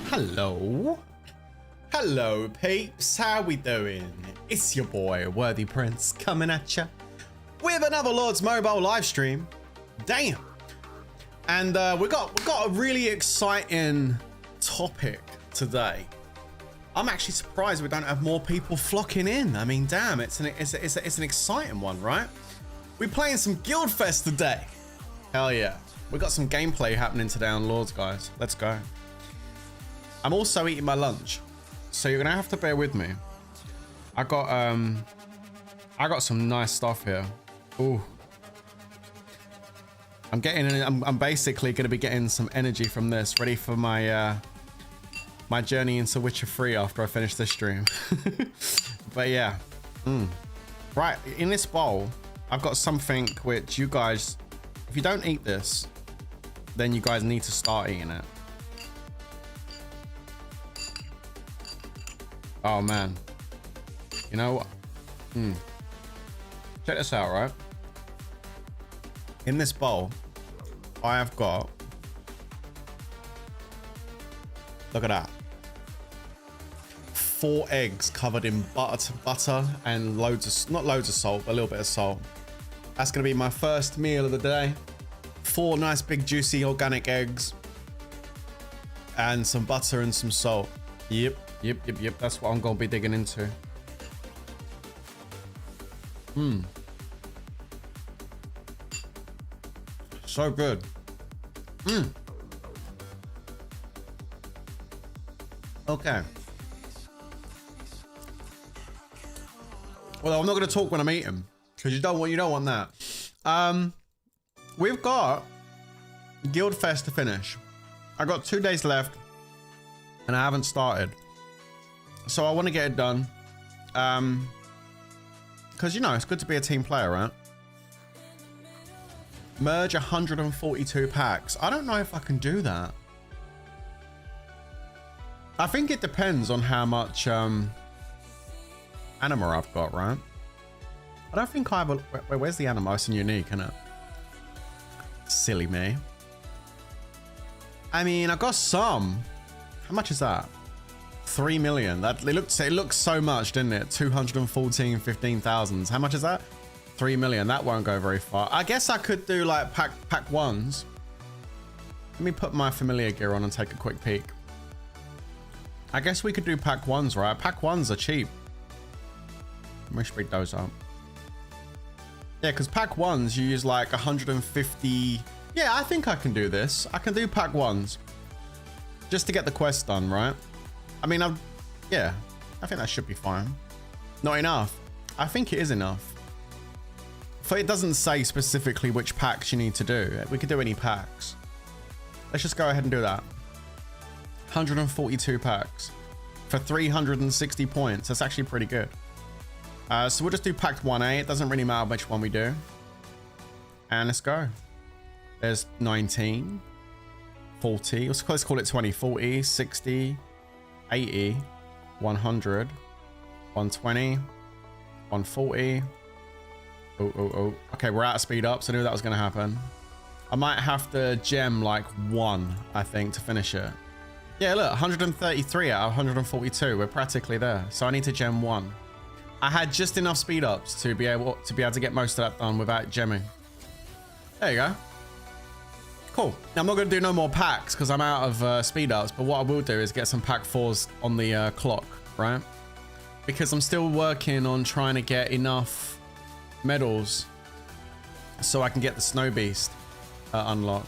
Hello. Hello, peeps. How we doing? It's your boy, Worthy Prince, coming at ya with another Lord's Mobile live stream. Damn. And we got a really exciting topic today. I'm actually surprised we don't have more people flocking in. I mean, damn, it's an exciting one, right? We're playing some Guildfest today. Hell yeah. We got some gameplay happening today on Lords, guys. Let's go. I'm also eating my lunch, so you're gonna have to bear with me. I got some nice stuff here. Ooh. I'm basically gonna be getting some energy from this, ready for my my journey into Witcher 3 after I finish this stream. But yeah. Right, in this bowl, I've got something which you guys, if you don't eat this, then you guys need to start eating it. Oh man, you know what? Check this out, right? In this bowl, I have got, look at that, 4 eggs covered in butter and not loads of salt, but a little bit of salt. That's gonna be my first meal of the day. 4 nice big juicy organic eggs and some butter and some salt. Yep. That's what I'm gonna be digging into. So good. Okay. Well, I'm not gonna talk when I'm eating because you don't want that. We've got Guildfest to finish. I got 2 days left, and I haven't started. So I want to get it done, because you know it's good to be a team player, right? Merge 142 packs. I don't know if I can do that. I think it depends on how much anima I've got, right? I don't think I have a... Wait, where's the anima? It's in unique, isn't it? Silly me. I mean, I got some. How much is that? 3 million. That it looks so much, didn't it? 214 15,000. How much is that? 3 million. That won't go very far. I guess I could do like pack ones. Let me put my familiar gear on and take a quick peek. I guess we could do pack ones, right? Pack ones are cheap. Let me speed those up. Yeah, because pack ones you use like 150. Yeah, I think I can do this. I can do pack ones just to get the quest done, right? I mean, yeah, I think that should be fine. Not enough. I think it is enough. But it doesn't say specifically which packs you need to do. We could do any packs. Let's just go ahead and do that. 142 packs for 360 points. That's actually pretty good. So we'll just do pack 1A. It doesn't really matter which one we do. And let's go. There's 19, 40. Let's call it 20, 40, 60, 80, 100, 120, 140. Oh. Okay, we're out of speed up, so I knew that was going to happen. I might have to gem like 1, I think, to finish it. Yeah, look, 133 out of 142. We're practically there. So I need to gem 1. I had just enough speed ups to be able to get most of that done without gemming. There you go. Cool. Now, I'm not going to do no more packs because I'm out of speed ups, but what I will do is get some pack 4s on the clock, right? Because I'm still working on trying to get enough medals so I can get the Snow Beast unlocked,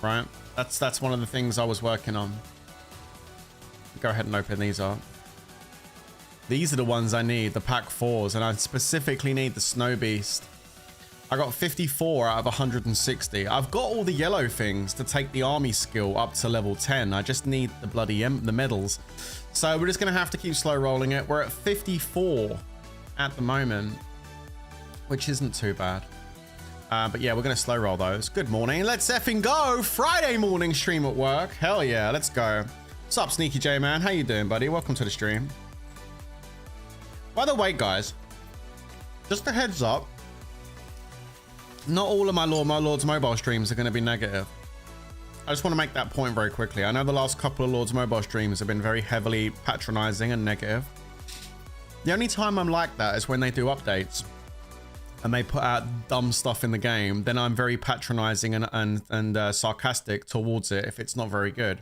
right? That's one of the things I was working on. Go ahead and open these up. These are the ones I need, the pack 4s, and I specifically need the Snow Beast. I got 54 out of 160. I've got all the yellow things to take the army skill up to level 10. I just need the bloody the medals. So we're just going to have to keep slow rolling it. We're at 54 at the moment, which isn't too bad. But yeah, we're going to slow roll those. Good morning. Let's effing go. Friday morning stream at work. Hell yeah, let's go. What's up, Sneaky J Man? How you doing, buddy? Welcome to the stream. By the way, guys, just a heads up. Not all of my Lord's Mobile streams are going to be negative. I just want to make that point very quickly. I know the last couple of Lord's Mobile streams have been very heavily patronizing and negative. The only time I'm like that is when they do updates and they put out dumb stuff in the game. Then I'm very patronizing and sarcastic towards it if it's not very good.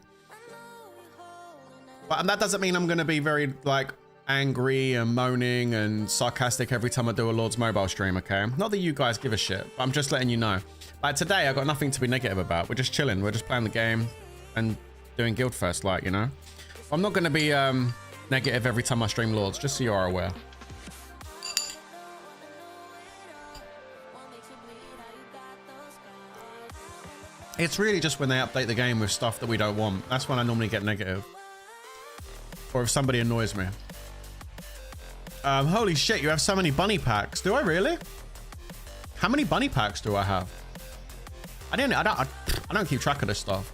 But that doesn't mean I'm going to be very like angry and moaning and sarcastic every time I do a Lord's Mobile stream, okay? Not that you guys give a shit, but I'm just letting you know. Like today, I got nothing to be negative about. We're just chilling. We're just playing the game and doing Guildfest, like, you know? I'm not going to be negative every time I stream Lords, just so you are aware. It's really just when they update the game with stuff that we don't want. That's when I normally get negative. Or if somebody annoys me. Holy shit, you have so many bunny packs. Do I really? How many bunny packs do I have? I don't keep track of this stuff.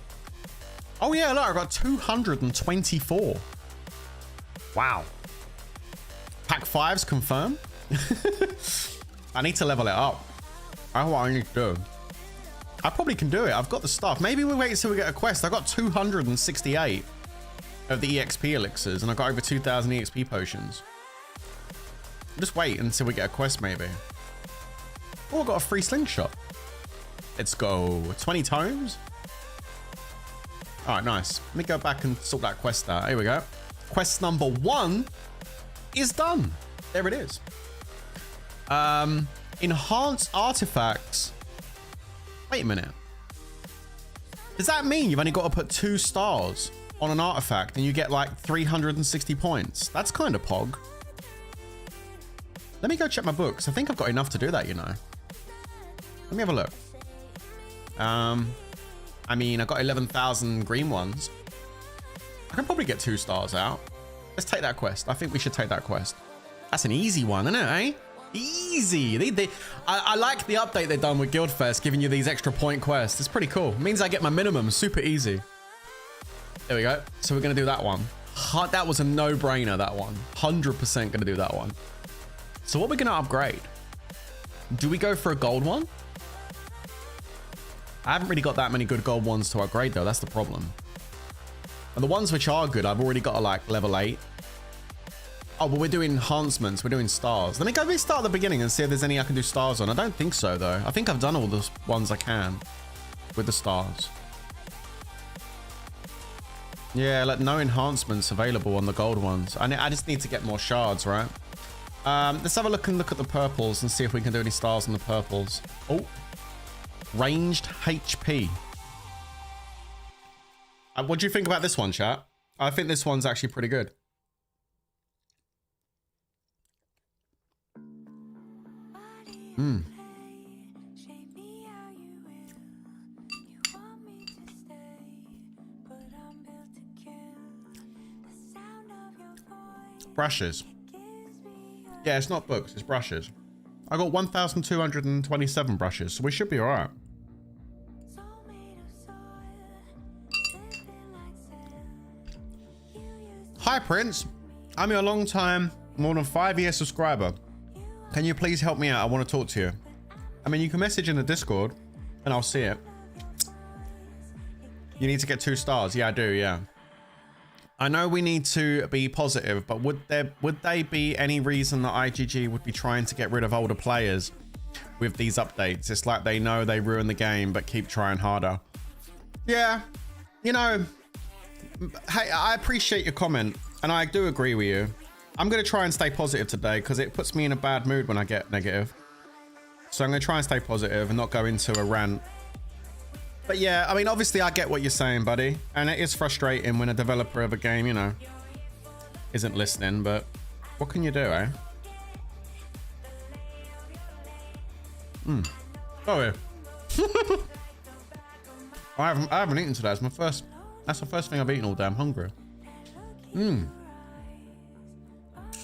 Oh yeah, look, I got 224. Wow. Pack 5's confirmed. I need to level it up. That's what I need to do. I probably can do it. I've got the stuff. Maybe we wait until we get a quest. I got 268 of the EXP elixirs and I got over 2,000 EXP potions. Just wait until we get a quest, maybe. Oh, I got a free slingshot. Let's go. 20 tomes. All right, nice. Let me go back and sort that quest out. Here we go. Quest number 1 is done. There it is. Enhance artifacts. Wait a minute. Does that mean you've only got to put 2 stars on an artifact and you get like 360 points? That's kind of pog. Let me go check my books. I think I've got enough to do that, you know. Let me have a look. I mean, I got 11,000 green ones. I can probably get 2 stars out. Let's take that quest. I think we should take that quest. That's an easy one, isn't it, eh? Easy. I like the update they've done with Guildfest, giving you these extra point quests. It's pretty cool. It means I get my minimum super easy. There we go. So we're going to do that one. That was a no-brainer, that one. 100% going to do that one. So what we're going to upgrade? Do we go for a gold one? I haven't really got that many good gold ones to upgrade though. That's the problem. And the ones which are good, I've already got to like level 8. Oh, but we're doing enhancements. We're doing stars. Let me go start at the beginning and see if there's any I can do stars on. I don't think so though. I think I've done all the ones I can with the stars. Yeah, like no enhancements available on the gold ones. I just need to get more shards, right? Let's have a look at the purples and see if we can do any stars on the purples. Oh, ranged HP. What do you think about this one, chat? I think this one's actually pretty good. Brushes. Yeah, it's not books, it's brushes. I got 1,227 brushes, so we should be all right. Hi, Prince. I'm your long time, more than 5-year subscriber. Can you please help me out? I want to talk to you. I mean, you can message in the Discord and I'll see it. You need to get 2 stars. Yeah, I do, yeah. I know we need to be positive, but would they be any reason that IGG would be trying to get rid of older players with these updates? It's like they know they ruin the game, but keep trying harder. Yeah, you know, hey, I appreciate your comment, and I do agree with you. I'm going to try and stay positive today because it puts me in a bad mood when I get negative. So I'm going to try and stay positive and not go into a rant. But yeah, I mean, obviously I get what you're saying, buddy. And it is frustrating when a developer of a game, you know, isn't listening, but what can you do, eh? Oh yeah. I haven't eaten today. That's the first thing I've eaten all day. I'm hungry.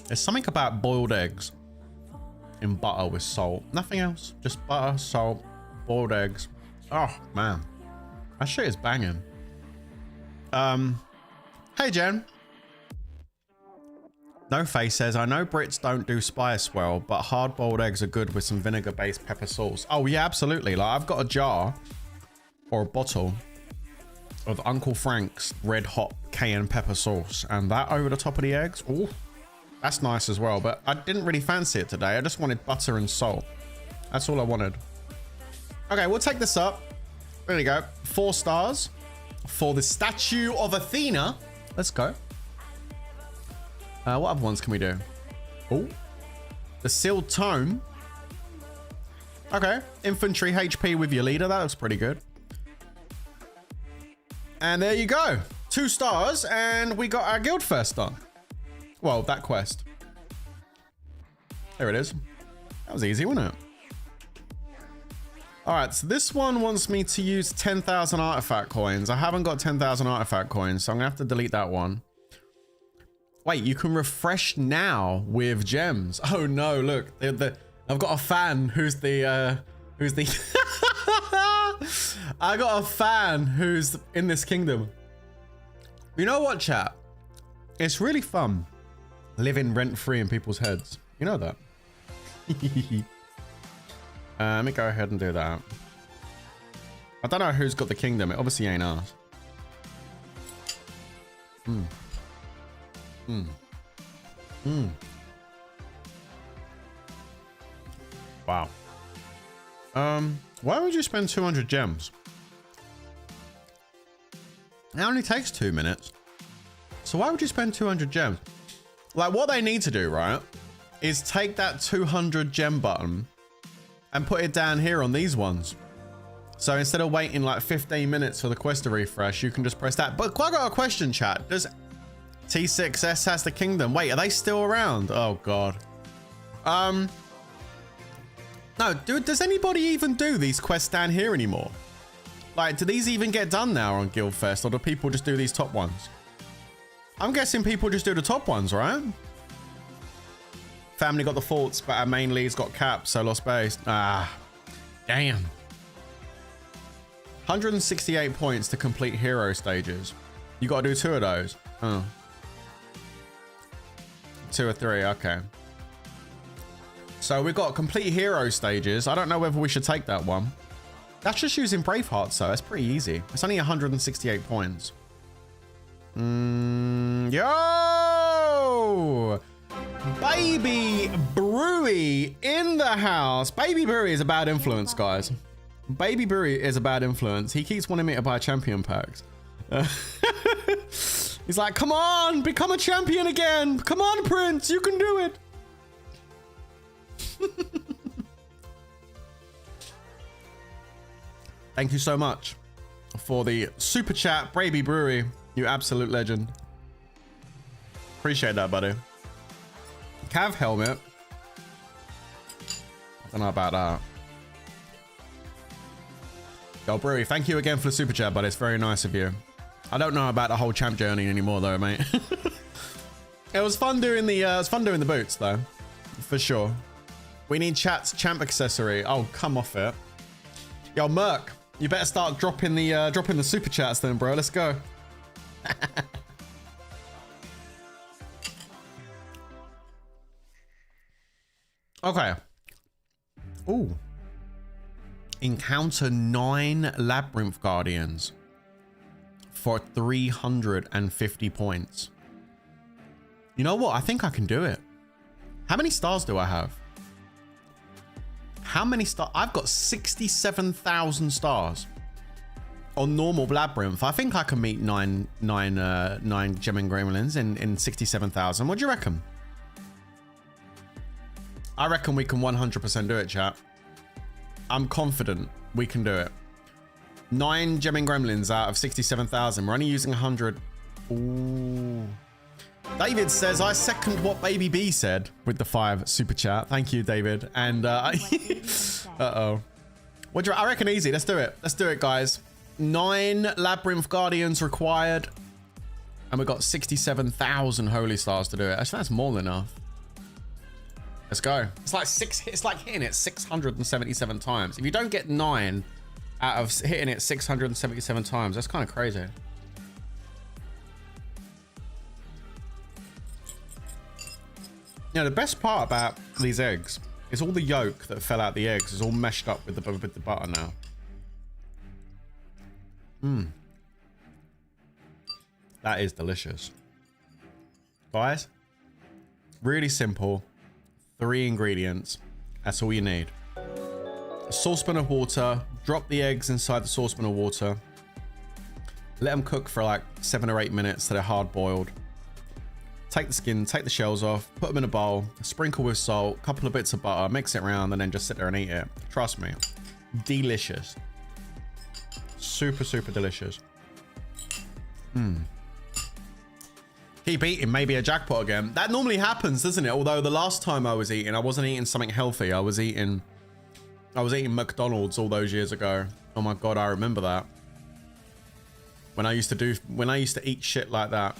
There's something about boiled eggs in butter with salt. Nothing else. Just butter, salt, boiled eggs. Oh man. That shit is banging. Hey Jen. No Face says, I know Brits don't do spice well, but hard-boiled eggs are good with some vinegar-based pepper sauce. Oh, yeah, absolutely. Like, I've got a jar or a bottle of Uncle Frank's red hot cayenne pepper sauce, and that over the top of the eggs. Oh, that's nice as well, but I didn't really fancy it today. I just wanted butter and salt. That's all I wanted. Okay, we'll take this up. There we go. 4 stars for the statue of Athena. Let's go. What other ones can we do? Oh, the sealed tome. Okay, infantry HP with your leader. That looks pretty good. And there you go. 2 stars, and we got our Guildfest done. Well, that quest. There it is. That was easy, wasn't it? All right, so this one wants me to use 10,000 artifact coins. I haven't got 10,000 artifact coins, so I'm gonna have to delete that one. Wait, you can refresh now with gems. Oh no, look, I've got a fan who's the I got a fan who's in this kingdom. You know what, chat? It's really fun living rent-free in people's heads. You know that? Let me go ahead and do that. I don't know who's got the kingdom. It obviously ain't us. Wow. Why would you spend 200 gems? It only takes 2 minutes. So why would you spend 200 gems? Like, what they need to do, right, is take that 200 gem button and put it down here on these ones. So instead of waiting like 15 minutes for the quest to refresh, you can just press that. But I got a question, chat. Does T6S has the kingdom? Wait, are they still around? Oh God. No, does anybody even do these quests down here anymore? Like, do these even get done now on Guildfest, or do people just do these top ones? I'm guessing people just do the top ones, right? Family got the faults, but our main lead's got caps, so lost base. Ah, damn. 168 points to complete hero stages. You got to do 2 of those. Oh. 2 or 3, okay. So we've got complete hero stages. I don't know whether we should take that one. That's just using Braveheart, so that's pretty easy. It's only 168 points. Yo! Baby Brewy in the house. Baby Brewy is a bad influence, guys. Baby Brewy is a bad influence. He keeps wanting me to buy champion packs. He's like, come on, become a champion again. Come on, Prince, you can do it. Thank you so much for the super chat, Baby Brewery. You absolute legend. Appreciate that, buddy. Cav helmet. I don't know about that. Yo, Brewery, thank you again for the super chat, buddy. It's very nice of you. I don't know about the whole champ journey anymore, though, mate. It was fun doing the boots, though, for sure. We need chat's champ accessory. Oh, come off it. Yo, Merc, you better start dropping the super chats then, bro. Let's go. Okay. Ooh. Encounter 9 Labyrinth Guardians for 350 points. You know what? I think I can do it. How many stars do I have? How many stars? I've got 67,000 stars on normal Labyrinth. I think I can meet nine gem and gremlins in 67,000. What do you reckon? I reckon we can 100% do it, chat. I'm confident we can do it. 9 gem and gremlins out of 67,000. We're only using 100. Ooh. David says, I second what Baby B said with the 5 super chat. Thank you, David. And uh-oh. What do you, I reckon easy. Let's do it. Let's do it, guys. 9 Labyrinth Guardians required. And we've got 67,000 holy stars to do it. Actually, that's more than enough. Let's go. It's like hitting it 677 times. If you don't get 9 out of hitting it 677 times, that's kind of crazy. You know, the best part about these eggs is all the yolk that fell out the eggs is all meshed up with the butter now. Mmm. That is delicious. Guys, really simple. 3 ingredients. That's all you need. A saucepan of water. Drop the eggs inside the saucepan of water. Let them cook for like 7 or 8 minutes till they're hard boiled. Take the skin, take the shells off, put them in a bowl, sprinkle with salt, couple of bits of butter, mix it around, and then just sit there and eat it. Trust me. Delicious. Super, super delicious. Mmm. Keep eating, maybe a jackpot again. That normally happens, doesn't it? Although the last time I was eating, I wasn't eating something healthy. I was eating McDonald's all those years ago. Oh my God, I remember that. When I used to eat shit like that.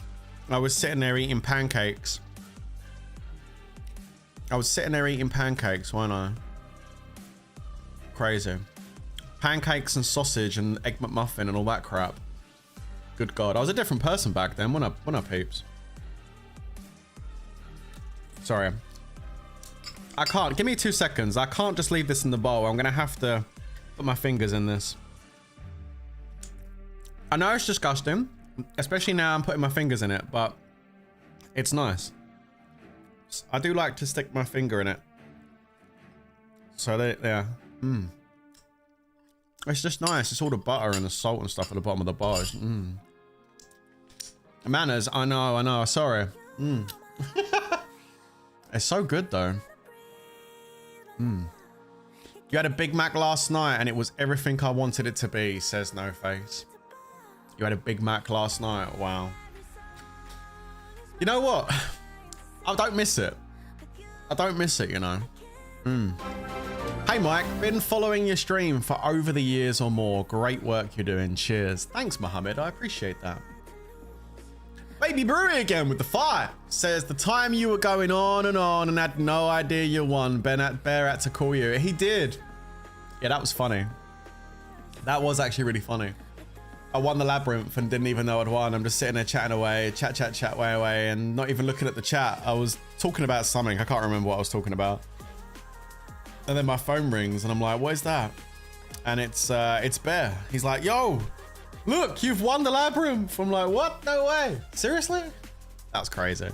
I was sitting there eating pancakes. Why not? Crazy. Pancakes and sausage and egg McMuffin and all that crap. Good God, I was a different person back then, when I peeps. Sorry. I can't, give me 2 seconds. I can't just leave this in the bowl. I'm gonna have to put my fingers in this. I know it's disgusting, especially now I'm putting my fingers in it, but it's nice. I do like to stick my finger in it. So yeah. Mmm. It's just nice. It's all the butter and the salt and stuff at the bottom of the bars. Mmm. Manners, I know. Sorry. Mmm. It's so good though. Mmm. You had a Big Mac last night and it was everything I wanted it to be, says No Face. You had a Big Mac last night. Wow. You know what? I don't miss it. You know. Hey Mike, been following your stream for over the years or more. Great work you're doing. Cheers. Thanks, Mohammed. I appreciate that. Baby Brewery again with the fire. Says the time you were going on and had no idea you won. Bear had to call you. He did. Yeah, that was funny. That was actually really funny. I won the Labyrinth and didn't even know I'd won. I'm just sitting there chatting away, chat away, and not even looking at the chat. I was talking about something. I can't remember what I was talking about. And then my phone rings and I'm like, what is that? And it's Bear. He's like, yo, look, you've won the Labyrinth. I'm like, what? No way. Seriously? That's crazy.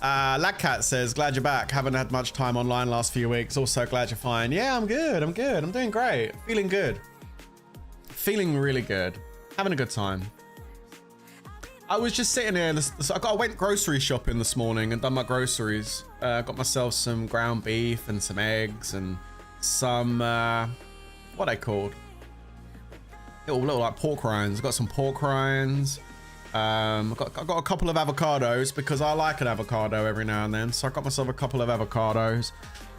Lagcat says, glad you're back. Haven't had much time online last few weeks. Also glad you're fine. Yeah, I'm good. I'm doing great. Feeling good. Feeling really good. Having a good time. I was just sitting here. I went grocery shopping this morning and done my groceries. Got myself some ground beef and some eggs and some, what are they called? Little like pork rinds. Got some pork rinds. I got a couple of avocados because I like an avocado every now and then. So I got myself a couple of avocados,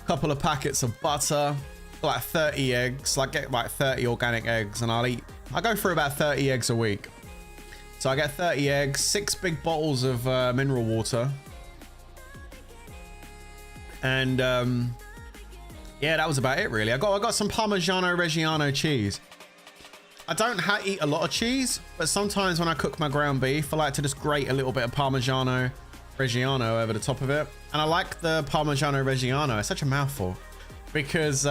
a couple of packets of butter, like 30 eggs. I get like 30 organic eggs and I go through about 30 eggs a week. So I get 30 eggs, 6 big bottles of mineral water. And yeah, that was about it really. I got some Parmigiano Reggiano cheese. I don't eat a lot of cheese, but sometimes when I cook my ground beef, I like to just grate a little bit of Parmigiano Reggiano over the top of it. And I like the Parmigiano Reggiano. It's such a mouthful because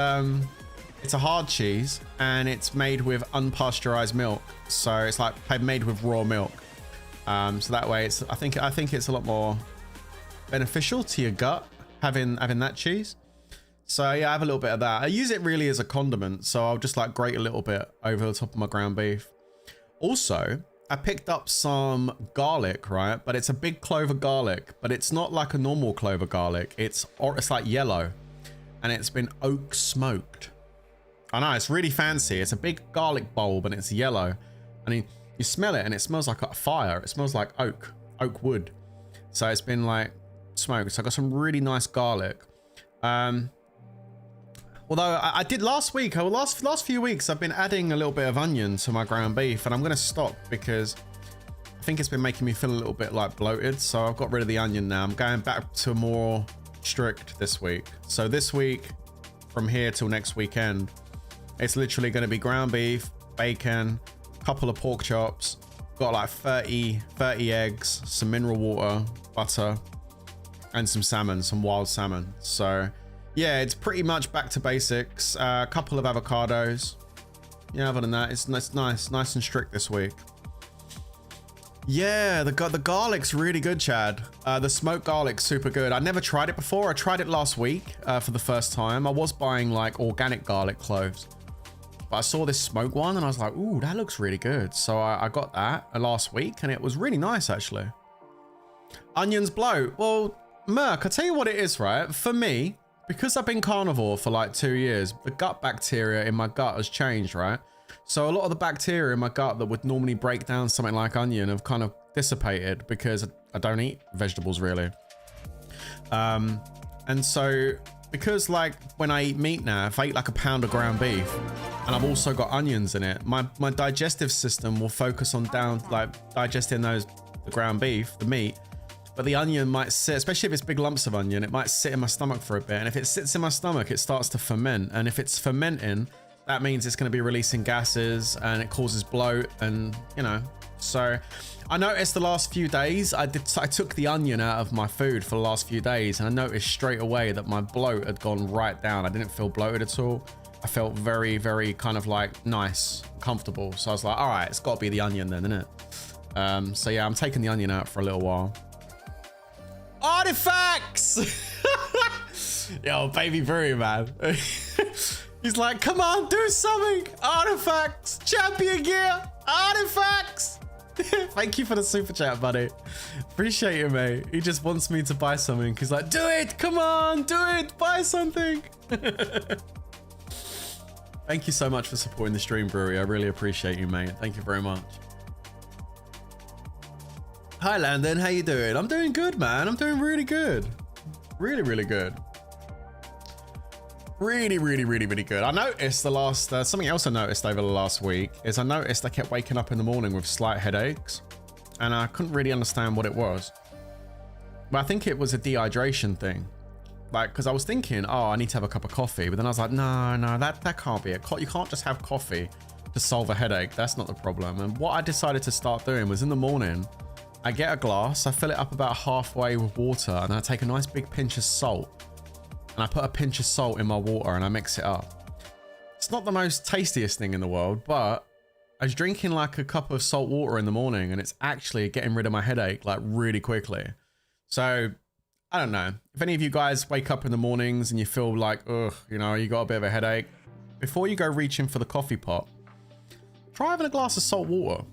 it's a hard cheese and it's made with unpasteurized milk. So it's like made with raw milk. So that way I think it's a lot more beneficial to your gut having that cheese. So yeah, I have a little bit of that. I use it really as a condiment. So I'll just like grate a little bit over the top of my ground beef. Also, I picked up some garlic, right? But it's a big clove of garlic, but it's not like a normal clove of garlic. It's like yellow and it's been oak smoked. I know, it's really fancy. It's a big garlic bulb and it's yellow. I mean, you smell it and it smells like a fire. It smells like oak wood. So it's been like smoked. So I got some really nice garlic. Although I did last week, last few weeks, I've been adding a little bit of onion to my ground beef and I'm going to stop because I think it's been making me feel a little bit like bloated. So I've got rid of the onion now. I'm going back to more strict this week. So this week from here till next weekend, it's literally going to be ground beef, bacon, a couple of pork chops, got like 30 eggs, some mineral water, butter, and some salmon, some wild salmon. So yeah, it's pretty much back to basics. A couple of avocados. Yeah, other than that, it's nice and strict this week. Yeah, the garlic's really good, Chad. The smoked garlic's super good. I never tried it before. I tried it last week for the first time. I was buying like organic garlic cloves, but I saw this smoked one and I was like, ooh, that looks really good. So I got that last week and it was really nice, actually. Onions bloat. Well, Merc, I'll tell you what it is, right? For me, because I've been carnivore for like 2 years, the gut bacteria in my gut has changed, right? So a lot of the bacteria in my gut that would normally break down something like onion have kind of dissipated because I don't eat vegetables really. And so because like when I eat meat now, if I eat like a pound of ground beef and I've also got onions in it, my digestive system will focus on digesting the ground beef, the meat. But the onion might sit, especially if it's big lumps of onion, it might sit in my stomach for a bit. And if it sits in my stomach, it starts to ferment. And if it's fermenting, that means it's going to be releasing gases and it causes bloat. And, you know, so I noticed the last few days, I took the onion out of my food for the last few days. And I noticed straight away that my bloat had gone right down. I didn't feel bloated at all. I felt very, very kind of like nice, comfortable. So I was like, all right, it's got to be the onion then, isn't it? So yeah, I'm taking the onion out for a little while. Artifacts! Yo, baby Brewery, man. He's like, come on, do something. Artifacts, champion gear, artifacts. Thank you for the super chat, buddy. Appreciate it, mate. He just wants me to buy something. He's like, do it, come on, do it, buy something. Thank you so much for supporting the stream, Brewery. I really appreciate you, mate. Thank you very much. Hi Landon, how you doing? I'm doing good, man. I'm doing really good. Really, really good. Really, really, really, really good. I noticed the last, something else I noticed over the last week is I noticed I kept waking up in the morning with slight headaches and I couldn't really understand what it was. But I think it was a dehydration thing. Like, cause I was thinking, oh, I need to have a cup of coffee. But then I was like, no, that can't be it. You can't just have coffee to solve a headache. That's not the problem. And what I decided to start doing was in the morning, I get a glass, I fill it up about halfway with water, and I take a nice big pinch of salt. And I put a pinch of salt in my water and I mix it up. It's not the most tastiest thing in the world, but I was drinking like a cup of salt water in the morning and it's actually getting rid of my headache like really quickly. So I don't know. If any of you guys wake up in the mornings and you feel like, ugh, you know, you got a bit of a headache, before you go reaching for the coffee pot, try having a glass of salt water.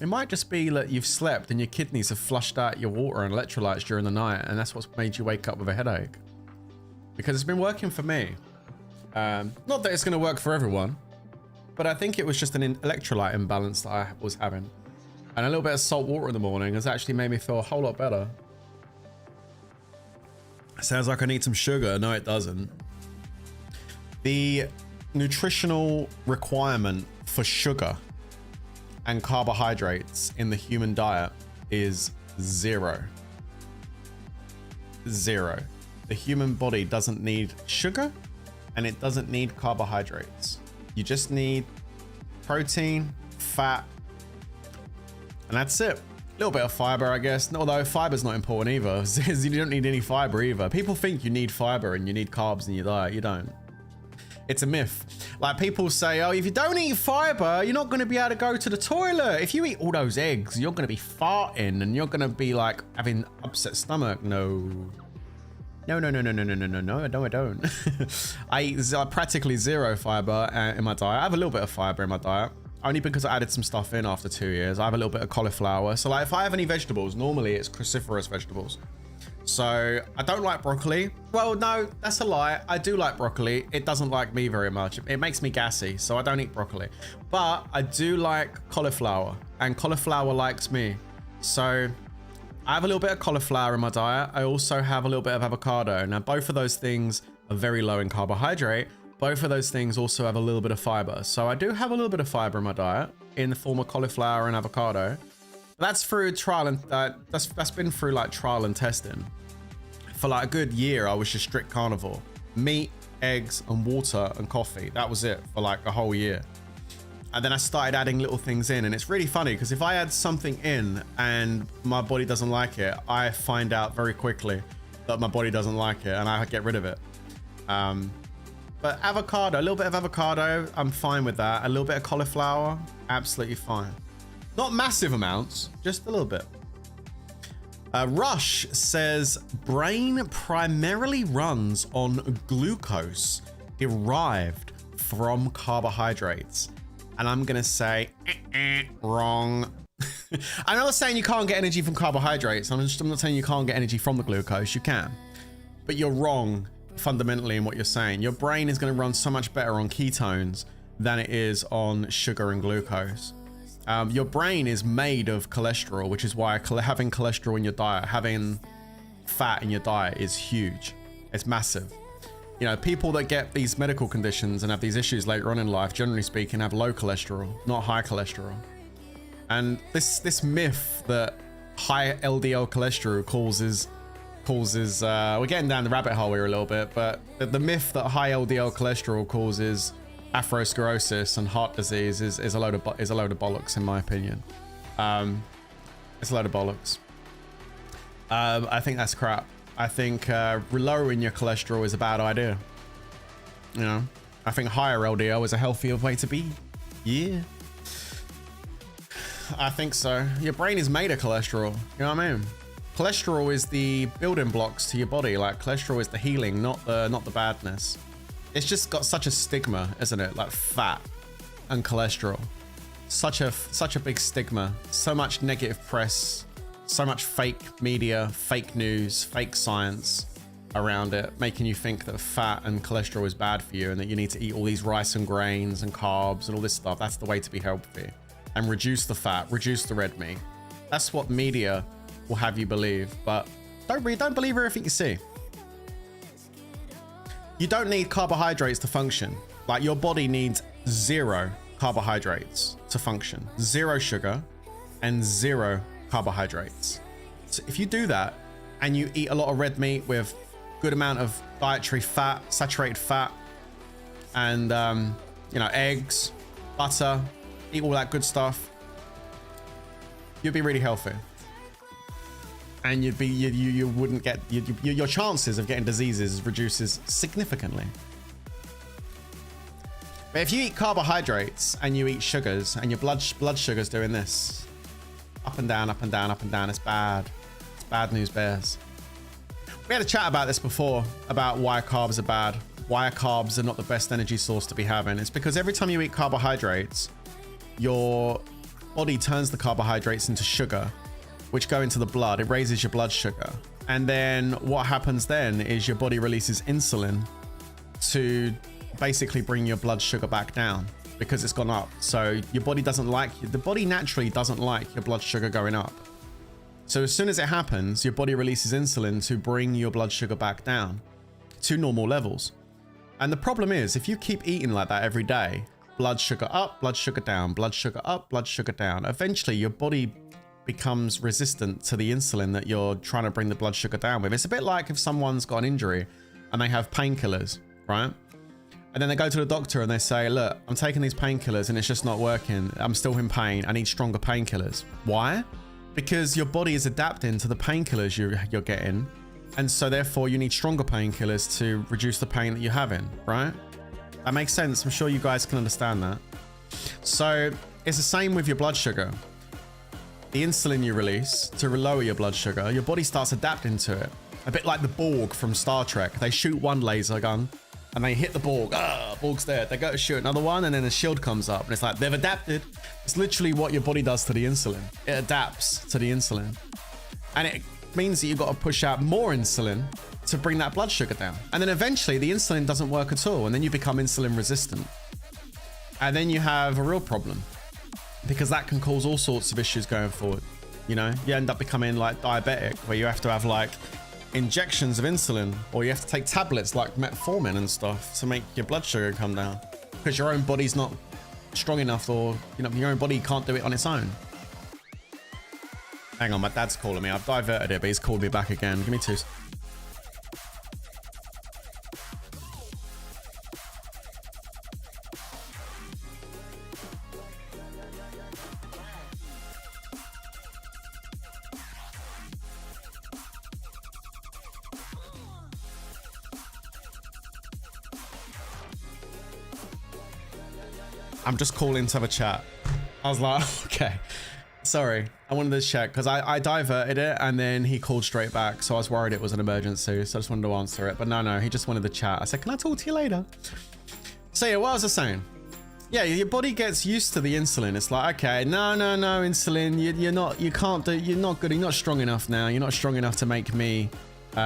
It might just be that you've slept and your kidneys have flushed out your water and electrolytes during the night, and that's what's made you wake up with a headache. Because it's been working for me. Not that it's going to work for everyone, but I think it was just an electrolyte imbalance that I was having. And a little bit of salt water in the morning has actually made me feel a whole lot better. Sounds like I need some sugar. No, it doesn't. The nutritional requirement for sugar and carbohydrates in the human diet is 0. 0. The human body doesn't need sugar and it doesn't need carbohydrates. You just need protein, fat, and that's it. A little bit of fiber, I guess. Although fiber's not important either. You don't need any fiber either. People think you need fiber and you need carbs in your diet. You don't. It's a myth. Like people say, oh, if you don't eat fiber, you're not going to be able to go to the toilet. If you eat all those eggs, you're going to be farting and you're going to be like having upset stomach. No, I don't. I eat practically 0 fiber in my diet. I have a little bit of fiber in my diet, only because I added some stuff in after 2 years. I have a little bit of cauliflower. So like if I have any vegetables, normally it's cruciferous vegetables. So I don't like broccoli. Well, no, that's a lie. I do like broccoli. It doesn't like me very much. It makes me gassy, so I don't eat broccoli. But I do like cauliflower, and cauliflower likes me. So I have a little bit of cauliflower in my diet. I also have a little bit of avocado. Now, both of those things are very low in carbohydrate. Both of those things also have a little bit of fiber. So I do have a little bit of fiber in my diet in the form of cauliflower and avocado. That's through trial and that's been through like trial and testing. For like a good year, I was just strict carnivore. Meat, eggs, and water and coffee. That was it for like a whole year. And then I started adding little things in, and it's really funny because if I add something in and my body doesn't like it, I find out very quickly that my body doesn't like it and I get rid of it. But avocado, a little bit of avocado, I'm fine with that. A little bit of cauliflower, absolutely fine. Not massive amounts, just a little bit. Rush says, brain primarily runs on glucose derived from carbohydrates. And I'm gonna say, wrong. I'm not saying you can't get energy from carbohydrates. I'm not saying you can't get energy from the glucose, you can. But you're wrong fundamentally in what you're saying. Your brain is gonna run so much better on ketones than it is on sugar and glucose. Your brain is made of cholesterol, which is why having cholesterol in your diet, having fat in your diet is huge. It's massive. You know, people that get these medical conditions and have these issues later on in life, generally speaking, have low cholesterol, not high cholesterol. And this myth that high LDL cholesterol causes, we're getting down the rabbit hole here a little bit, but the myth that high LDL cholesterol causes atherosclerosis and heart disease is a load of bollocks, in my opinion. It's a load of bollocks. I think that's crap. I think lowering your cholesterol is a bad idea. You know, I think higher LDL is a healthier way to be. Yeah, I think so. Your brain is made of cholesterol. You know what I mean? Cholesterol is the building blocks to your body. Like, cholesterol is the healing, not the badness. It's just got such a stigma, isn't it? Like fat and cholesterol. Such a big stigma. So much negative press. So much fake media, fake news, fake science around it, making you think that fat and cholesterol is bad for you and that you need to eat all these rice and grains and carbs and all this stuff. That's the way to be healthy. And reduce the fat, reduce the red meat. That's what media will have you believe. But don't believe everything you see. You don't need carbohydrates to function. Like, your body needs 0 carbohydrates to function. 0 sugar and 0 carbohydrates. So if you do that and you eat a lot of red meat with good amount of dietary fat, saturated fat, and you know, eggs, butter, eat all that good stuff, you'd be really healthy. And you wouldn't get, your chances of getting diseases reduces significantly. But if you eat carbohydrates and you eat sugars and your blood sugar's doing this, up and down, up and down, up and down, it's bad. It's bad news bears. We had a chat about this before, about why carbs are bad, why carbs are not the best energy source to be having. It's because every time you eat carbohydrates, your body turns the carbohydrates into sugar, which go into the blood. It raises your blood sugar. And then what happens then is your body releases insulin to basically bring your blood sugar back down because it's gone up. So your body doesn't like, the body naturally doesn't like your blood sugar going up. So as soon as it happens, your body releases insulin to bring your blood sugar back down to normal levels. And the problem is, if you keep eating like that every day, blood sugar up, blood sugar down, blood sugar up, blood sugar down, eventually your body becomes resistant to the insulin that you're trying to bring the blood sugar down with. It's a bit like if someone's got an injury and they have painkillers, right? And then they go to the doctor and they say, look, I'm taking these painkillers and it's just not working. I'm still in pain. I need stronger painkillers. Why? Because your body is adapting to the painkillers you're getting. And so therefore you need stronger painkillers to reduce the pain that you're having, right? That makes sense. I'm sure you guys can understand that. So it's the same with your blood sugar. The insulin you release to lower your blood sugar, your body starts adapting to it. A bit like the Borg from Star Trek. They shoot one laser gun and they hit the Borg. Ah, Borg's dead. They go to shoot another one and then the shield comes up and it's like, they've adapted. It's literally what your body does to the insulin. It adapts to the insulin. And it means that you've got to push out more insulin to bring that blood sugar down. And then eventually the insulin doesn't work at all. And then you become insulin resistant. And then you have a real problem, because that can cause all sorts of issues going forward. You know, you end up becoming like diabetic, where you have to have like injections of insulin, or you have to take tablets like metformin and stuff to make your blood sugar come down, because your own body's not strong enough, or you know, your own body can't do it on its own. Hang on, my dad's calling me. I've diverted it, but he's called me back again. Give me 2. I'm just calling to have a chat. I was like, okay, sorry. I wanted to check because I diverted it and then he called straight back. So I was worried it was an emergency. So I just wanted to answer it. But no, he just wanted to chat. I said, can I talk to you later? So yeah, what was I saying? Yeah, your body gets used to the insulin. It's like, okay, no, insulin, you're not good. You're not strong enough now. You're not strong enough to make me, you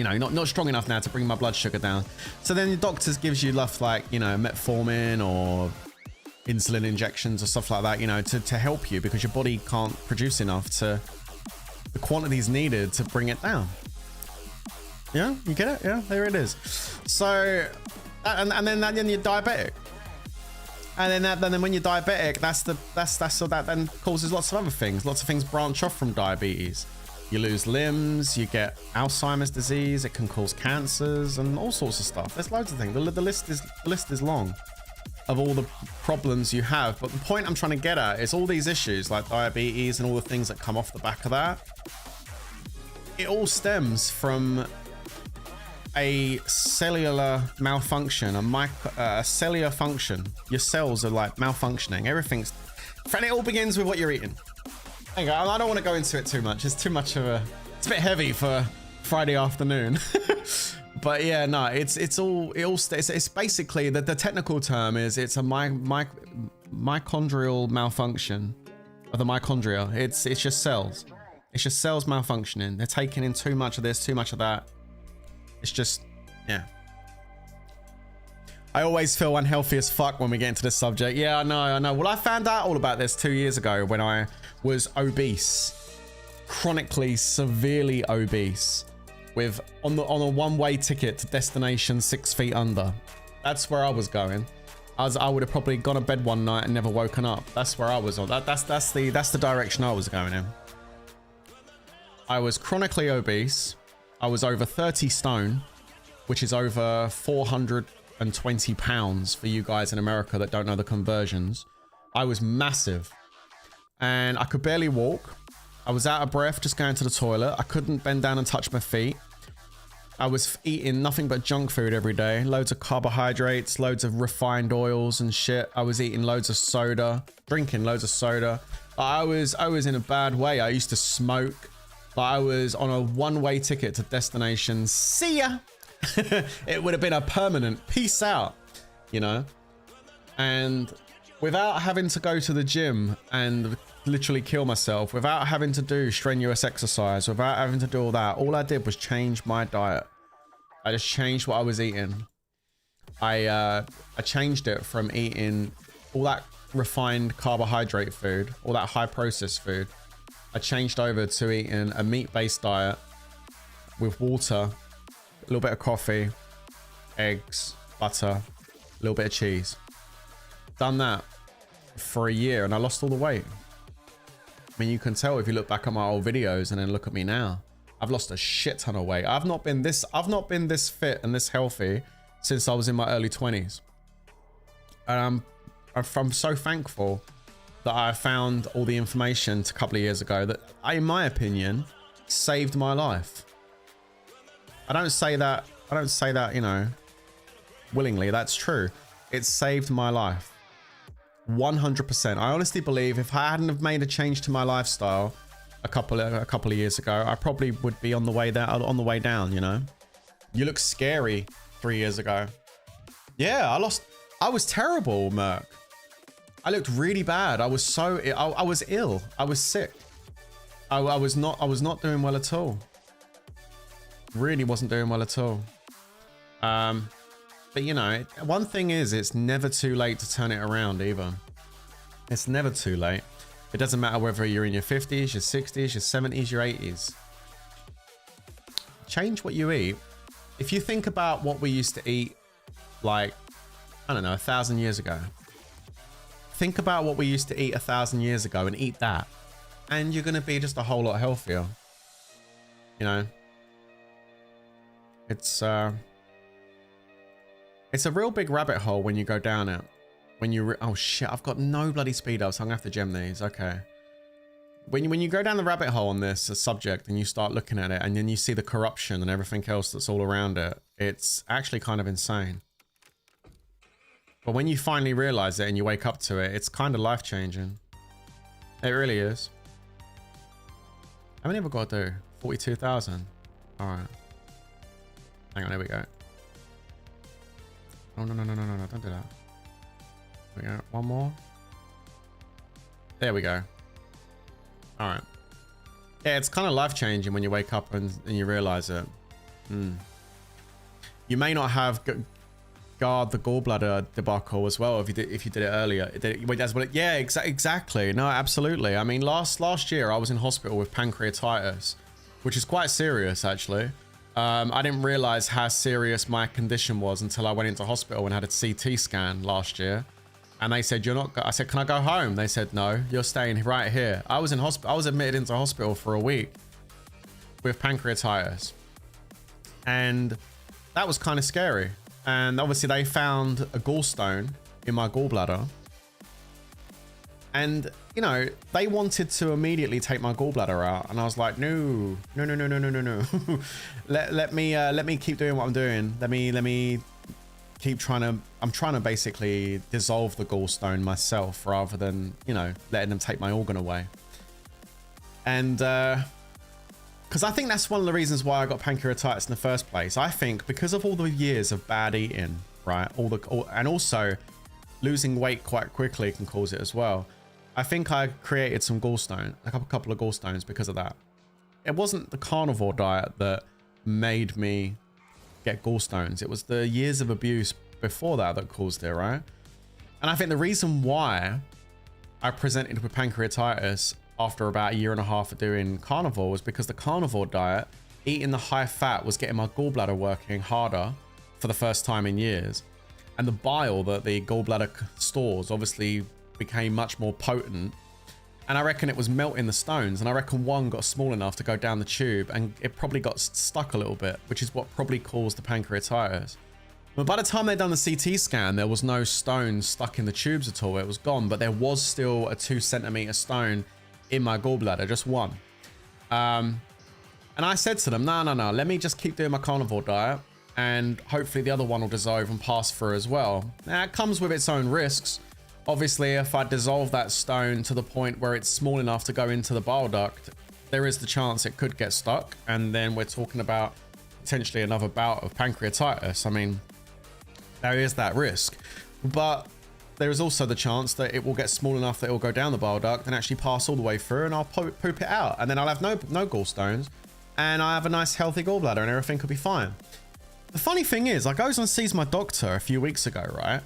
know, not strong enough now to bring my blood sugar down. So then the doctors gives you stuff like, you know, metformin or insulin injections or stuff like that, you know, to help you because your body can't produce enough to the quantities needed to bring it down. Yeah, you get it? Yeah, there it is. So, and then you're diabetic. And then when you're diabetic, that then causes lots of other things. Lots of things branch off from diabetes. You lose limbs, you get Alzheimer's disease, it can cause cancers and all sorts of stuff. There's loads of things. The list is long of all the problems you have. But the point I'm trying to get at is all these issues like diabetes and all the things that come off the back of that. It all stems from a cellular malfunction, a cellular function. Your cells are like malfunctioning. Everything's, and it all begins with what you're eating. Hang on, I don't want to go into it too much. It's too much of it's a bit heavy for Friday afternoon. But yeah, no, it's basically the technical term is it's a mitochondrial malfunction of the mitochondria. It's just cells. It's just cells malfunctioning. They're taking in too much of this, too much of that. It's just, yeah. I always feel unhealthy as fuck when we get into this subject. Yeah, I know. Well, I found out all about this 2 years ago when I was obese, chronically, severely obese, with on a one-way ticket to destination 6 feet under. That's where I was going. I would have probably gone to bed one night and never woken up. That's where I was on. That's the direction I was going in. I was chronically obese. I was over 30 stone, which is over 420 pounds for you guys in America that don't know the conversions. I was massive and I could barely walk. I was out of breath just going to the toilet. I couldn't bend down and touch my feet. I was eating nothing but junk food every day. Loads of carbohydrates, loads of refined oils and shit. I was eating loads of soda, drinking loads of soda. I was in a bad way. I used to smoke. I was on a one-way ticket to destination. See ya. It would have been a permanent peace out, you know? And without having to go to the gym and literally kill myself, without having to do strenuous exercise, without having to do all that, all I did was change my diet. I just changed what I was eating. I changed it from eating all that refined carbohydrate food, all that high processed food. I changed over to eating a meat-based diet with water, a little bit of coffee, eggs, butter, a little bit of cheese. Done that for a year and I lost all the weight. I mean, you can tell if you look back at my old videos and then look at me now. I've lost a shit ton of weight. I've not been this fit and this healthy since I was in my early 20s. And I'm so thankful that I found all the information a couple of years ago that, in my opinion, saved my life. I don't say that, you know, willingly. That's true. It saved my life. 100%. I honestly believe if I hadn't have made a change to my lifestyle a couple of years ago, I probably would be on the way down, you know. You look scary 3 years ago. Yeah, I was terrible, Merc. I looked really bad. I was ill. I was sick. I was not doing well at all. Really wasn't doing well at all. But you know, one thing is, it's never too late to turn it around either. It's never too late. It doesn't matter whether you're in your 50s, your 60s, your 70s, your 80s. Change what you eat. If you think about what we used to eat, like, I don't know, 1,000 years ago. Think about what we used to eat 1,000 years ago and eat that. And you're going to be just a whole lot healthier. You know? It's a real big rabbit hole when you go down it. When you, oh shit, I've got no bloody speed up, so I'm gonna have to gem these. Okay. When you go down the rabbit hole on this subject and you start looking at it and then you see the corruption and everything else that's all around it, it's actually kind of insane. But when you finally realize it and you wake up to it, it's kind of life-changing. It really is. How many have I got to do? 42,000. All right. Hang on, there we go. Oh, no, don't do that. There we go. One more. There we go. All right. Yeah, it's kind of life-changing when you wake up and you realize it. You may not have guard the gallbladder debacle as well if you did it earlier. Yeah, exactly. No, absolutely. I mean, last year I was in hospital with pancreatitis, which is quite serious actually. I didn't realize how serious my condition was until I went into hospital and had a CT scan last year. And they said, you're not, I said, can I go home? They said, no, you're staying right here. I was in hospital. I was admitted into hospital for a week with pancreatitis. And that was kind of scary. And obviously they found a gallstone in my gallbladder. And, you know, they wanted to immediately take my gallbladder out. And I was like, no. let me keep doing what I'm doing. Let me keep I'm trying to basically dissolve the gallstone myself rather than, you know, letting them take my organ away. And, because I think that's one of the reasons why I got pancreatitis in the first place. I think because of all the years of bad eating, right? And also losing weight quite quickly can cause it as well. I think I created some gallstone, a couple of gallstones because of that. It wasn't the carnivore diet that made me get gallstones. It was the years of abuse before that caused it, right? And I think the reason why I presented with pancreatitis after about a year and a half of doing carnivore was because the carnivore diet, eating the high fat, was getting my gallbladder working harder for the first time in years. And the bile that the gallbladder stores obviously became much more potent. And I reckon it was melting the stones. And I reckon one got small enough to go down the tube and it probably got stuck a little bit, which is what probably caused the pancreatitis. But by the time they'd done the CT scan, there was no stone stuck in the tubes at all. It was gone, but there was still a 2-centimeter stone in my gallbladder, just one. And I said to them, no, let me just keep doing my carnivore diet and hopefully the other one will dissolve and pass through as well. Now, it comes with its own risks. Obviously, if I dissolve that stone to the point where it's small enough to go into the bile duct, there is the chance it could get stuck. And then we're talking about potentially another bout of pancreatitis. I mean, there is that risk. But there is also the chance that it will get small enough that it will go down the bile duct and actually pass all the way through and I'll poop it out. And then I'll have no gallstones and I have a nice healthy gallbladder and everything could be fine. The funny thing is, I goes and sees my doctor a few weeks ago, right?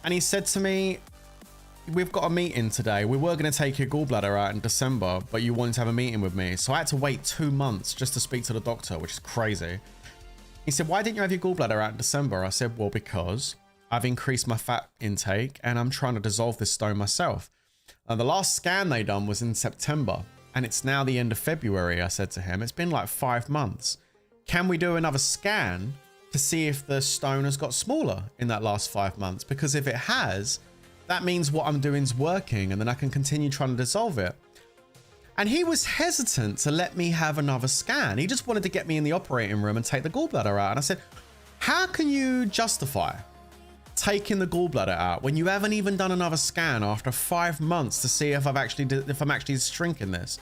And he said to me, we've got a meeting today. We were going to take your gallbladder out in December, but you wanted to have a meeting with me. So I had to wait 2 months just to speak to the doctor, which is crazy. He said, why didn't you have your gallbladder out in December? I said, well, because I've increased my fat intake and I'm trying to dissolve this stone myself. The last scan they done was in September and it's now the end of February. I said to him, it's been like 5 months. Can we do another scan to see if the stone has got smaller in that last 5 months? Because if it has, that means what I'm doing is working and then I can continue trying to dissolve it. And he was hesitant to let me have another scan. He just wanted to get me in the operating room and take the gallbladder out. And I said, how can you justify taking the gallbladder out when you haven't even done another scan after 5 months to see if I'm actually shrinking this?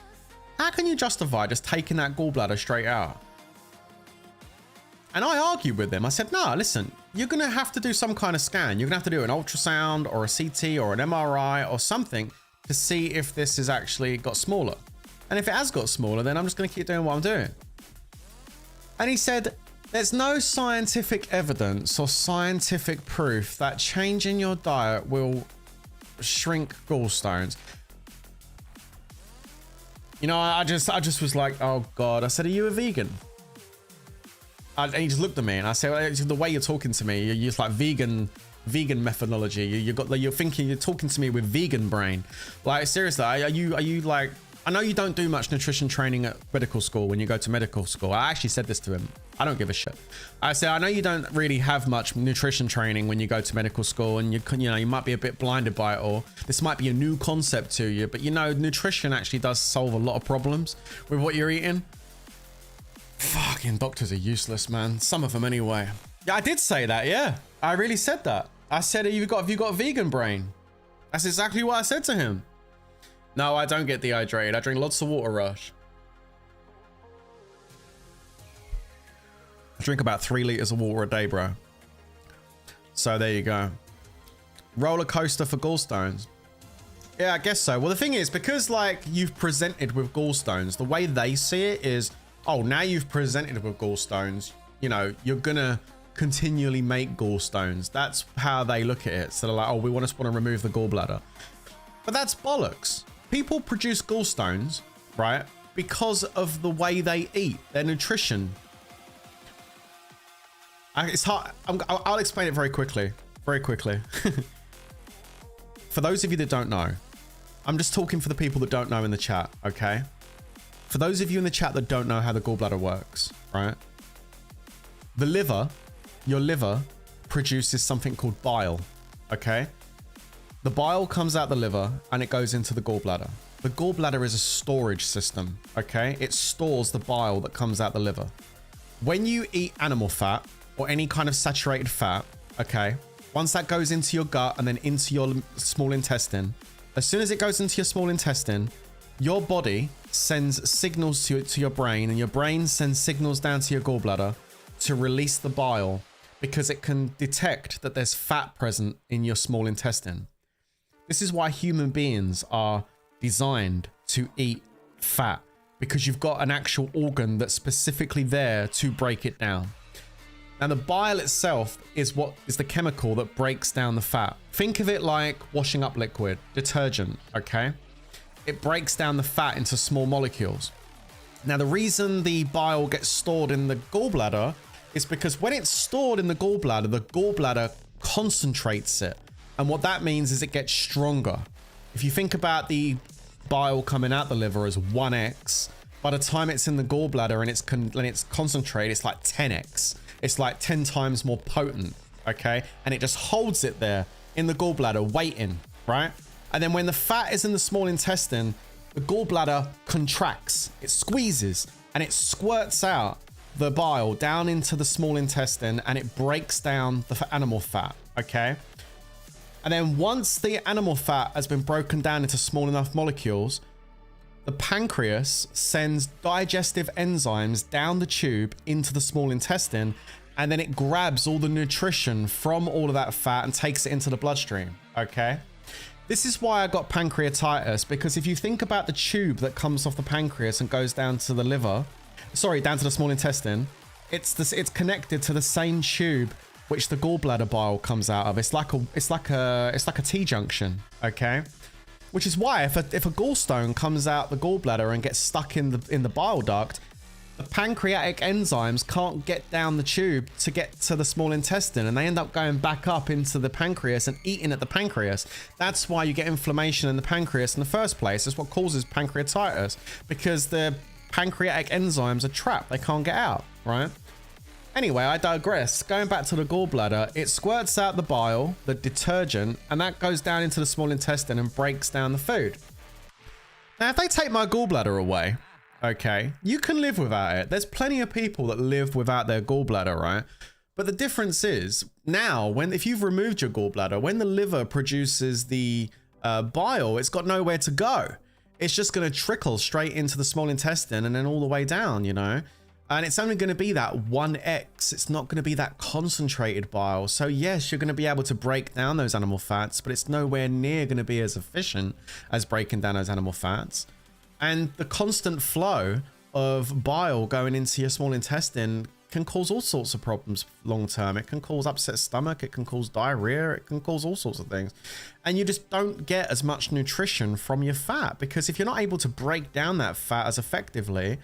How can you justify just taking that gallbladder straight out? And I argued with him. I said, no, listen, you're going to have to do some kind of scan. You're going to have to do an ultrasound or a CT or an MRI or something to see if this has actually got smaller. And if it has got smaller, then I'm just going to keep doing what I'm doing. And he said, there's no scientific evidence or scientific proof that changing your diet will shrink gallstones. You know, I just was like, oh God. I said, are you a vegan? And he just looked at me and I said, well, the way you're talking to me, you're just like vegan methodology. You're thinking, you're talking to me with vegan brain. Like, seriously, are you like, I know you don't do much nutrition training at medical school when you go to medical school. I actually said this to him. I don't give a shit. I said, I know you don't really have much nutrition training when you go to medical school and you might be a bit blinded by it, or this might be a new concept to you, but you know, nutrition actually does solve a lot of problems with what you're eating. Fucking doctors are useless, man. Some of them anyway. Yeah, I did say that. Yeah, I really said that. I said, have you got a vegan brain? That's exactly what I said to him. No, I don't get dehydrated. I drink lots of water, Rush. I drink about 3 liters of water a day, bro. So there you go. Roller coaster for gallstones. Yeah, I guess so. Well, the thing is, because like you've presented with gallstones, the way they see it is, oh, now you've presented with gallstones, you know, you're gonna continually make gallstones. That's how they look at it. So they're like, oh, we just want to remove the gallbladder. But that's bollocks. People produce gallstones, right, because of the way they eat, their nutrition. It's hard. I'll explain it very quickly. Very quickly. For those of you that don't know, I'm just talking for the people that don't know in the chat, okay? For those of you in the chat that don't know how the gallbladder works, right? The liver, your liver produces something called bile, okay? The bile comes out the liver and it goes into the gallbladder. The gallbladder is a storage system, okay? It stores the bile that comes out the liver. When you eat animal fat or any kind of saturated fat, okay? Once that goes into your gut and then into your small intestine, as soon as it goes into your small intestine, your body sends signals to your brain, and your brain sends signals down to your gallbladder to release the bile because it can detect that there's fat present in your small intestine. This is why human beings are designed to eat fat, because you've got an actual organ that's specifically there to break it down. Now, the bile itself is what is the chemical that breaks down the fat. Think of it like washing up liquid, detergent, okay? It breaks down the fat into small molecules. Now, the reason the bile gets stored in the gallbladder is because when it's stored in the gallbladder concentrates it. And what that means is it gets stronger. If you think about the bile coming out the liver as 1x, by the time it's in the gallbladder and it's concentrated, it's like 10x. It's like 10 times more potent, okay? And it just holds it there in the gallbladder, waiting, right? And then when the fat is in the small intestine, the gallbladder contracts, it squeezes, and it squirts out the bile down into the small intestine, and it breaks down the animal fat, okay? And then once the animal fat has been broken down into small enough molecules, the pancreas sends digestive enzymes down the tube into the small intestine, and then it grabs all the nutrition from all of that fat and takes it into the bloodstream, okay? This is why I got pancreatitis, because if you think about the tube that comes off the pancreas and goes down to the liver, sorry, down to the small intestine, it's connected to the same tube which the gallbladder bile comes out of. It's like a T-junction, okay? Which is why if a gallstone comes out the gallbladder and gets stuck in the bile duct, the pancreatic enzymes can't get down the tube to get to the small intestine, and they end up going back up into the pancreas and eating at the pancreas. That's why you get inflammation in the pancreas in the first place. It's what causes pancreatitis, because the pancreatic enzymes are trapped. They can't get out, right? Anyway, I digress. Going back to the gallbladder, it squirts out the bile, the detergent, and that goes down into the small intestine and breaks down the food. Now, if they take my gallbladder away, okay, you can live without it. There's plenty of people that live without their gallbladder, right? But the difference is now, if you've removed your gallbladder, when the liver produces the bile, it's got nowhere to go. It's just going to trickle straight into the small intestine and then all the way down, you know? And it's only going to be that 1x. It's not going to be that concentrated bile. So yes, you're going to be able to break down those animal fats, but it's nowhere near going to be as efficient as breaking down those animal fats. And the constant flow of bile going into your small intestine can cause all sorts of problems long term. It can cause upset stomach. It can cause diarrhea. It can cause all sorts of things. And you just don't get as much nutrition from your fat, because if you're not able to break down that fat as effectively,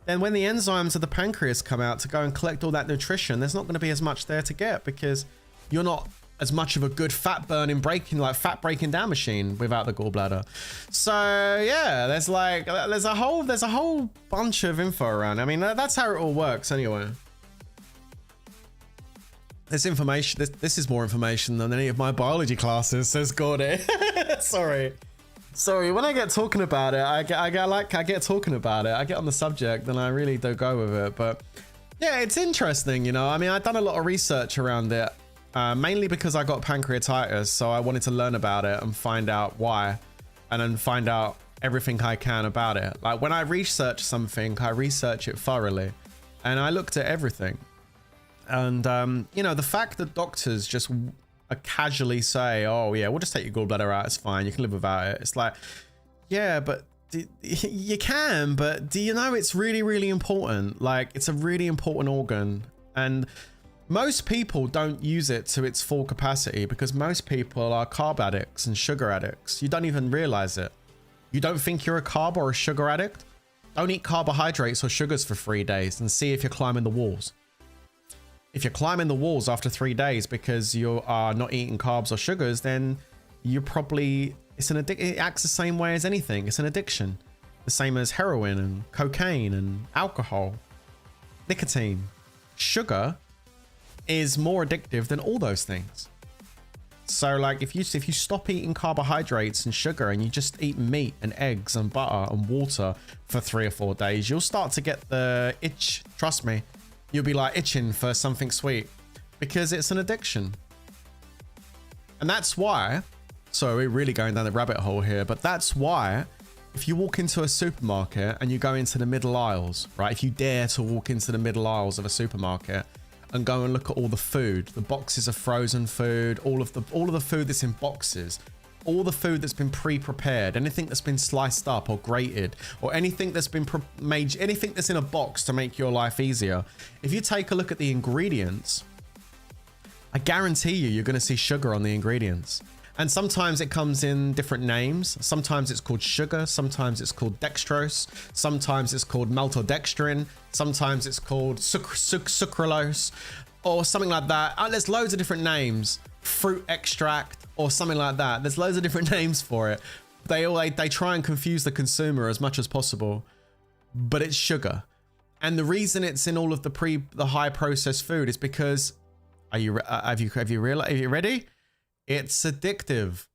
then when the enzymes of the pancreas come out to go and collect all that nutrition, there's not going to be as much there to get, because you're not as much of a good fat breaking down machine without the gallbladder. So yeah, there's a whole bunch of info around. I mean, that's how it all works anyway. This information, this is more information than any of my biology classes, says Gordy. Sorry, when I get talking about it, I get talking about it. I get on the subject and I really do go with it. But yeah, it's interesting, you know. I mean, I've done a lot of research around it. mainly because I got pancreatitis. So I wanted to learn about it and find out why, and then find out everything I can about it. Like when I research something, I research it thoroughly, and I looked at everything. And, you know, the fact that doctors just casually say, oh yeah, we'll just take your gallbladder out, it's fine, you can live without it. It's like, yeah, but you can, but do you know it's really, really important? Like, it's a really important organ, and most people don't use it to its full capacity because most people are carb addicts and sugar addicts. You don't even realize it. You don't think you're a carb or a sugar addict? Don't eat carbohydrates or sugars for 3 days and see if you're climbing the walls. If you're climbing the walls after 3 days because you are not eating carbs or sugars, then you're probably, it acts the same way as anything. It's an addiction. The same as heroin and cocaine and alcohol, nicotine. Sugar is more addictive than all those things. So like if you stop eating carbohydrates and sugar and you just eat meat and eggs and butter and water for 3 or 4 days, you'll start to get the itch. Trust me. You'll be like itching for something sweet because it's an addiction. And that's why, so we're really going down the rabbit hole here, but that's why if you walk into a supermarket and you go into the middle aisles, right? If you dare to walk into the middle aisles of a supermarket and go and look at all the food, the boxes of frozen food, all of the food that's in boxes, all the food that's been pre-prepared, anything that's been sliced up or grated, or anything that's been made, anything that's in a box to make your life easier. If you take a look at the ingredients, I guarantee you're going to see sugar on the ingredients. And sometimes it comes in different names. Sometimes it's called sugar. Sometimes it's called dextrose. Sometimes it's called maltodextrin. Sometimes it's called sucralose or something like that. There's loads of different names. Fruit extract or something like that. There's loads of different names for it. They try and confuse the consumer as much as possible, but it's sugar. And the reason it's in all of the high processed food is because, have you ready? It's addictive.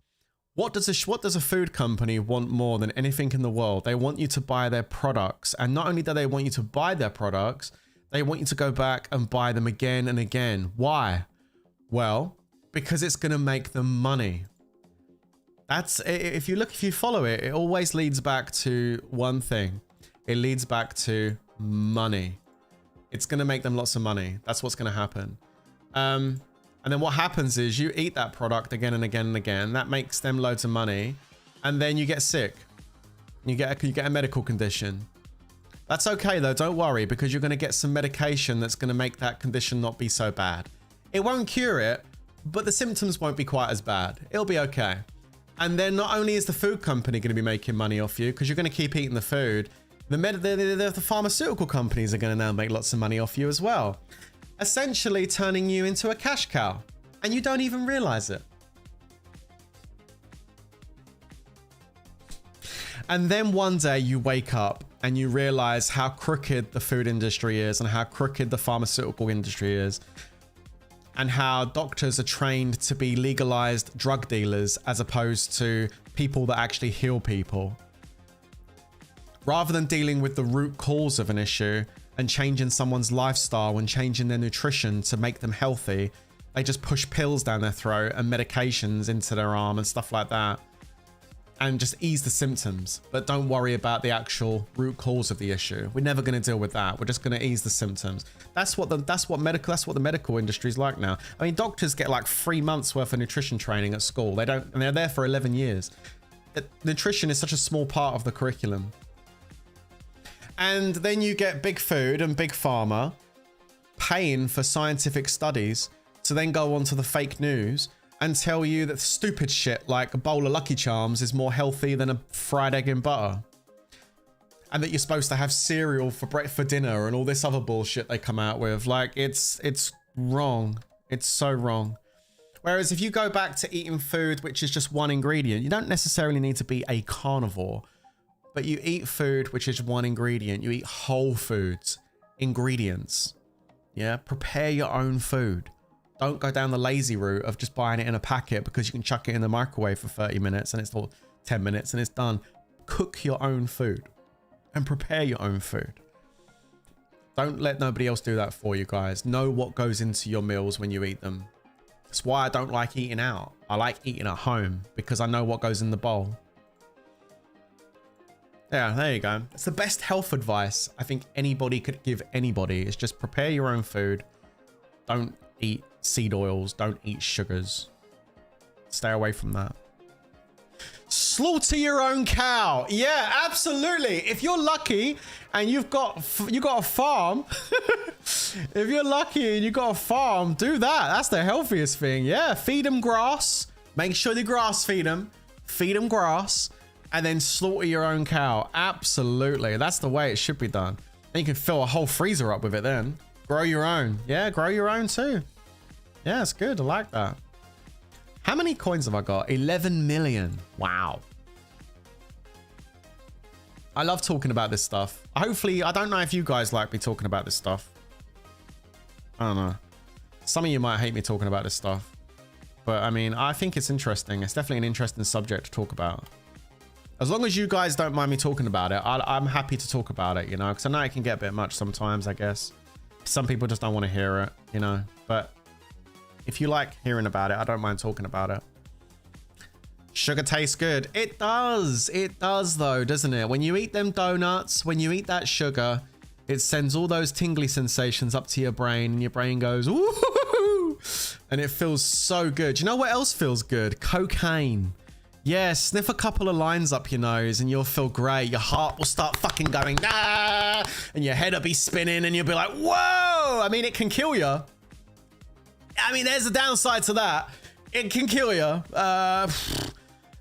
What does a food company want more than anything in the world? They want you to buy their products. And not only do they want you to buy their products, they want you to go back and buy them again and again. Why? Well, because it's going to make them money. That's, if you follow it, it always leads back to one thing. It leads back to money. It's going to make them lots of money. That's what's going to happen. And then what happens is you eat that product again and again and again. That makes them loads of money. And then you get sick. You get a medical condition. That's okay though, don't worry, because you're going to get some medication that's going to make that condition not be so bad. It won't cure it, but the symptoms won't be quite as bad. It'll be okay. And then not only is the food company going to be making money off you because you're going to keep eating the food, the pharmaceutical companies are going to now make lots of money off you as well. Essentially turning you into a cash cow, and you don't even realize it. And then one day you wake up and you realize how crooked the food industry is and how crooked the pharmaceutical industry is, and how doctors are trained to be legalized drug dealers as opposed to people that actually heal people. Rather than dealing with the root cause of an issue and changing someone's lifestyle and changing their nutrition to make them healthy, they just push pills down their throat and medications into their arm and stuff like that, and just ease the symptoms, but don't worry about the actual root cause of the issue. We're never going to deal with that. We're just going to ease the symptoms. That's what the medical industry is like now. I mean, doctors get like 3 months worth of nutrition training at school. And they're there for 11 years. Nutrition is such a small part of the curriculum. And then you get big food and big pharma paying for scientific studies to then go onto the fake news and tell you that stupid shit like a bowl of Lucky Charms is more healthy than a fried egg and butter. And that you're supposed to have cereal for dinner and all this other bullshit they come out with. Like, it's wrong. It's so wrong. Whereas if you go back to eating food which is just one ingredient, you don't necessarily need to be a carnivore. But you eat food which is one ingredient. You eat whole foods, ingredients. Yeah, prepare your own food. Don't go down the lazy route of just buying it in a packet because you can chuck it in the microwave for 30 minutes and it's all 10 minutes and it's done. Cook your own food and prepare your own food. Don't let nobody else do that for you guys. Know what goes into your meals when you eat them. That's why I don't like eating out. I like eating at home because I know what goes in the bowl. Yeah, there you go. It's the best health advice I think anybody could give anybody. Is just prepare your own food. Don't eat seed oils. Don't eat sugars. Stay away from that. Slaughter your own cow. Yeah, absolutely. If you're lucky and you got a farm, if you're lucky and you got a farm, do that. That's the healthiest thing. Yeah, feed them grass. Make sure you grass feed them. Feed them grass. And then slaughter your own cow. Absolutely. That's the way it should be done. And you can fill a whole freezer up with it then. Grow your own. Yeah, grow your own too. Yeah, it's good. I like that. How many coins have I got? 11 million. Wow. I love talking about this stuff. Hopefully, I don't know if you guys like me talking about this stuff. I don't know. Some of you might hate me talking about this stuff. But I mean, I think it's interesting. It's definitely an interesting subject to talk about. As long as you guys don't mind me talking about it, I'm happy to talk about it, you know, because I know it can get a bit much sometimes, I guess. Some people just don't want to hear it, you know, but if you like hearing about it, I don't mind talking about it. Sugar tastes good. It does. It does though, doesn't it? When you eat them donuts, when you eat that sugar, it sends all those tingly sensations up to your brain and your brain goes, ooh, and it feels so good. Do you know what else feels good? Cocaine. Yeah, sniff a couple of lines up your nose and you'll feel great. Your heart will start fucking going, ah, and your head will be spinning and you'll be like, whoa. I mean, it can kill you. I mean, there's a downside to that. It can kill you.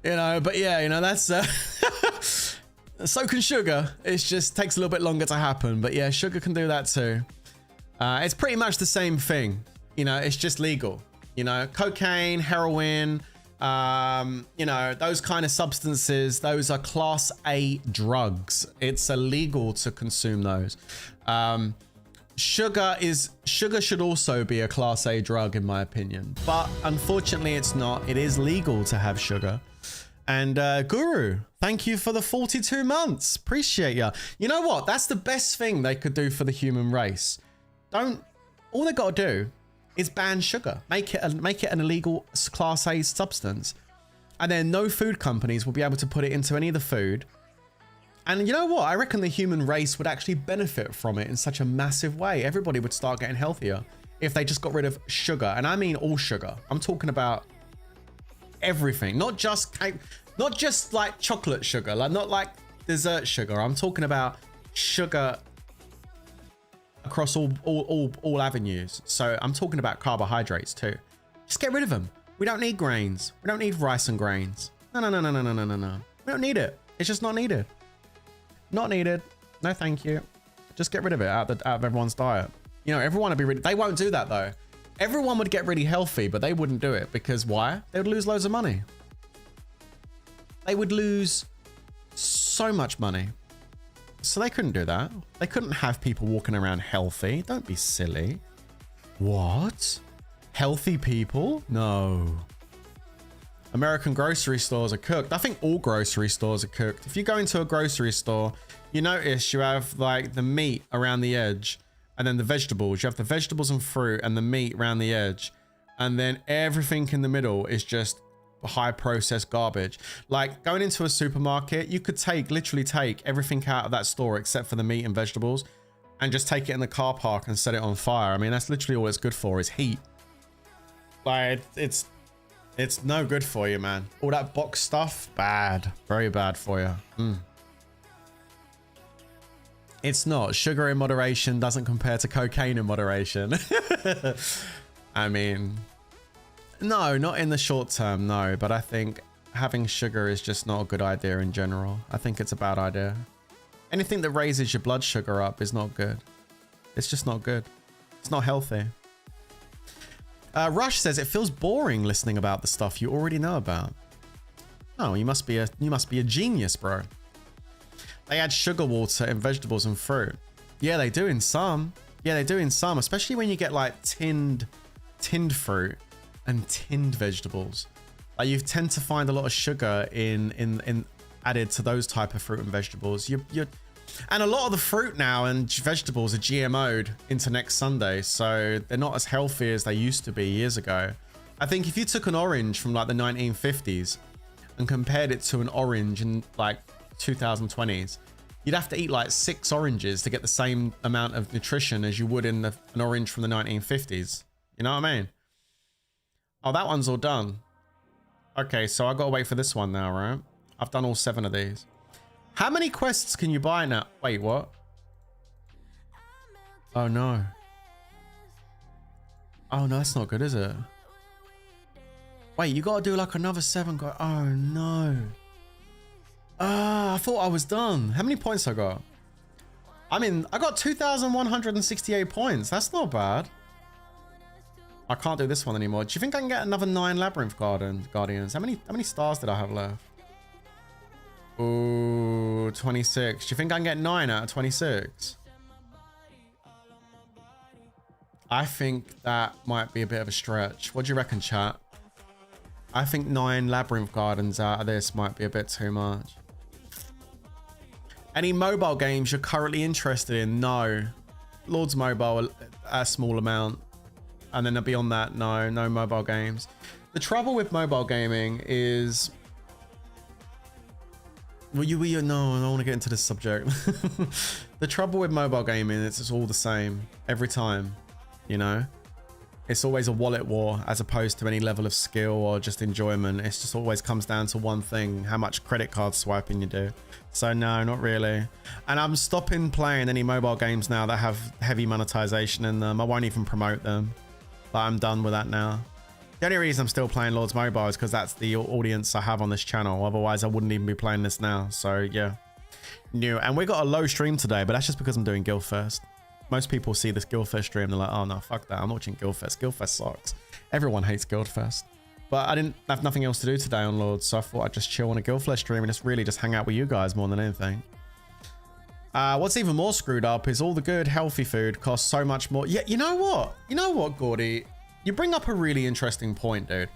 You know, but yeah, you know, that's so can sugar. It just takes a little bit longer to happen. But yeah, sugar can do that too. It's pretty much the same thing. You know, it's just legal. You know, cocaine, heroin, you know, those kind of substances, those are class A drugs. It's illegal to consume those. Sugar should also be a class A drug in my opinion, but unfortunately it's not. It is legal to have sugar. And Guru, thank you for the 42 months. Appreciate ya. You know what? That's the best thing they could do for the human race. All they got to do is ban sugar. Make it an illegal class A substance. And then no food companies will be able to put it into any of the food. And you know what? I reckon the human race would actually benefit from it in such a massive way. Everybody would start getting healthier if they just got rid of sugar. And I mean all sugar. I'm talking about everything, not just like chocolate sugar, like not like dessert sugar. I'm talking about sugar across all avenues. So I'm talking about carbohydrates too. Just get rid of them. We don't need grains. We don't need rice and grains. No. We don't need it. It's just not needed. Not needed. No, thank you. Just get rid of it out of everyone's diet. You know, everyone would be really, they won't do that though. Everyone would get really healthy, but they wouldn't do it because why? They would lose loads of money. They would lose so much money. So they couldn't do that. They couldn't have people walking around healthy. Don't be silly. What? Healthy people? No. American grocery stores are cooked. I think all grocery stores are cooked. If you go into a grocery store, you notice you have like the meat around the edge and then the vegetables. You have the vegetables and fruit and the meat around the edge. And then everything in the middle is just high processed garbage. Like going into a supermarket, you could literally take everything out of that store except for the meat and vegetables and just take it in the car park and set it on fire. I mean, that's literally all it's good for is heat. Like it's no good for you, man. All that box stuff, bad. Very bad for you. It's not. Sugar in moderation doesn't compare to cocaine in moderation. I mean, no, not in the short term, no. But I think having sugar is just not a good idea in general. I think it's a bad idea. Anything that raises your blood sugar up is not good. It's just not good. It's not healthy. Rush says it feels boring listening about the stuff you already know about. Oh, you must be a genius, bro. They add sugar water in vegetables and fruit. Yeah, they do in some. Yeah, they do in some, especially when you get like tinned fruit and tinned vegetables. Like you tend to find a lot of sugar in added to those type of fruit and vegetables. And a lot of the fruit now and vegetables are GMO'd into next Sunday, so they're not as healthy as they used to be years ago. I think if you took an orange from like the 1950s and compared it to an orange in like 2020s, you'd have to eat like 6 oranges to get the same amount of nutrition as you would in an orange from the 1950s. You know what I mean? Oh, that one's all done. Okay, so I gotta wait for this one now, right? I've done all 7 of these. How many quests can you buy now? Wait, what? Oh no. Oh no, that's not good, is it? Wait, you gotta do like another 7 go. Oh no. Ah, I thought I was done. How many points I got? I mean, I got 2,168 points. That's not bad. I can't do this one anymore. Do you think I can get another 9 Labyrinth Guardians? How many stars did I have left? Ooh, 26. Do you think I can get 9 out of 26? I think that might be a bit of a stretch. What do you reckon, chat? I think 9 Labyrinth Gardens out of this might be a bit too much. Any mobile games you're currently interested in? No. Lords Mobile, a small amount. And then beyond that, no mobile games. The trouble with mobile gaming is... Well, no, I don't want to get into this subject. The trouble with mobile gaming is it's all the same every time, you know? It's always a wallet war as opposed to any level of skill or just enjoyment. It's just always comes down to one thing, how much credit card swiping you do. So no, not really. And I'm stopping playing any mobile games now that have heavy monetization in them. I won't even promote them. But I'm done with that now. The only reason I'm still playing Lords Mobile is because that's the audience I have on this channel. Otherwise, I wouldn't even be playing this now. So yeah. New. And we got a low stream today, but that's just because I'm doing Guildfest. Most people see this Guildfest stream, they're like, oh no, fuck that, I'm watching Guildfest. Guildfest sucks. Everyone hates Guildfest. But I didn't have nothing else to do today on Lords, so I thought I'd just chill on a Guildfest stream and just hang out with you guys more than anything. What's even more screwed up is all the good, healthy food costs so much more. Yeah, you know what? You know what, Gordy? You bring up a really interesting point, dude.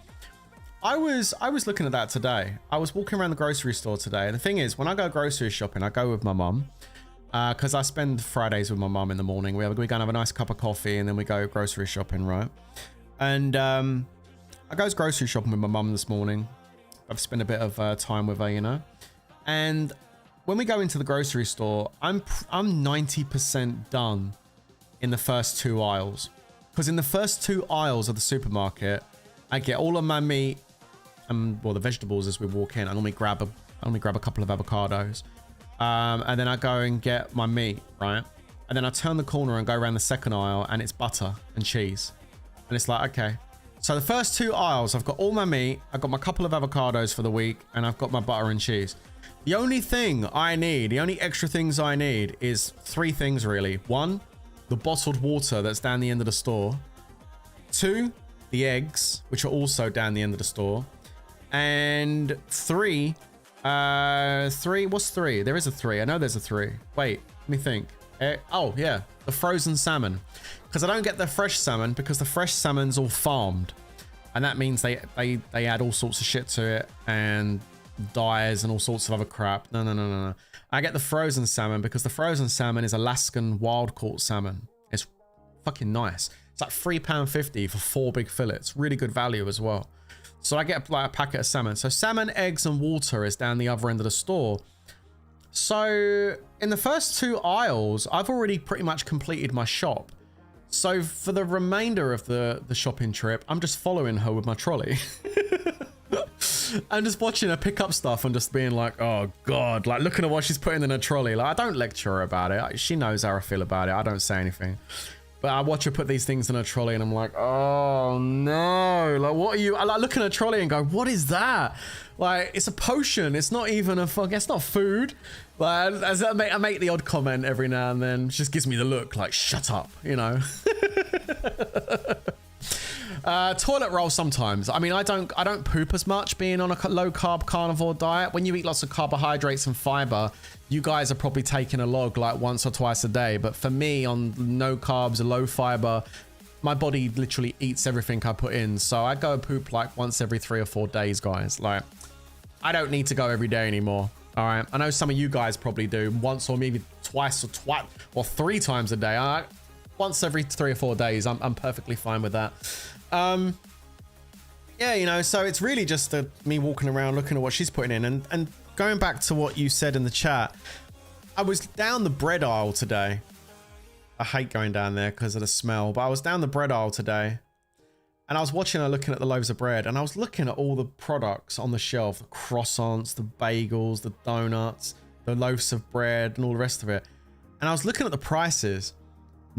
I was looking at that today. I was walking around the grocery store today, and the thing is, when I go grocery shopping, I go with my mum. Because I spend Fridays with my mum in the morning. We go and have a nice cup of coffee and then we go grocery shopping, right? And I goes grocery shopping with my mum this morning. I've spent a bit of time with her, you know? And when we go into the grocery store, I'm 90% done in the first 2 aisles. Because in the first 2 aisles of the supermarket, I get all of my meat and, well, the vegetables as we walk in. I normally grab a couple of avocados. And then I go and get my meat, right? And then I turn the corner and go around the second aisle and it's butter and cheese. And it's like, okay. So the first 2 aisles, I've got all my meat, I've got my couple of avocados for the week, and I've got my butter and cheese. The only thing I need, the only extra things I need is 3 things really. 1, the bottled water that's down the end of the store. 2, the eggs, which are also down the end of the store. And 3... 3, what's 3? There is a 3. I know there's a 3. Wait, let me think. Oh yeah, the frozen salmon. Because I don't get the fresh salmon because the fresh salmon's all farmed. And that means they add all sorts of shit to it and dyes and all sorts of other crap. No. I get the frozen salmon because the frozen salmon is Alaskan wild caught salmon. It's fucking nice. It's like £3.50 for 4 big fillets. Really good value as well. So I get like a packet of salmon. So salmon, eggs, and water is down the other end of the store. So in the first 2 aisles, I've already pretty much completed my shop. So for the remainder of the shopping trip, I'm just following her with my trolley. I'm just watching her pick up stuff and just being like, oh God, like looking at what she's putting in her trolley. Like I don't lecture her about it. She knows how I feel about it. I don't say anything. But I watch her put these things in her trolley and I'm like, oh no, like what are you, I like look at her trolley and go, what is that? Like, it's a potion. It's not even it's not food. Like, as I make the odd comment every now and then. She just gives me the look like, shut up, you know? Toilet roll sometimes. I mean, I don't poop as much being on a low carb carnivore diet. When you eat lots of carbohydrates and fiber, you guys are probably taking a log like once or twice a day. But for me, on no carbs, low fiber, my body literally eats everything I put in. So I go poop like once every 3 or 4 days, guys. Like, I don't need to go every day anymore. All right. I know some of you guys probably do once or maybe twice or 3 times a day. Once every 3 or 4 days, I'm perfectly fine with that. yeah, you know, so it's really just me walking around looking at what she's putting in. And going back to what you said in the chat, I was down the bread aisle today. I hate going down there because of the smell, but I was down the bread aisle today and I was watching her looking at the loaves of bread, and I was looking at all the products on the shelf, the croissants, the bagels, the donuts, the loaves of bread and all the rest of it. And I was looking at the prices,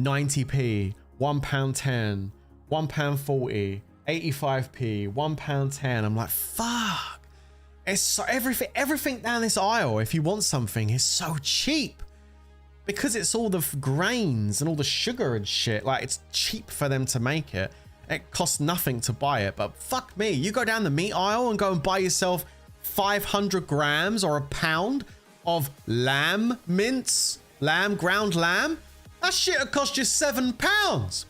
90p, £1.10, £1.40, 85p, £1.10. I'm like, fuck. It's so everything down this aisle, if you want something, is so cheap. Because it's all the grains and all the sugar and shit. Like, it's cheap for them to make it. It costs nothing to buy it. But fuck me, you go down the meat aisle and go and buy yourself 500 grams or a pound of lamb mince, ground lamb. That shit will cost you £7.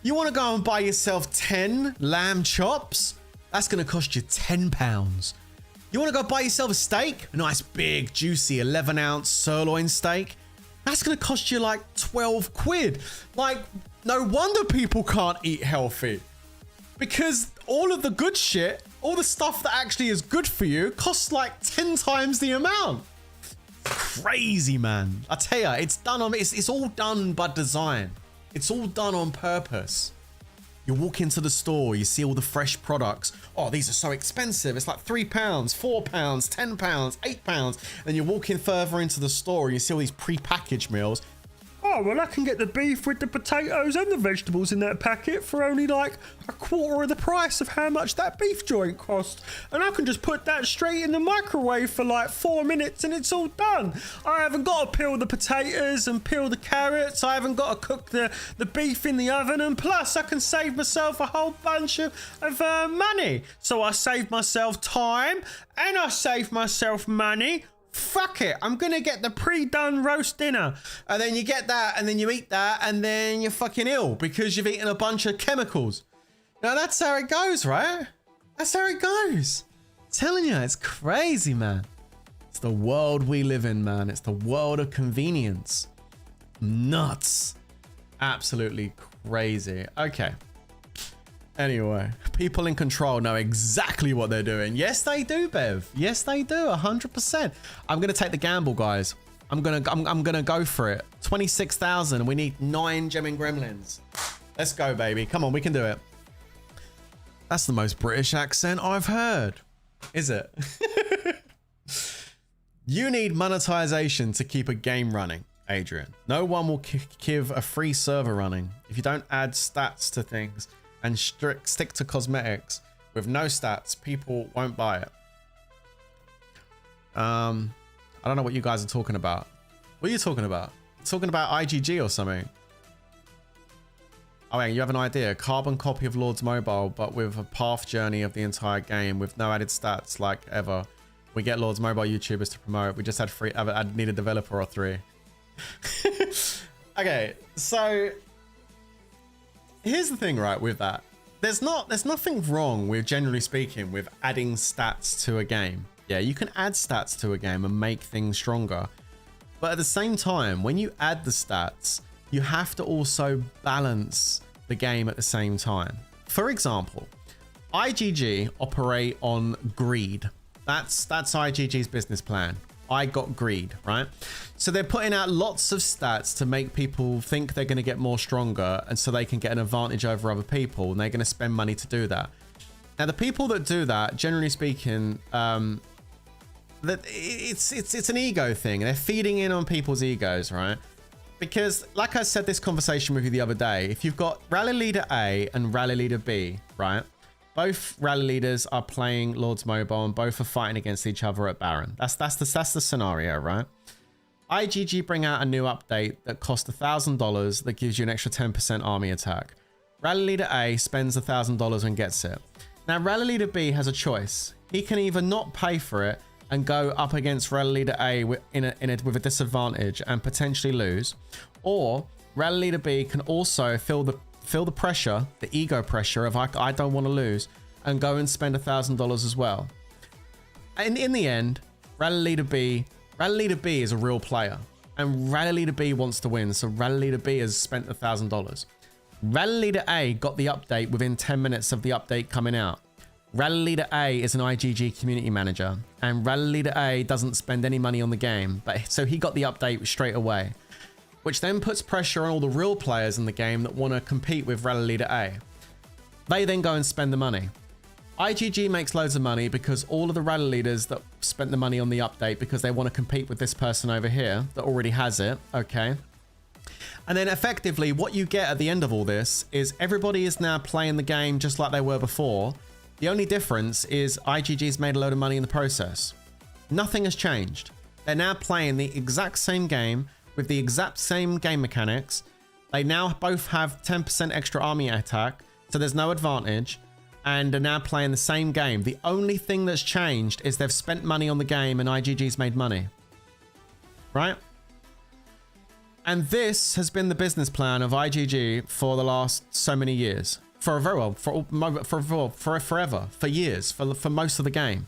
You want to go and buy yourself 10 lamb chops? That's going to cost you £10. You want to go buy yourself a steak? A nice big juicy 11-ounce sirloin steak? That's going to cost you like 12 quid. Like, no wonder people can't eat healthy. Because all of the good shit, all the stuff that actually is good for you, costs like 10 times the amount. Crazy, man. I tell ya, it's all done by design. It's all done on purpose. You walk into the store, you see all the fresh products. Oh, these are so expensive. It's like £3, £4, £10, £8. Then you walk in further into the store and you see all these pre-packaged meals. Oh, well, I can get the beef with the potatoes and the vegetables in that packet for only like a quarter of the price of how much that beef joint cost. And I can just put that straight in the microwave for like 4 minutes and it's all done. I haven't got to peel the potatoes and peel the carrots. I haven't got to cook the beef in the oven. And plus, I can save myself a whole bunch of money. So I save myself time and I save myself money. Fuck it, I'm gonna get the pre-done roast dinner. And then you get that and then you eat that and then you're fucking ill because you've eaten a bunch of chemicals. Now that's how it goes, right? That's how it goes. I'm telling you, it's crazy, man. It's the world we live in, man. It's the world of convenience. Nuts. Absolutely crazy. Okay. Anyway, people in control know exactly what they're doing. Yes, they do, Bev. Yes, they do. 100%. I'm gonna take the gamble, guys. I'm gonna go for it. 26,000. We need 9 gemming gremlins. Let's go, baby. Come on, we can do it. That's the most British accent I've heard. Is it? You need monetization to keep a game running, Adrian. No one will give a free server running if you don't add stats to things and stick to cosmetics with no stats. People won't buy it. I don't know what you guys are talking about. What are you talking about? Talking about IGG or something? Oh, wait, you have an idea. Carbon copy of Lord's Mobile, but with a path journey of the entire game with no added stats like ever. We get Lord's Mobile YouTubers to promote. We just had I'd need a developer or 3. Okay, so here's the thing, right, with that. There's nothing wrong with, generally speaking, with adding stats to a game. Yeah, you can add stats to a game and make things stronger. But at the same time, when you add the stats, you have to also balance the game at the same time. For example, IGG operate on greed. That's IGG's business plan. I got greed, right? So they're putting out lots of stats to make people think they're going to get more stronger, and so they can get an advantage over other people, and they're going to spend money to do that. Now, the people that do that, generally speaking, that it's an ego thing. They're feeding in on people's egos, right? Because, like I said, this conversation with you the other day, if you've got Rally Leader A and Rally Leader B, right? Both rally leaders are playing Lord's Mobile and both are fighting against each other at Baron. That's the scenario, right? IGG bring out a new update that costs $1,000 that gives you an extra 10% army attack. Rally Leader A spends $1,000 and gets it. Now, Rally Leader B has a choice. He can either not pay for it and go up against Rally Leader A with a disadvantage and potentially lose, or Rally Leader B can also feel the pressure, the ego pressure of I don't want to lose, and go and spend $1,000 as well. And in the end, Rally Leader B is a real player, and Rally Leader B wants to win, so Rally Leader B has spent $1,000. Rally Leader A got the update within 10 minutes of the update coming out. Rally Leader A is an IGG community manager, and Rally Leader A doesn't spend any money on the game, but so he got the update straight away, which then puts pressure on all the real players in the game that want to compete with Rally Leader A. They then go and spend the money. IGG makes loads of money because all of the rally leaders that spent the money on the update because they want to compete with this person over here that already has it, okay? And then effectively what you get at the end of all this is everybody is now playing the game just like they were before. The only difference is IGG's made a load of money in the process. Nothing has changed. They're now playing the exact same game with the exact same game mechanics. They now both have 10% extra army attack, so there's no advantage, and are now playing the same game. The only thing that's changed is they've spent money on the game and IGG's made money. Right? And this has been the business plan of IGG for the last so many years. For forever, for years, for most of the game.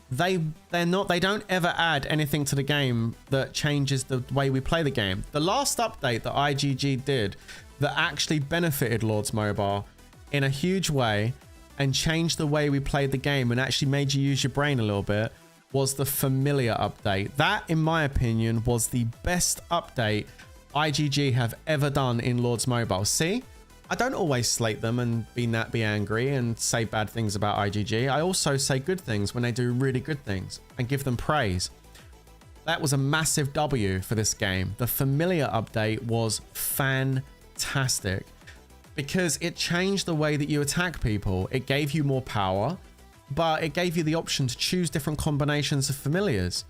They don't ever add anything to the game that changes the way we play the game. The last update that IGG did that actually benefited Lords Mobile in a huge way and changed the way we played the game and actually made you use your brain a little bit was the Familiar update. That, in my opinion, was the best update IGG have ever done in Lords Mobile. See, I don't always slate them and be angry and say bad things about IGG. I also say good things when they do really good things and give them praise. That was a massive W for this game. The Familiar update was fantastic because it changed the way that you attack people. It gave you more power, but it gave you the option to choose different combinations of familiars.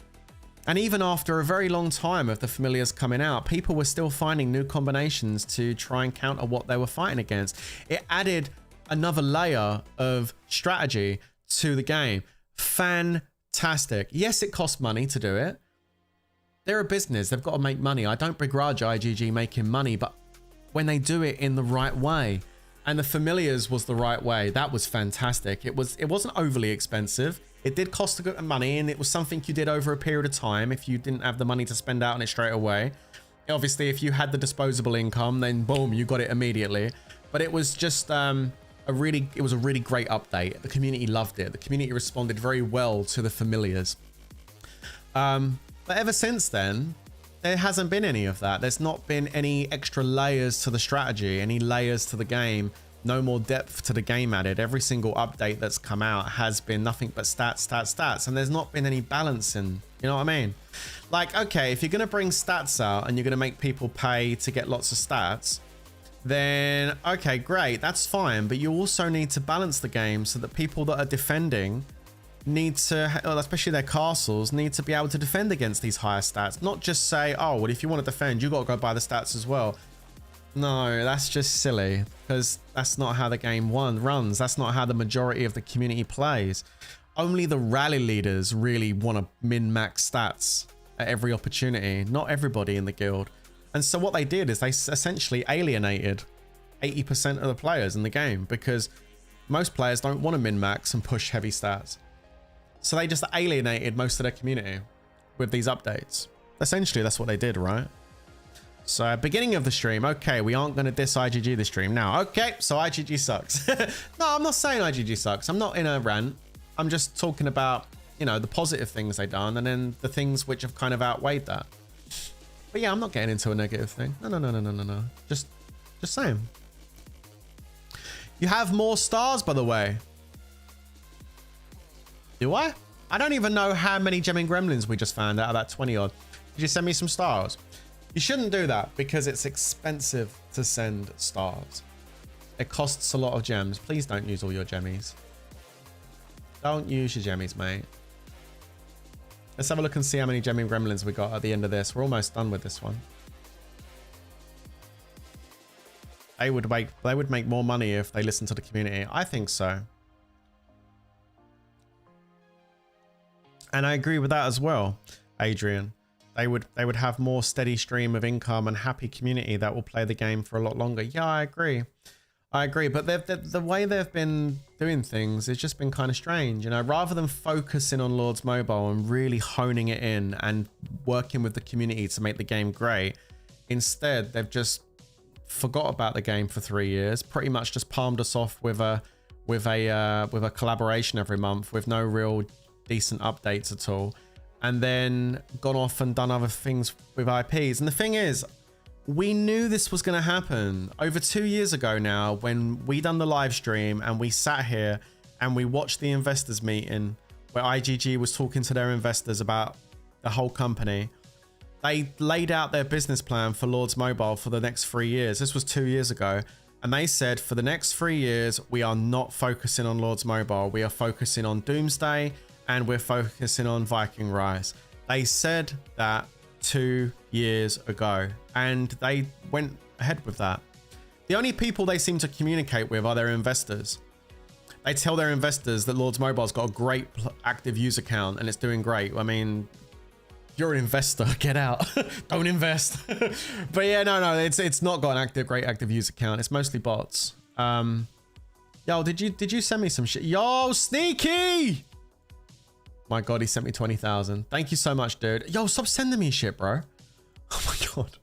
And even after a very long time of the familiars coming out, people were still finding new combinations to try and counter what they were fighting against. It added another layer of strategy to the game. Fantastic. Yes, it cost money to do it. They're a business. They've got to make money. I don't begrudge IGG making money, but when they do it in the right way, and the familiars was the right way, that was fantastic. It wasn't overly expensive. It did cost a good money, and it was something you did over a period of time if you didn't have the money to spend out on it straight away. Obviously, if you had the disposable income, then boom, you got it immediately. But it was just a really great update. The community loved it. The community responded very well to the familiars. But ever since then, there hasn't been any of that. There's not been any extra layers to the strategy, any layers to the game. No more depth to the game added. Every single update that's come out has been nothing but stats, stats, stats. And there's not been any balancing. You know what I mean? Like, okay, if you're going to bring stats out and you're going to make people pay to get lots of stats, then okay, great. That's fine. But you also need to balance the game so that people that are defending need to, especially their castles, need to be able to defend against these higher stats. Not just say, oh, well, if you want to defend, you got to go buy the stats as well. No, that's just silly, because that's not how the game runs. That's not how the majority of the community plays. Only the rally leaders really want to min-max stats at every opportunity. Not everybody in the guild. And so what they did is they essentially alienated 80% of the players in the game, because most players don't want to min-max and push heavy stats. So they just alienated most of their community with these updates. Essentially, that's what they did, right? So beginning of the stream, okay, we aren't going to diss IGG this stream now. Okay, so IGG sucks. No, I'm not saying IGG sucks. I'm not in a rant. I'm just talking about, you know, the positive things they've done and then the things which have kind of outweighed that. But yeah, I'm not getting into a negative thing. No. Just saying. You have more stars, by the way. Do I? I don't even know how many gemming gremlins we just found out of that 20 odd. Did you send me some stars? You shouldn't do that because it's expensive to send stars. It costs a lot of gems. Please don't use all your gemmies. Don't use your gemmies, mate. Let's have a look and see how many gemming gremlins we got at the end of this. We're almost done with this one. They would make more money if they listened to the community. I think so. And I agree with that as well, Adrian. They would have more steady stream of income and happy community that will play the game for a lot longer. Yeah, I agree. But the way they've been doing things has just been kind of strange. You know, rather than focusing on Lords Mobile and really honing it in and working with the community to make the game great, instead they've just forgot about the game for 3 years. Pretty much just palmed us off with a with a collaboration every month with no real decent updates at all, and then gone off and done other things with IPs. And the thing is, we knew this was going to happen over 2 years ago now, when we done the live stream and we sat here and we watched the investors meeting where IGG was talking to their investors about the whole company. They laid out their business plan for Lords Mobile for the next 3 years. This was 2 years ago. And they said, for the next 3 years, we are not focusing on Lords Mobile. We are focusing on Doomsday and we're focusing on Viking Rise. They said that 2 years ago, and they went ahead with that. The only people they seem to communicate with are their investors. They tell their investors that Lords Mobile's got a great active user count and it's doing great. I mean, you're an investor, get out. Don't invest. But yeah, no, it's not got an great active user count. It's mostly bots. Yo, did you send me some shit? Yo, Sneaky! My God, he sent me 20,000. Thank you so much, dude. Yo, stop sending me shit, bro. Oh my God.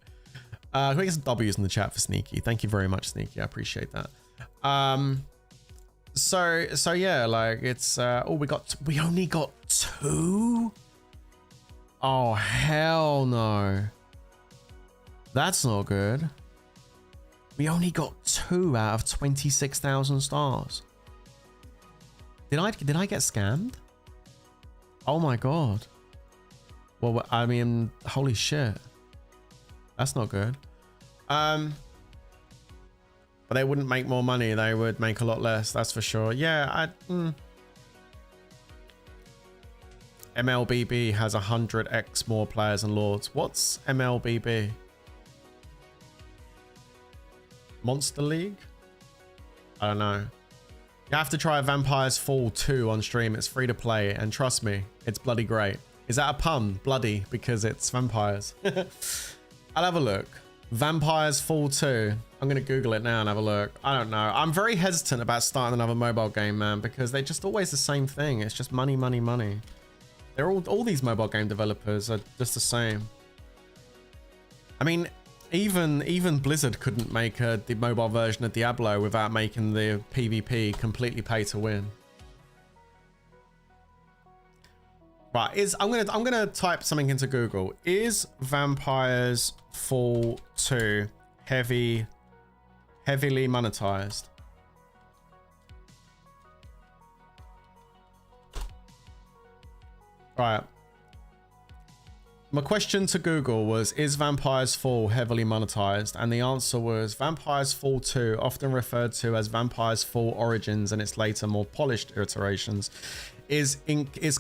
Can we get some W's in the chat for Sneaky? Thank you very much, Sneaky. I appreciate that. So yeah, like it's we only got 2. Oh hell no. That's not good. We only got 2 out of 26,000 stars. Did I get scammed? Oh my God. Well, I mean, holy shit. That's not good. But they wouldn't make more money. They would make a lot less. That's for sure. Yeah. MLBB has 100x more players than Lords. What's MLBB? Monster League? I don't know. You have to try Vampires Fall 2 on stream. It's free to play, and trust me, it's bloody great. Is that a pun? Bloody, because it's vampires. I'll have a look. Vampires Fall 2. I'm going to Google it now and have a look. I don't know. I'm very hesitant about starting another mobile game, man, because they're just always the same thing. It's just money, money, money. They're all these mobile game developers are just the same. I mean, even Blizzard couldn't make the mobile version of Diablo without making the PvP completely pay to win. Right, I'm gonna type something into Google. Is Vampires Fall 2 heavily monetized? Right. My question to Google was, is Vampires Fall heavily monetized? And the answer was, Vampires Fall 2, often referred to as Vampires Fall Origins and its later more polished iterations, is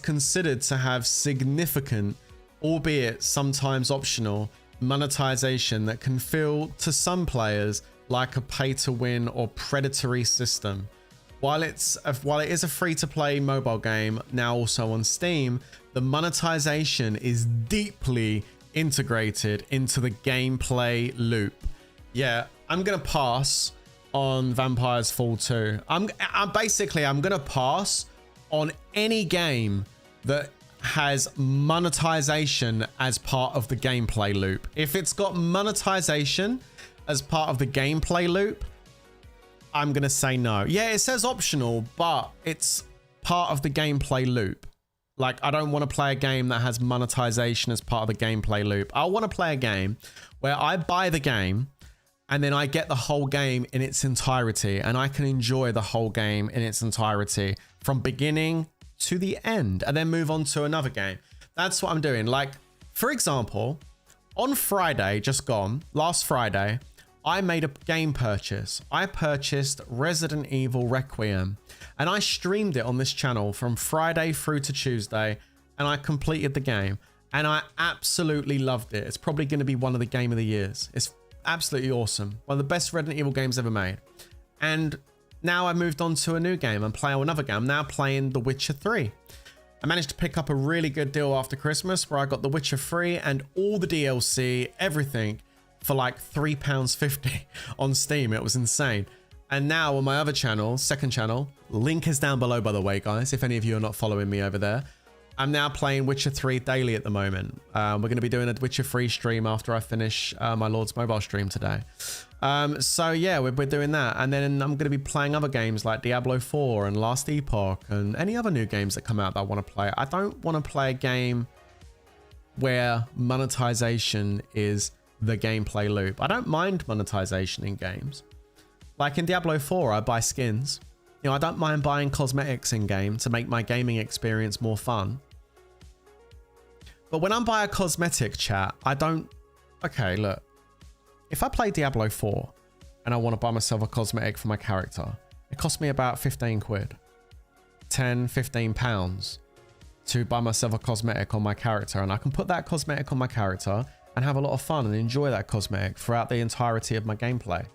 considered to have significant, albeit sometimes optional, monetization that can feel to some players like a pay-to-win or predatory system. While it is a free-to-play mobile game, now also on Steam, the monetization is deeply integrated into the gameplay loop. Yeah, I'm gonna pass on Vampires Fall 2. I'm gonna pass on any game that has monetization as part of the gameplay loop. If it's got monetization as part of the gameplay loop, I'm gonna say no. Yeah, it says optional, but it's part of the gameplay loop. Like, I don't want to play a game that has monetization as part of the gameplay loop. I want to play a game where I buy the game and then I get the whole game in its entirety, and I can enjoy the whole game in its entirety from beginning to the end, and then move on to another game. That's what I'm doing. Like, for example, on Friday, just gone, last Friday, I made a game purchase. I purchased Resident Evil Requiem, and I streamed it on this channel from Friday through to Tuesday, and I completed the game, and I absolutely loved it. It's probably going to be one of the game of the years. It's absolutely awesome. One of the best Resident Evil games ever made. And now I've moved on to a new game and play another game. I'm now playing The Witcher 3. I managed to pick up a really good deal after Christmas where I got The Witcher 3 and all the DLC, everything, for like £3.50 on Steam. It was insane. And now on my other channel, second channel, link is down below, by the way, guys, if any of you are not following me over there, I'm now playing Witcher 3 daily at the moment. We're going to be doing a Witcher 3 stream after I finish my Lord's Mobile stream today. So yeah, we're doing that. And then I'm going to be playing other games like Diablo 4 and Last Epoch and any other new games that come out that I want to play. I don't want to play a game where monetization is the gameplay loop. I don't mind monetization in games. Like in Diablo 4, I buy skins. You know, I don't mind buying cosmetics in game to make my gaming experience more fun. But when I buy a cosmetic, chat, I don't... Okay, look. If I play Diablo 4 and I want to buy myself a cosmetic for my character, it costs me about 15 quid. 10, 15 pounds to buy myself a cosmetic on my character. And I can put that cosmetic on my character and have a lot of fun and enjoy that cosmetic throughout the entirety of my gameplay.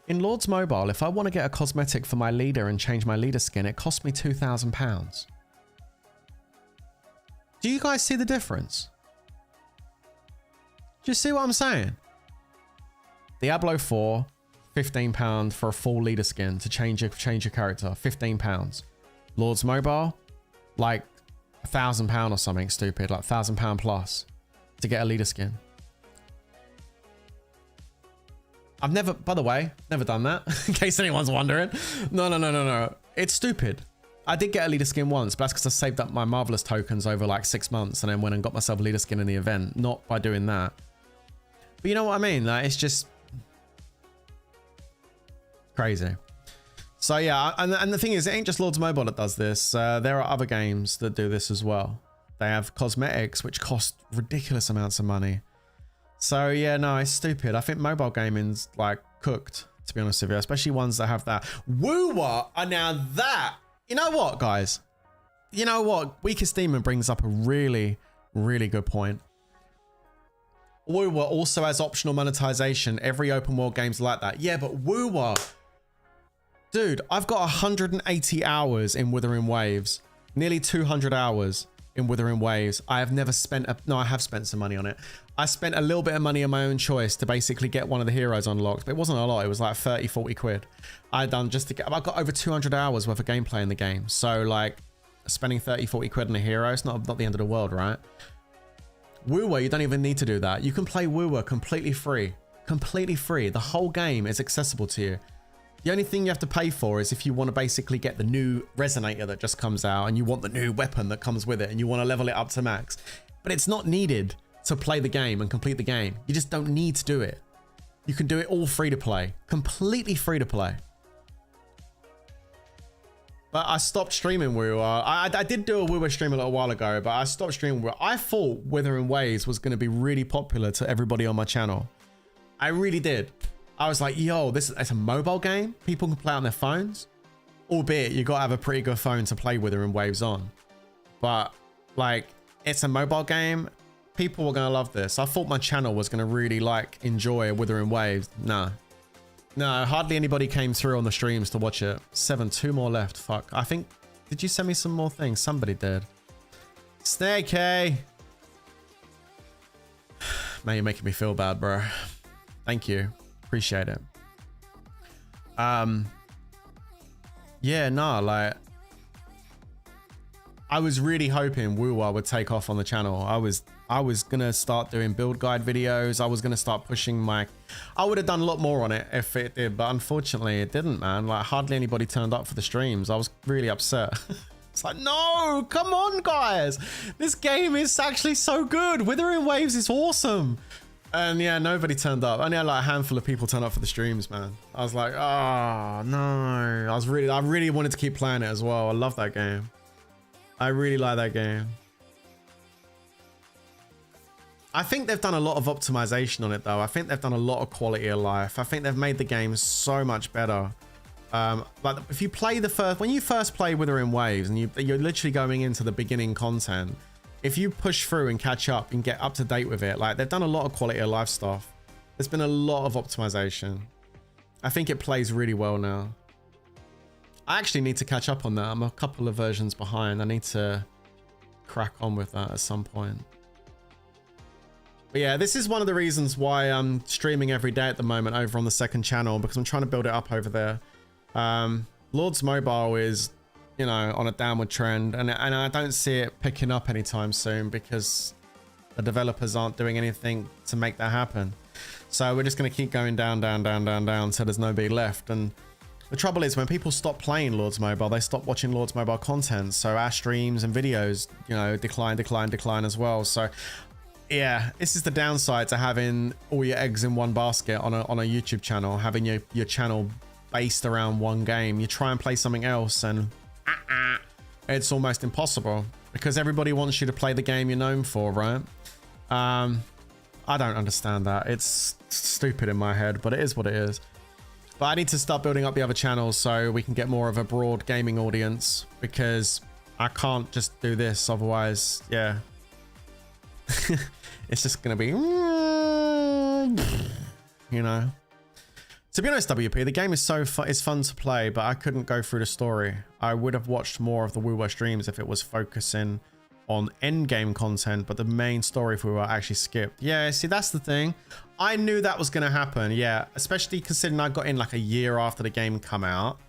In Lord's Mobile, if I want to get a cosmetic for my leader and change my leader skin, it costs me £2,000. Do you guys see the difference? Do you see what I'm saying? Diablo 4, £15 for a full leader skin to change your character, £15. Lord's Mobile, like £1,000 or something stupid, like £1,000 plus to get a leader skin. I've never, by the way, never done that, in case anyone's wondering. No. It's stupid. I did get a leader skin once, but that's because I saved up my Marvelous tokens over like 6 months and then went and got myself a leader skin in the event, not by doing that. But you know what I mean? Like, it's just crazy. So yeah, and the thing is, it ain't just Lord's Mobile that does this. There are other games that do this as well. They have cosmetics, which cost ridiculous amounts of money. So yeah, no, it's stupid. I think mobile gaming's like cooked, to be honest with you, especially ones that have that. Woo-wah, now that, you know what, guys? You know what? Weakest Demon brings up a really, really good point. Woo-wah also has optional monetization. Every open world game's like that. Yeah, but Woo-wah, dude, I've got 180 hours in Wuthering Waves, nearly 200 hours in Wuthering Waves. I have never spent, no, I have spent some money on it. I spent a little bit of money of my own choice to basically get one of the heroes unlocked, but it wasn't a lot. It was like 30, 40 quid. I've got over 200 hours worth of gameplay in the game. So like spending 30, 40 quid on a hero, it's not the end of the world, right? Woo-wah, you don't even need to do that. You can play Woo-wah completely free. Completely free. The whole game is accessible to you. The only thing you have to pay for is if you want to basically get the new resonator that just comes out and you want the new weapon that comes with it and you want to level it up to max. But it's not needed to play the game and complete the game. You just don't need to do it. You can do it all free to play. Completely free to play. But I stopped streaming Woo-wah. I did do a Woo-wah stream a little while ago, but I stopped streaming Woo-wah. I thought Wuthering Waves was going to be really popular to everybody on my channel. I really did. I was like, yo, it's a mobile game. People can play on their phones. Albeit, you got to have a pretty good phone to play Wuthering Waves on. But, like, it's a mobile game. People were going to love this. I thought my channel was going to really, like, enjoy Wuthering Waves. No, hardly anybody came through on the streams to watch it. 2 more left. Fuck. I think, did you send me some more things? Somebody did. Snakey. Man, you're making me feel bad, bro. Thank you. Appreciate it. Yeah, no, like, I was really hoping Woo-wah would take off on the channel. I was gonna start doing build guide videos. I was gonna start pushing my, I would have done a lot more on it if it did, but unfortunately it didn't, man. Like, hardly anybody turned up for the streams. I was really upset. It's like, no, come on, guys. This game is actually so good. Wuthering Waves is awesome. And yeah, nobody turned up. Only had like a handful of people turn up for the streams, man. I was like, oh no. I really wanted to keep playing it as well. I love that game. I really like that game. I think they've done a lot of optimization on it though. I think they've done a lot of quality of life. I think they've made the game so much better. Like if you play when you first play Wuthering Waves and you're literally going into the beginning content, if you push through and catch up and get up to date with it, like they've done a lot of quality of life stuff. There's been a lot of optimization. I think it plays really well now. I actually need to catch up on that. I'm a couple of versions behind. I need to crack on with that at some point. But yeah, this is one of the reasons why I'm streaming every day at the moment over on the second channel, because I'm trying to build it up over there. Lord's Mobile is you know, on a downward trend, and I don't see it picking up anytime soon because the developers aren't doing anything to make that happen. So we're just going to keep going down, down, down, down, down until there's nobody left. And the trouble is when people stop playing Lords Mobile, they stop watching Lords Mobile content. So our streams and videos, you know, decline, decline, decline as well. So yeah, this is the downside to having all your eggs in one basket on a YouTube channel, having your channel based around one game. You try and play something else and it's almost impossible because everybody wants you to play the game you're known for, right? I don't understand that. It's stupid in my head, but it is what it is. But I need to start building up the other channels so we can get more of a broad gaming audience, because I can't just do this. Otherwise, yeah, it's just going to be, you know. To be honest, WP, the game is it's fun to play, but I couldn't go through the story. I would have watched more of the Woo streams if it was focusing on end game content, but the main story for Woo actually skipped. Yeah, see, that's the thing. I knew that was going to happen. Yeah, especially considering I got in like a year after the game come out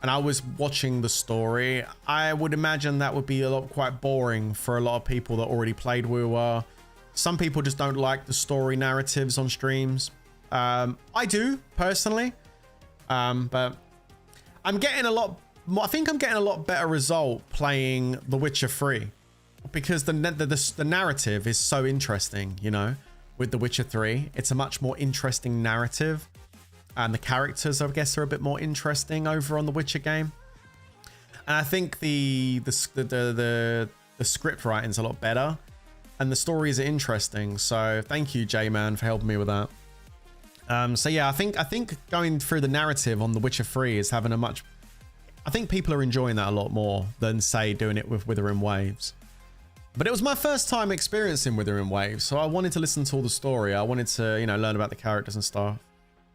and I was watching the story. I would imagine that would be quite boring for a lot of people that already played Woo. Some people just don't like the story narratives on streams. I do personally, but I'm getting a lot more, I think I'm getting a lot better result playing The Witcher 3 because the narrative is so interesting, you know, with The Witcher 3. It's a much more interesting narrative and the characters, I guess, are a bit more interesting over on the Witcher game. And I think the script writing's a lot better and the stories are interesting. So thank you, J-Man, for helping me with that. So yeah, I think going through the narrative on The Witcher 3 is having a much, I think people are enjoying that a lot more than say doing it with Withering Waves. But it was my first time experiencing Withering Waves, so I wanted to listen to all the story. I wanted to, you know, learn about the characters and stuff.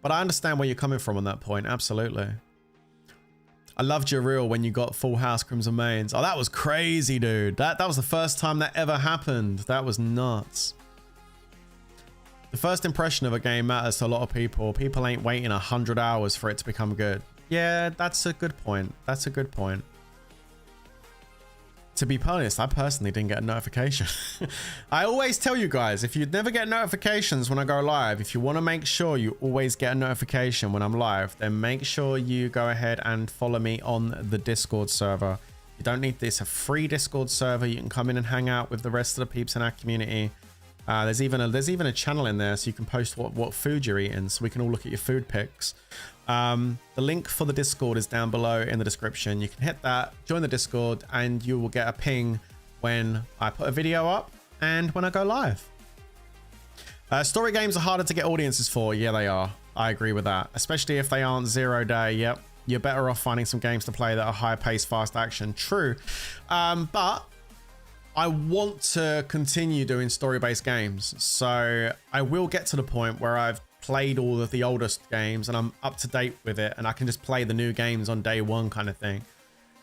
But I understand where you're coming from on that point, absolutely. I loved your reel when you got Full House Crimson Mains. Oh, that was crazy, dude. That was the first time that ever happened. That was nuts. The first impression of a game matters to a lot of people. People ain't waiting 100 hours for it to become good. Yeah, that's a good point. That's a good point. To be honest, I personally didn't get a notification. I always tell you guys, if you never get notifications when I go live, if you want to make sure you always get a notification when I'm live, then make sure you go ahead and follow me on the Discord server. You don't need this, a free Discord server. You can come in and hang out with the rest of the peeps in our community. There's even a channel in there so you can post what food you're eating so we can all look at your food pics. The link for the Discord is down below in the description. You can hit that, join the Discord, and you will get a ping when I put a video up and when I go live. Story games are harder to get audiences for. Yeah, they are. I agree with that, especially if they aren't 0 day. Yep, you're better off finding some games to play that are high pace, fast action. True, but I want to continue doing story-based games, so I will get to the point where I've played all of the oldest games and I'm up to date with it and I can just play the new games on day one kind of thing.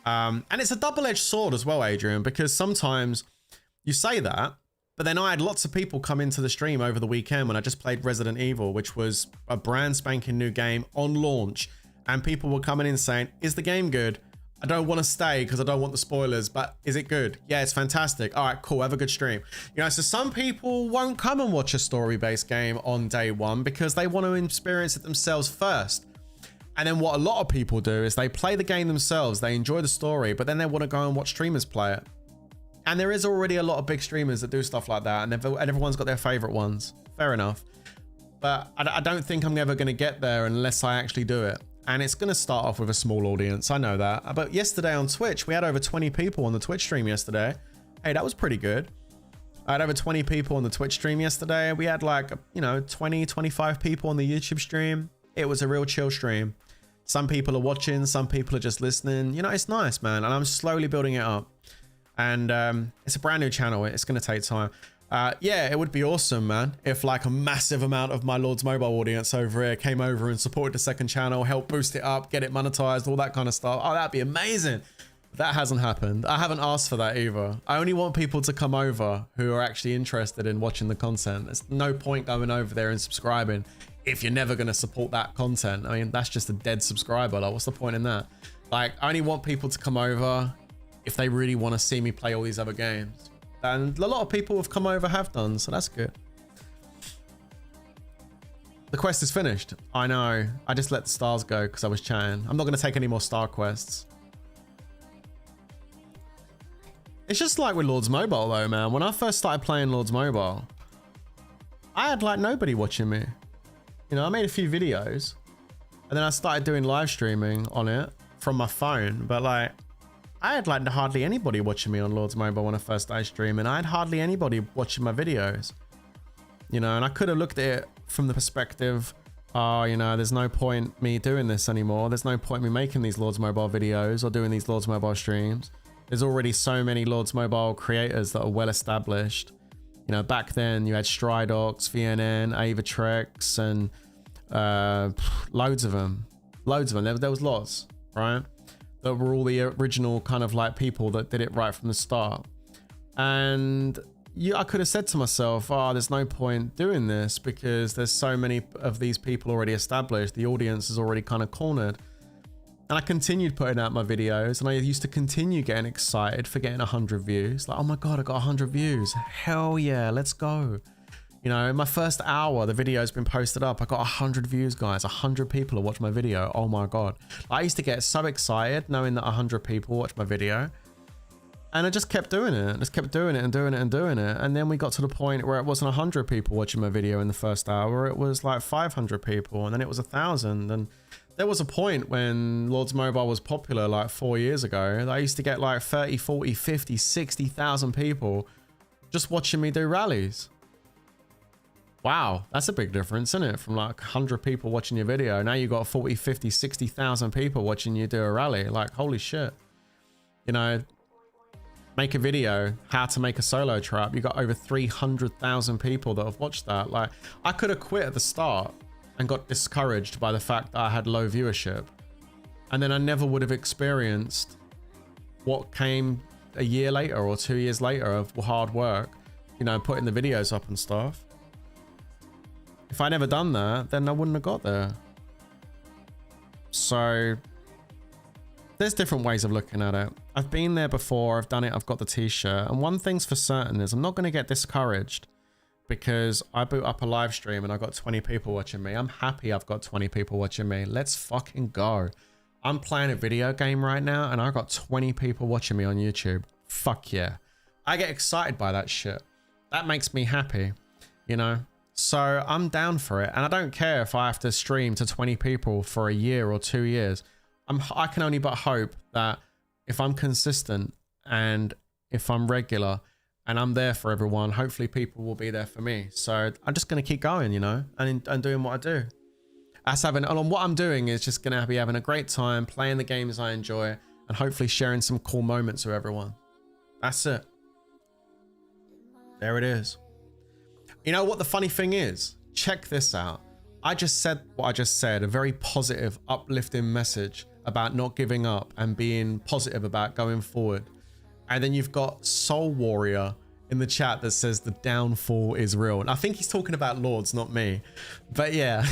And it's a double-edged sword as well, Adrian, because sometimes you say that, but then I had lots of people come into the stream over the weekend when I just played Resident Evil, which was a brand spanking new game on launch, and people were coming in saying, is the game good? I don't want to stay because I don't want the spoilers, but is it good? Yeah, it's fantastic. All right, cool. Have a good stream. You know, so some people won't come and watch a story-based game on day one because they want to experience it themselves first. And then what a lot of people do is they play the game themselves, they enjoy the story, but then they want to go and watch streamers play it. And there is already a lot of big streamers that do stuff like that, and everyone's got their favorite ones. Fair enough. But I don't think I'm ever going to get there unless I actually do it. And it's going to start off with a small audience. I know that. But yesterday on Twitch, we had over 20 people on the Twitch stream yesterday. Hey, that was pretty good. I had over 20 people on the Twitch stream yesterday. We had like, you know, 20, 25 people on the YouTube stream. It was a real chill stream. Some people are watching, some people are just listening. You know, it's nice, man. And I'm slowly building it up. And it's a brand new channel. It's going to take time. Yeah, it would be awesome, man, if like a massive amount of my Lords Mobile audience over here came over and supported the second channel, helped boost it up, get it monetized, all that kind of stuff. Oh, that'd be amazing. But that hasn't happened. I haven't asked for that either. I only want people to come over who are actually interested in watching the content. There's no point going over there and subscribing if you're never going to support that content. I mean, that's just a dead subscriber. Like, what's the point in that? Like, I only want people to come over if they really want to see me play all these other games. And a lot of people have come over, have done, so that's good. The quest is finished. I know. I just let the stars go because I was chatting. I'm not going to take any more star quests. It's just like with Lords Mobile though, man. When I first started playing Lords Mobile, I had like nobody watching me. You know, I made a few videos and then I started doing live streaming on it from my phone. But like, I had like hardly anybody watching me on Lords Mobile when I first started streaming. I had hardly anybody watching my videos. You know, and I could have looked at it from the perspective, oh, you know, there's no point me doing this anymore. There's no point me making these Lords Mobile videos or doing these Lords Mobile streams. There's already so many Lords Mobile creators that are well established. You know, back then you had Stridox, VNN, Avatrex, and loads of them. Loads of them. There was lots, right? That were all the original kind of like people that did it right from the start. And I could have said to myself, oh, there's no point doing this because there's so many of these people already established. The audience is already kind of cornered. And I continued putting out my videos and I used to continue getting excited for getting 100 views. Like, oh my God, I got 100 views. Hell yeah, let's go. You know, in my first hour, the video's been posted up. I got 100 views, guys. 100 people have watched my video. Oh my God. I used to get so excited knowing that 100 people watched my video. And I just kept doing it. Just kept doing it and doing it and doing it. And then we got to the point where it wasn't 100 people watching my video in the first hour. It was like 500 people. And then it was 1,000. And there was a point when Lords Mobile was popular like 4 years ago. I used to get like 30, 40, 50, 60,000 people just watching me do rallies. Wow, that's a big difference, isn't it? From like 100 people watching your video. Now you got 40, 50, 60,000 people watching you do a rally. Like, holy shit. You know, make a video, how to make a solo trap. You got over 300,000 people that have watched that. Like, I could have quit at the start and got discouraged by the fact that I had low viewership. And then I never would have experienced what came a year later or 2 years later of hard work, you know, putting the videos up and stuff. If I never done that, then I wouldn't have got there. So there's different ways of looking at it. I've been there before, I've done it, I've got the t-shirt. And one thing's for certain is I'm not gonna get discouraged because I boot up a live stream and I got 20 people watching me. I'm happy I've got 20 people watching me. Let's fucking go. I'm playing a video game right now and I got 20 people watching me on YouTube. Fuck yeah. I get excited by that shit. That makes me happy, you know? So I'm down for it. And I don't care if I have to stream to 20 people for a year or 2 years. I can only but hope that if I'm consistent and if I'm regular and I'm there for everyone, hopefully people will be there for me. So I'm just going to keep going, you know, and doing what I do. And what I'm doing is just going to be having a great time, playing the games I enjoy, and hopefully sharing some cool moments with everyone. That's it. There it is. You know what the funny thing is? Check this out. I just said what I just said, a very positive, uplifting message about not giving up and being positive about going forward. And then you've got Soul Warrior in the chat that says the downfall is real. And I think he's talking about Lords, not me. But yeah,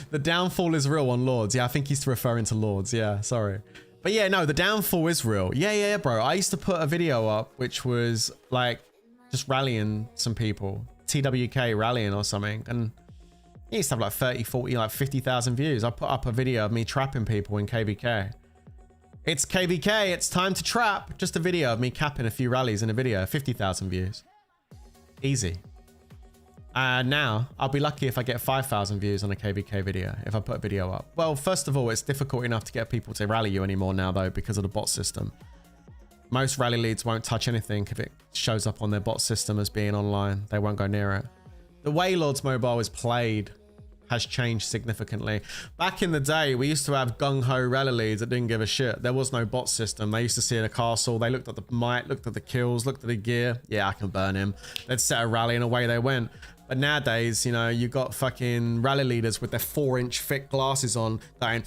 the downfall is real on Lords. Yeah, I think he's referring to Lords. Yeah, sorry. But yeah, no, the downfall is real. Yeah, bro. I used to put a video up, which was like just rallying some people, TWK rallying or something. And he used to have like 30, 40, like 50,000 views. I put up a video of me trapping people in KVK. It's KVK, it's time to trap. Just a video of me capping a few rallies in a video, 50,000 views. Easy. And now I'll be lucky if I get 5,000 views on a KVK video, if I put a video up. Well, first of all, it's difficult enough to get people to rally you anymore now though, because of the bot system. Most rally leads won't touch anything if it shows up on their bot system as being online. They won't go near it. The way Lords Mobile is played has changed significantly. Back in the day, we used to have gung-ho rally leads that didn't give a shit. There was no bot system. They used to see in a castle, they looked at the might, looked at the kills, looked at the gear. Yeah, I can burn him. They'd set a rally and away they went. But nowadays, you know, you got fucking rally leaders with their 4-inch thick glasses on going,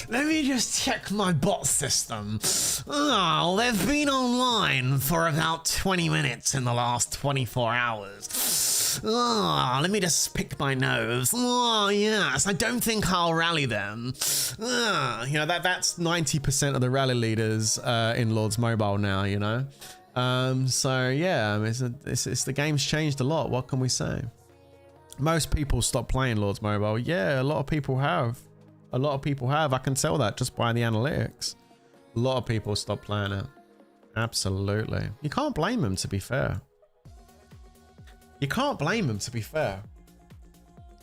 let me just check my bot system. Oh, they've been online for about 20 minutes in the last 24 hours. Oh, let me just pick my nose. Oh, yes, I don't think I'll rally them. You know, that's 90% of the rally leaders in Lords Mobile now, you know? So, yeah, it's the game's changed a lot. What can we say? Most people stopped playing Lords Mobile. Yeah, a lot of people have. A lot of people have. I can tell that just by the analytics. A lot of people stopped playing it. Absolutely. You can't blame them, to be fair. You can't blame them, to be fair.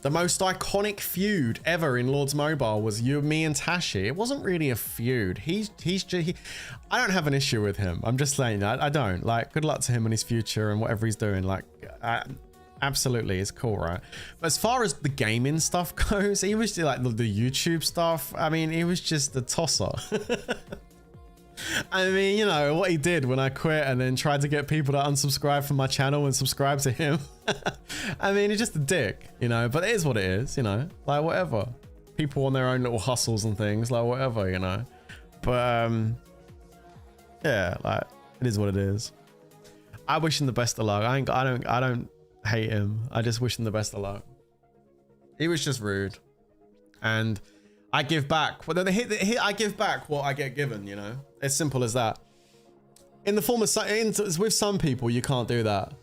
The most iconic feud ever in Lords Mobile was you, me, and Tashi. It wasn't really a feud. I don't have an issue with him. I'm just saying that. I don't. Like, good luck to him in his future and whatever he's doing. Like, absolutely, it's cool, right? But as far as the gaming stuff goes, he was like the YouTube stuff. I mean, he was just a tosser. I mean, you know, what he did when I quit and then tried to get people to unsubscribe from my channel and subscribe to him. I mean, he's just a dick, you know, but it is what it is, you know, like whatever. People on their own little hustles and things, like whatever, you know. But, yeah, like, it is what it is. I wish him the best of luck. I don't hate him. I just wish him the best of luck. He was just rude. And I give back. Well, I give back what I get given, you know? As simple as that. In the form of, with some people, you can't do that.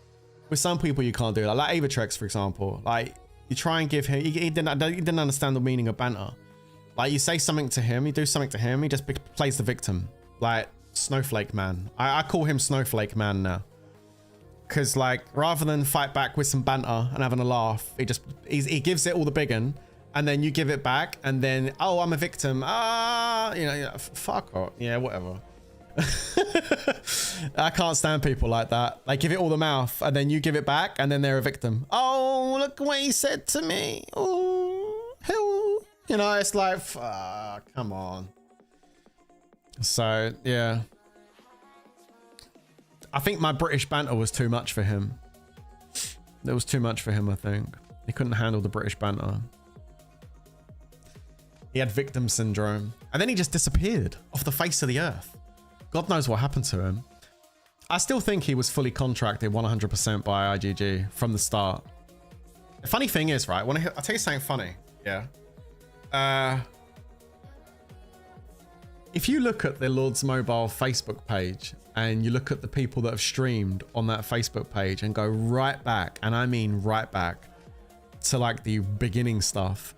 With some people, you can't do that. Like Avatrex, for example. Like, you try and give him, he didn't understand the meaning of banter. Like, you say something to him, you do something to him, he just plays the victim. Like, Snowflake Man. I call him Snowflake Man now. Because, like, rather than fight back with some banter and having a laugh, he gives it all the big un. And then you give it back, and then, oh, I'm a victim. You know, fuck off. Yeah, whatever. I can't stand people like that. Like, give it all the mouth, and then you give it back, and then they're a victim. Oh, look what he said to me. Oh, hell. You know, it's like, fuck, come on. So, yeah. I think my British banter was too much for him. It was too much for him, I think. He couldn't handle the British banter. He had victim syndrome. And then he just disappeared off the face of the earth. God knows what happened to him. I still think he was fully contracted 100% by IGG from the start. The funny thing is, right, I'll tell you something funny. Yeah. If you look at the Lords Mobile Facebook page and you look at the people that have streamed on that Facebook page and go right back, and I mean right back to like the beginning stuff,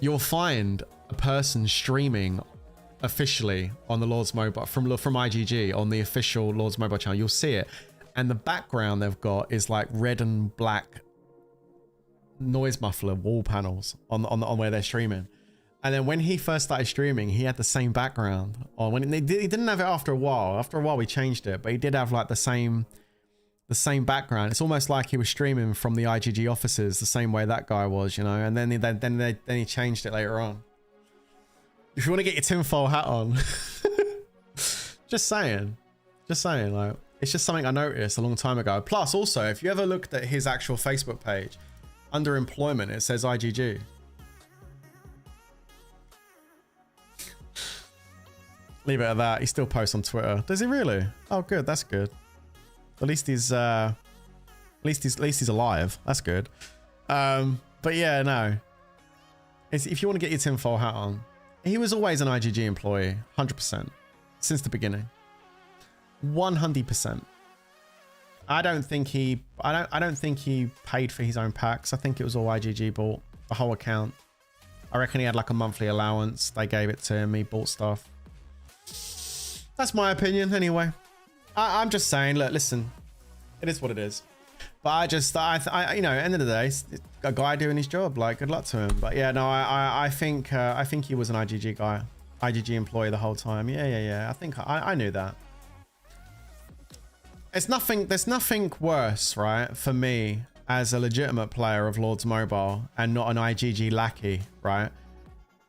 you'll find a person streaming officially on the Lords Mobile from IGG on the official Lords Mobile channel. You'll see it, and the background they've got is like red and black noise muffler wall panels on where they're streaming. And then when he first started streaming, he had the same background on. When he didn't have it after a while. After a while, we changed it, but he did have like the same background. It's almost like he was streaming from the IGG offices, the same way that guy was, you know. And then he changed it later on. If you want to get your tinfoil hat on, just saying, like, it's just something I noticed a long time ago. Plus, also, if you ever looked at his actual Facebook page, under employment, it says IGG. Leave it at that. He still posts on Twitter. Does he really? Oh, good. That's good. At least he's alive. That's good. But yeah, no. If you want to get your tinfoil hat on, he was always an IGG employee, 100%, since the beginning. 100%. I don't think he paid for his own packs. I think it was all IGG bought, the whole account. I reckon he had like a monthly allowance. They gave it to him. He bought stuff. That's my opinion anyway. I'm just saying, look, listen, it is what it is. But I you know, end of the day, it's a guy doing his job, like, good luck to him. But yeah, no, I think he was an IGG guy, IGG employee the whole time. Yeah. I think I knew that. There's nothing worse, right, for me as a legitimate player of Lords Mobile and not an IGG lackey, right?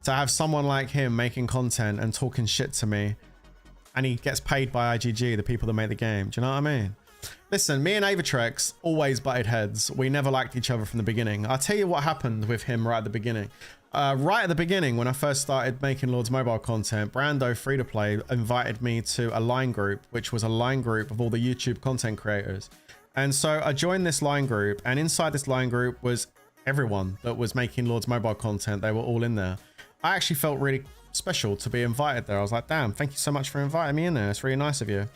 To have someone like him making content and talking shit to me, and he gets paid by IGG, the people that make the game. Do you know what I mean? Listen, me and Avatrex always butted heads. We never liked each other from the beginning. I'll tell you what happened with him right at the beginning. Right at the beginning, when I first started making Lords Mobile content, Brando Free-to-Play invited me to a line group, which was a line group of all the YouTube content creators. And so I joined this line group, and inside this line group was everyone that was making Lords Mobile content. They were all in there. I actually felt really special to be invited there. I was like, damn, thank you so much for inviting me in there. It's really nice of you.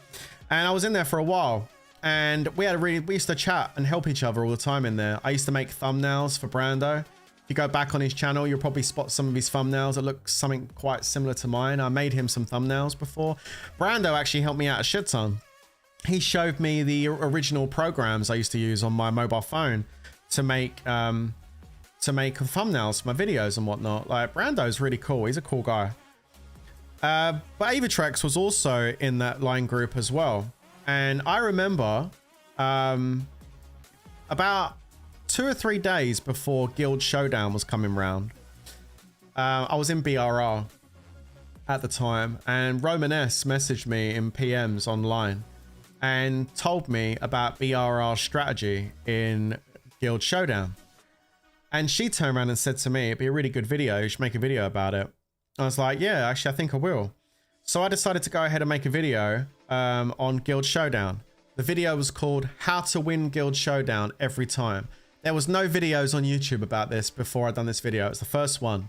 And I was in there for a while, and we used to chat and help each other all the time in there. I used to make thumbnails for Brando. If you go back on his channel, you'll probably spot some of his thumbnails that look something quite similar to mine. I made him some thumbnails before. Brando actually helped me out a shit ton. He showed me the original programs I used to use on my mobile phone to make thumbnails for my videos and whatnot. Like, Brando's really cool. He's a cool guy. But Avatrex was also in that line group as well. And I remember about 2 or 3 days before Guild Showdown was coming round, I was in BRR at the time, and Roman S messaged me in PMs online and told me about BRR strategy in Guild Showdown. And she turned around and said to me, it'd be a really good video. You should make a video about it. I was like, yeah, actually, I think I will. So I decided to go ahead and make a video on Guild Showdown. The video was called How to Win Guild Showdown Every Time. There was no videos on YouTube about this before I'd done this video. It's the first one.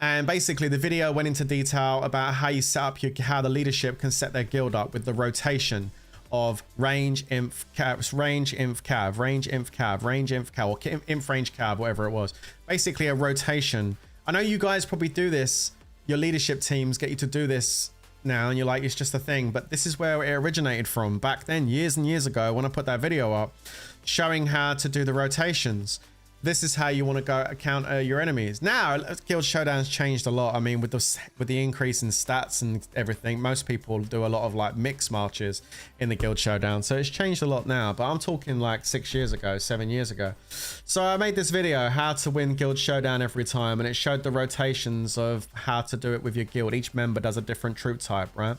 And basically the video went into detail about how you set up how the leadership can set their guild up with the rotation of range, inf, cav, range, inf, cav, range, inf, cav, range, inf, cav, or inf, range, cav, whatever it was. Basically a rotation. I know you guys probably do this. Your leadership teams get you to do this now, and you're like, it's just a thing. But this is where it originated from back then, years and years ago, when I put that video up, showing how to do the rotations. This is how you want to go counter your enemies. Now, Guild Showdown's changed a lot. I mean, with the increase in stats and everything, most people do a lot of like mixed marches in the Guild Showdown. So it's changed a lot now, but I'm talking like 6 years ago, 7 years ago. So I made this video, how to win Guild Showdown every time, and it showed the rotations of how to do it with your guild. Each member does a different troop type, right?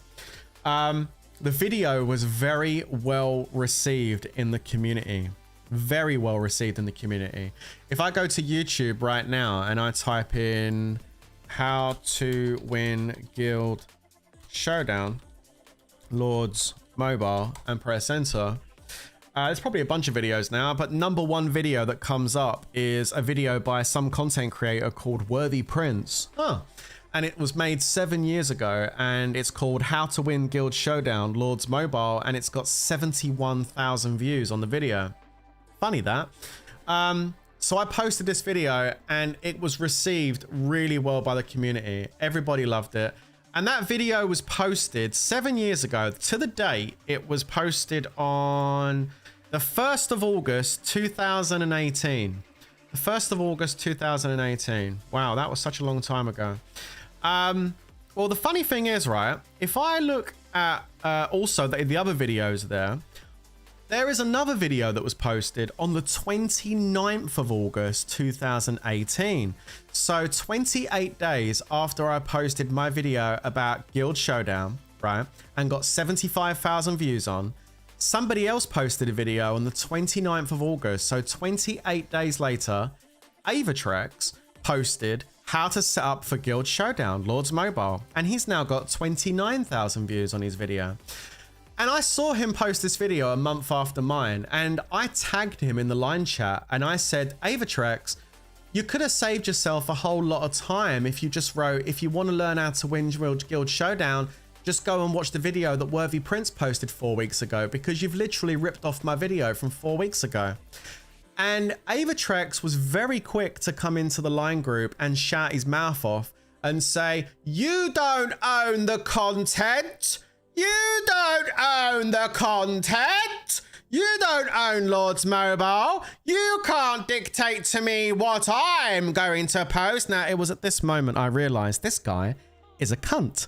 The video was very well received in the community. Very well received in the community. If I go to YouTube right now and I type in how to win Guild Showdown Lords Mobile and press enter, there's probably a bunch of videos now, but #1 video that comes up is a video by some content creator called Worthy Prince. And it was made 7 years ago, and it's called How to Win Guild Showdown Lords Mobile, and it's got 71,000 views on the video. Funny that. So I posted this video, and it was received really well by the community. Everybody loved it. And that video was posted 7 years ago. To the date, it was posted on the 1st of August 2018. The 1st of August 2018. Wow, that was such a long time ago. Well, the funny thing is, right, if I look at also the other videos there is another video that was posted on the 29th of August 2018. So 28 days after I posted my video about Guild Showdown, right, and got 75,000 views on, somebody else posted a video on the 29th of August. So 28 days later, Avatrex posted how to set up for Guild Showdown Lords Mobile, and he's now got 29,000 views on his video. And I saw him post this video a month after mine, and I tagged him in the line chat, and I said, Avatrex, you could have saved yourself a whole lot of time if you just wrote, if you want to learn how to win Guild Showdown, just go and watch the video that Worthy Prince posted 4 weeks ago, because you've literally ripped off my video from 4 weeks ago. And Avatrex was very quick to come into the line group and shout his mouth off and say, you don't own the content. You don't own the content. You don't own Lords Mobile. You can't dictate to me what I'm going to post. Now, it was at this moment I realized this guy is a cunt.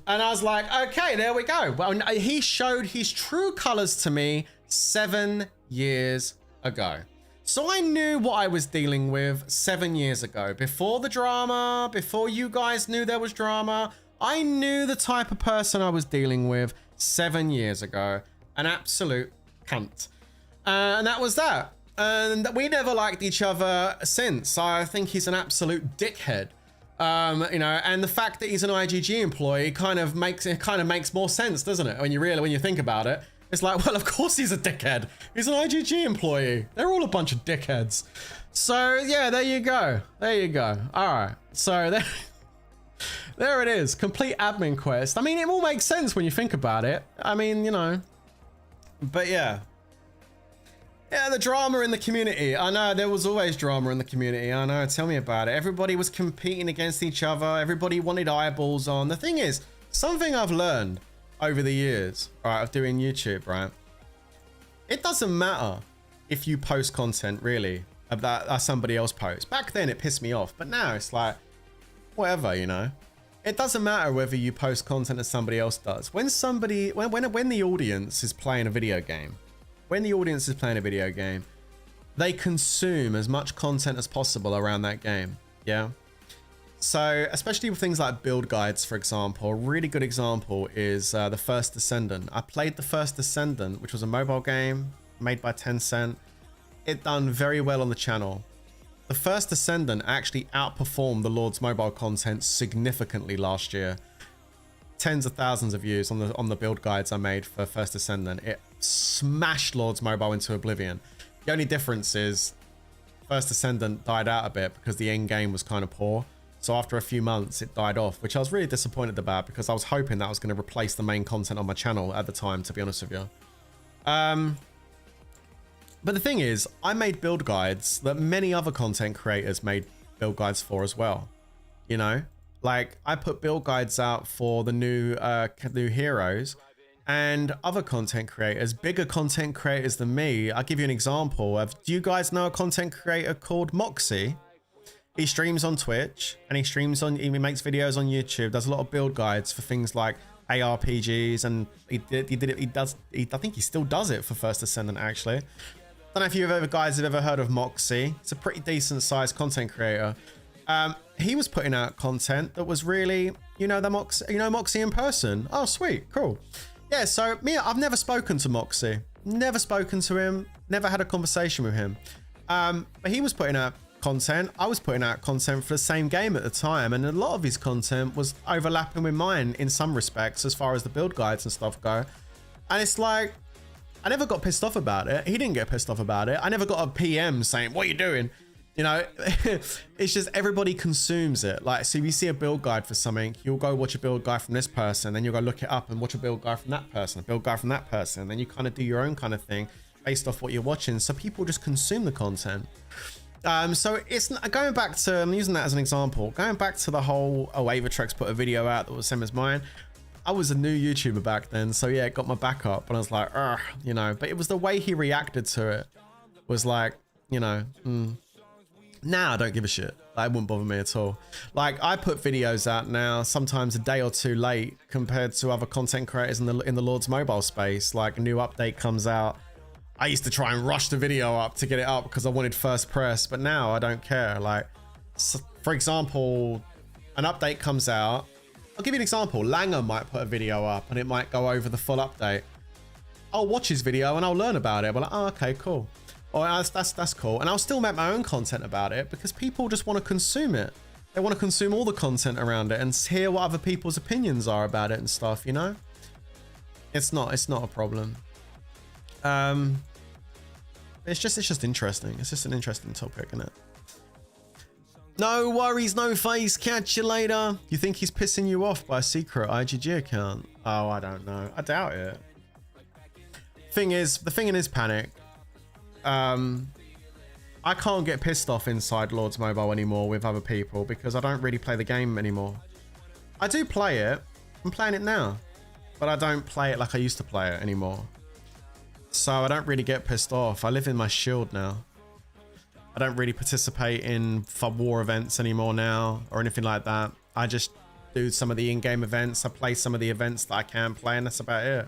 And I was like, okay, there we go. Well, he showed his true colors to me 7 years ago. So I knew what I was dealing with 7 years ago. Before the drama, before you guys knew there was drama, I knew the type of person I was dealing with 7 years ago. An absolute cunt. And that was that. And we never liked each other since. I think he's an absolute dickhead. You know, and the fact that he's an IGG employee kind of makes more sense, doesn't it? When you think about it. It's like, well, of course he's a dickhead. He's an IGG employee. They're all a bunch of dickheads. So yeah, there you go. There you go. All right. So there it is. Complete admin quest. I mean, it all makes sense when you think about it. I mean, you know, but yeah. Yeah, the drama in the community. I know there was always drama in the community. I know. Tell me about it. Everybody was competing against each other. Everybody wanted eyeballs on. The thing is, something I've learned over the years, right, of doing YouTube, right? It doesn't matter if you post content really that somebody else posts. Back then it pissed me off, but now it's like, whatever, you know? It doesn't matter whether you post content that somebody else does. When the audience is playing a video game, they consume as much content as possible around that game, yeah? So, especially with things like build guides, for example, a really good example is The First Descendant. I played The First Descendant, which was a mobile game made by Tencent. It done very well on the channel. The First Descendant actually outperformed the Lord's mobile content significantly last year. Tens of thousands of views on the build guides I made for First Descendant. It smashed Lord's mobile into oblivion. The only difference is First Descendant died out a bit because the end game was kind of poor. So after a few months, it died off, which I was really disappointed about because I was hoping that was going to replace the main content on my channel at the time, to be honest with you. But the thing is, I made build guides that many other content creators made build guides for as well. You know, like I put build guides out for the new heroes and other content creators, bigger content creators than me. I'll give you an example of, do you guys know a content creator called Moxie? He streams on Twitch and he makes videos on YouTube, does a lot of build guides for things like ARPGs, and I think he still does it for First Descendant actually. Don't know if you guys have ever heard of Moxie. It's a pretty decent sized content creator. He was putting out content that was really, Moxie in person. Oh, sweet, cool. Yeah, so I've never spoken to Moxie, never spoken to him, never had a conversation with him. But he was putting out content. I was putting out content for the same game at the time, and a lot of his content was overlapping with mine in some respects as far as the build guides and stuff go. And it's like, I never got pissed off about it. He didn't get pissed off about it. I never got a PM saying, what are you doing? You know, it's just everybody consumes it. Like, so if you see a build guide for something, you'll go watch a build guide from this person, then you'll go look it up and watch a build guide from that person, a build guide from that person. Then you kind of do your own kind of thing based off what you're watching. So people just consume the content. So it's going back to, I'm using that as an example, going back to the whole, Avatrex put a video out that was same as mine. I was a new YouTuber back then, so yeah, it got my back up, and I was like, you know, but it was the way he reacted to it was like, you know, now I don't give a shit. That wouldn't bother me at all. Like, I put videos out now, sometimes a day or two late compared to other content creators in the Lord's mobile space. Like, a new update comes out, I used to try and rush the video up to get it up because I wanted first press, but now I don't care. Like, so for example, an update comes out. I'll give you an example. Langer might put a video up and it might go over the full update. I'll watch his video and I'll learn about it. I'll be like, oh, okay, cool. Or that's cool. And I'll still make my own content about it because people just want to consume it. They want to consume all the content around it and hear what other people's opinions are about it and stuff, you know? It's not a problem. It's just interesting. It's just an interesting topic, isn't it? No worries, no face. Catch you later. You think he's pissing you off by a secret IGG account? Oh, I don't know. I doubt it. The thing is panic. I can't get pissed off inside Lord's Mobile anymore with other people because I don't really play the game anymore. I do play it. I'm playing it now, but I don't play it like I used to play it anymore. So I don't really get pissed off. I live in my shield now. I don't really participate in war events anymore now or anything like that. I just do some of the in-game events. I play some of the events that I can play, and that's about it.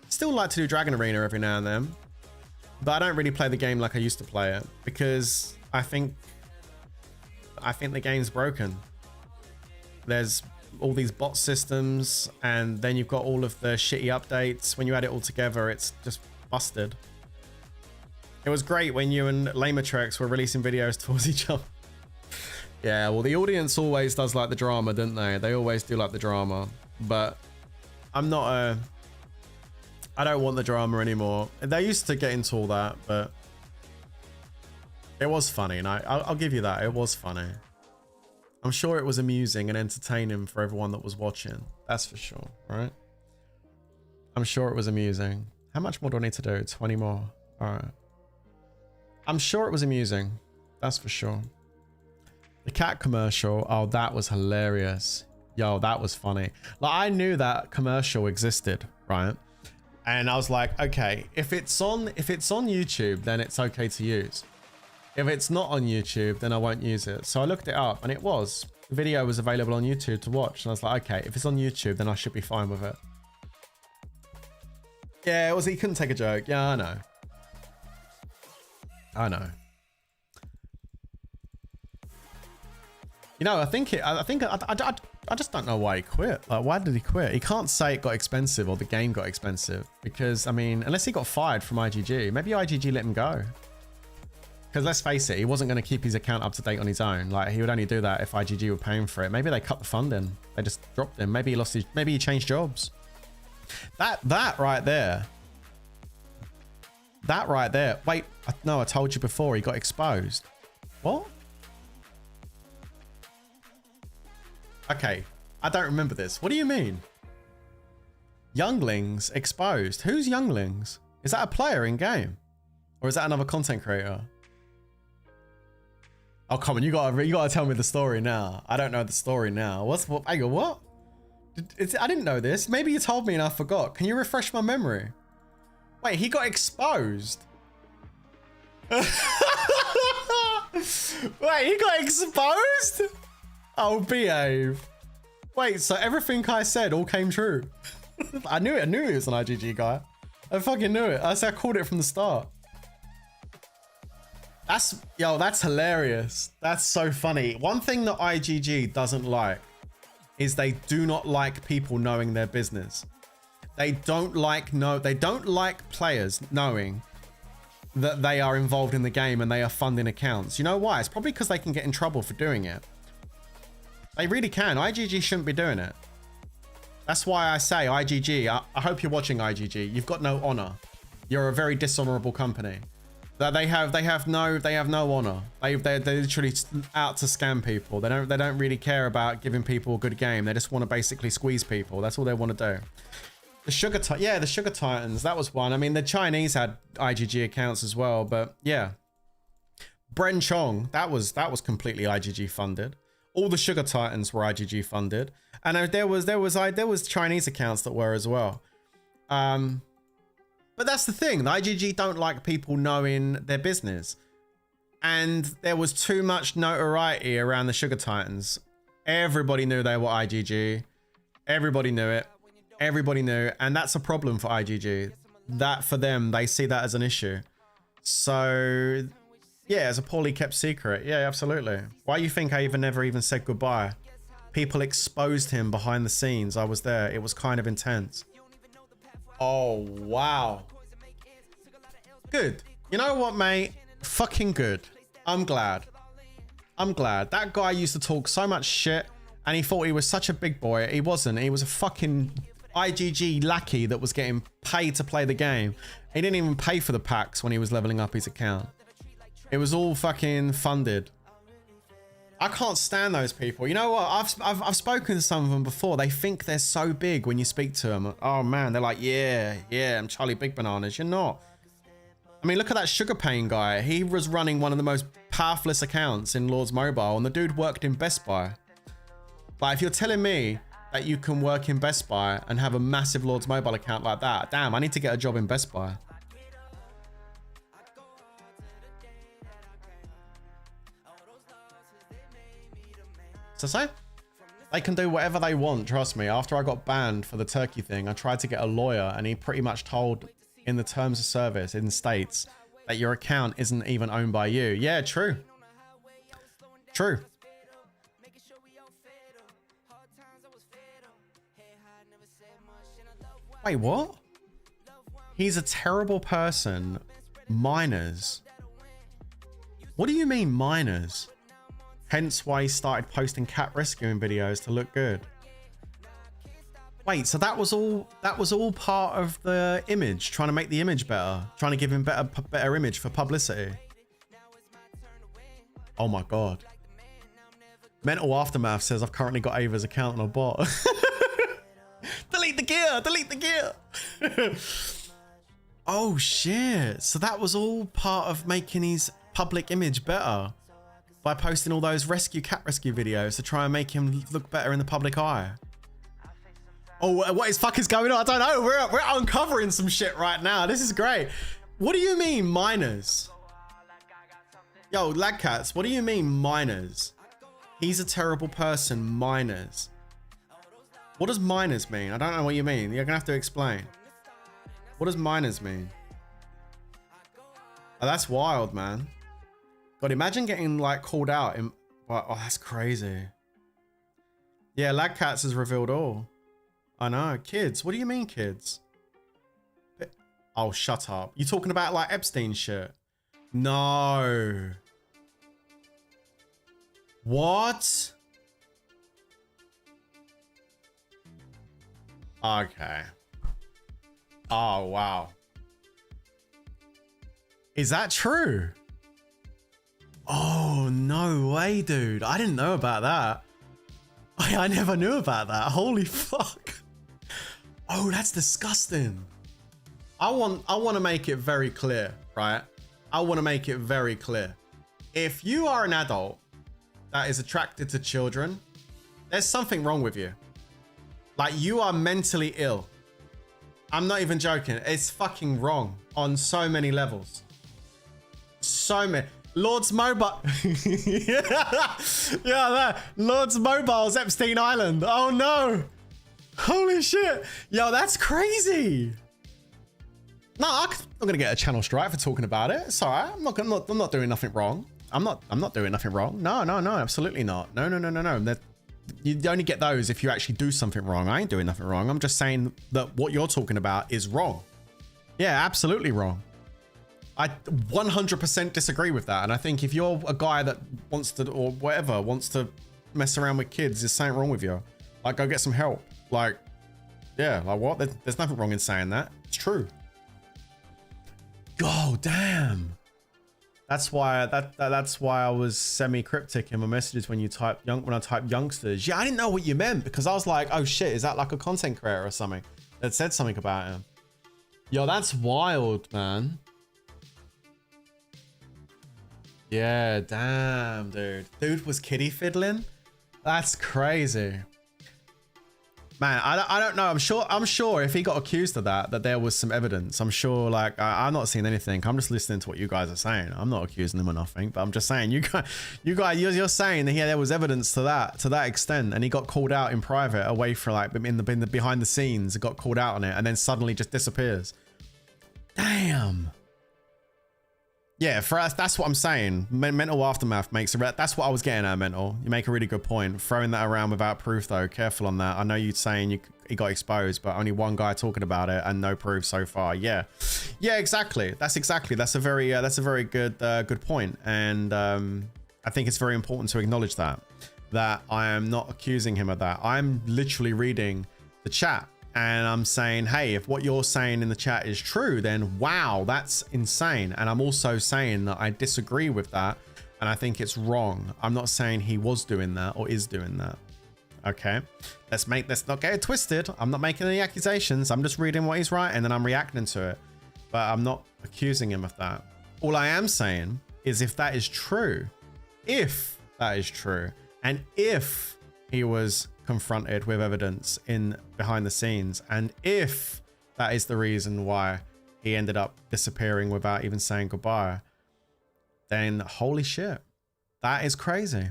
Still like to do Dragon Arena every now and then, but I don't really play the game like I used to play it because I think the game's broken. There's all these bot systems, and then you've got all of the shitty updates. When you add it all together, it's just busted. It was great when you and Labyrinth were releasing videos towards each other. Yeah, well, the audience always does like the drama, don't they? They always do like the drama, but I'm not I don't want the drama anymore. They used to get into all that, but it was funny, and I'll give you that. It was funny. I'm sure it was amusing and entertaining for everyone that was watching. That's for sure, right? I'm sure it was amusing. How much more do I need to do? 20 more. All right. I'm sure it was amusing. That's for sure. The cat commercial. Oh, that was hilarious. Yo, that was funny. Like, I knew that commercial existed, right? And I was like, okay, if it's on YouTube, then it's okay to use. If it's not on YouTube, then I won't use it. So I looked it up, and it was. The video was available on YouTube to watch, and I was like, okay, if it's on YouTube, then I should be fine with it. Yeah, it was. He couldn't take a joke. Yeah, I know. I know. You know, I just don't know why he quit. Like, why did he quit? He can't say it got expensive or the game got expensive, because, I mean, unless he got fired from IGG, maybe IGG let him go. Because let's face it, he wasn't going to keep his account up to date on his own. Like, he would only do that if IGG were paying for it. Maybe they cut the funding. They just dropped him. Maybe he lost his. Maybe he changed jobs. That right there. That right there. Wait, no, I told you before. He got exposed. What? Okay, I don't remember this. What do you mean? Younglings exposed. Who's Younglings? Is that a player in game, or is that another content creator? Oh, come on, you gotta tell me the story now. I don't know the story now. I go, what? I didn't know this. Maybe you told me and I forgot. Can you refresh my memory? Wait, he got exposed. Wait, he got exposed? Oh, behave. Wait, so everything I said all came true. I knew it. I knew he was an IGG guy. I fucking knew it. I called it from the start. That's hilarious. That's so funny. One thing that IGG doesn't like is they do not like people knowing their business. They don't like players knowing that they are involved in the game and they are funding accounts. You know why? It's probably because they can get in trouble for doing it. They really can. IGG shouldn't be doing it. That's why I say IGG. I hope you're watching IGG. You've got no honor. You're a very dishonorable company. They have no honor. They're literally out to scam people. They don't really care about giving people a good game. They just want to basically squeeze people. That's all they want to do. The Sugar Titans, that was one. I mean, the Chinese had IGG accounts as well, but yeah. Bren Chong, that was completely IGG funded. All the Sugar Titans were IGG funded, and there was Chinese accounts that were as well. But that's the thing. The IGG don't like people knowing their business, and there was too much notoriety around the Sugar Titans. Everybody knew they were IGG. Everybody knew it. Everybody knew, and that's a problem for IGG. That for them, they see that as an issue. So yeah, it's a poorly kept secret. Yeah, absolutely. Why you think I never even said goodbye? People exposed him behind the scenes. I was there. It was kind of intense. Oh, wow. Good. You know what, mate? Fucking good. I'm glad. I'm glad. That guy used to talk so much shit, and he thought he was such a big boy. He wasn't. He was a fucking IGG lackey that was getting paid to play the game. He didn't even pay for the packs when he was leveling up his account. It was all fucking funded. I can't stand those people. You know what? I've spoken to some of them before. They think they're so big when you speak to them. Oh man, they're like, yeah, I'm Charlie Big Bananas. You're not. I mean, look at that Sugar Pain guy. He was running one of the most powerfulest accounts in Lords Mobile, and the dude worked in Best Buy. Like, if you're telling me that you can work in Best Buy and have a massive Lords Mobile account like that, damn, I need to get a job in Best Buy. So they can do whatever they want, trust me. After I got banned for the turkey thing, I tried to get a lawyer, and he pretty much told in the terms of service in the States that your account isn't even owned by you. Yeah, true. True. Wait, what? He's a terrible person. Minors. What do you mean minors? Hence why he started posting cat rescuing videos to look good. Wait, so that was all part of the image, trying to make the image better, trying to give him better image for publicity. Oh my God. Mental Aftermath says I've currently got Ava's account on a bot. Delete the gear, delete the gear. Oh shit. So that was all part of making his public image better by posting all those cat rescue videos to try and make him look better in the public eye. Oh, what is fuck is going on? I don't know. We're uncovering some shit right now. This is great. What do you mean minors? Yo, Lagcats, what do you mean minors? He's a terrible person, minors. What does minors mean? I don't know what you mean. You're gonna have to explain. What does minors mean? Oh, that's wild, man. God, imagine getting like called out in, oh, that's crazy. Yeah, Lagcats has revealed all. I know. Kids, what do you mean kids? Oh, shut up. You talking about like Epstein shit? No. What? Okay. Oh, wow. Is that true? Oh, no way, dude. I didn't know about that. I never knew about that. Holy fuck. Oh, that's disgusting. I want to make it very clear, right? I want to make it very clear. If you are an adult that is attracted to children, there's something wrong with you. Like, you are mentally ill. I'm not even joking. It's fucking wrong on so many levels. So many. Lord's Mobile. yeah, Lord's Mobile's Epstein Island. Oh no. Holy shit. Yo, that's crazy. No, I'm gonna get a channel strike for talking about it. It's all right. I'm not doing nothing wrong. I'm not doing nothing wrong. No, absolutely not. No. You only get those if you actually do something wrong. I ain't doing nothing wrong. I'm just saying that what you're talking about is wrong. Yeah, absolutely wrong. I 100% disagree with that. And I think if you're a guy that wants to, or whatever, wants to mess around with kids, there's something wrong with you. Like, go get some help. Like, yeah, like what? There's nothing wrong in saying that. It's true. Oh, damn. That's why I was semi-cryptic in my messages when I typed youngsters. Yeah, I didn't know what you meant because I was like, oh shit, is that like a content creator or something that said something about him? Yo, that's wild, man. Yeah, damn, dude. Dude was kiddie fiddling? That's crazy. Man, I don't know. I'm sure if he got accused of that there was some evidence. I'm sure, like, I'm not seeing anything. I'm just listening to what you guys are saying. I'm not accusing him of nothing, but I'm just saying, you're saying that there was evidence to that extent, and he got called out in private, away from like in the behind the scenes, got called out on it, and then suddenly just disappears. Damn. Yeah, for us, that's what I'm saying. Mental Aftermath makes that's what I was getting at, Mental. You make a really good point. Throwing that around without proof, though. Careful on that. I know you're saying he got exposed, but only one guy talking about it and no proof so far. Yeah, exactly. That's a very good point. And I think it's very important to acknowledge that I am not accusing him of that. I'm literally reading the chat. And I'm saying, hey, if what you're saying in the chat is true, then wow, that's insane. And I'm also saying that I disagree with that. And I think it's wrong. I'm not saying he was doing that or is doing that. Okay. Let's not get it twisted. I'm not making any accusations. I'm just reading what he's writing and I'm reacting to it. But I'm not accusing him of that. All I am saying is if that is true, and if he was confronted with evidence in behind the scenes, and if that is the reason why he ended up disappearing without even saying goodbye, then holy shit, that is crazy.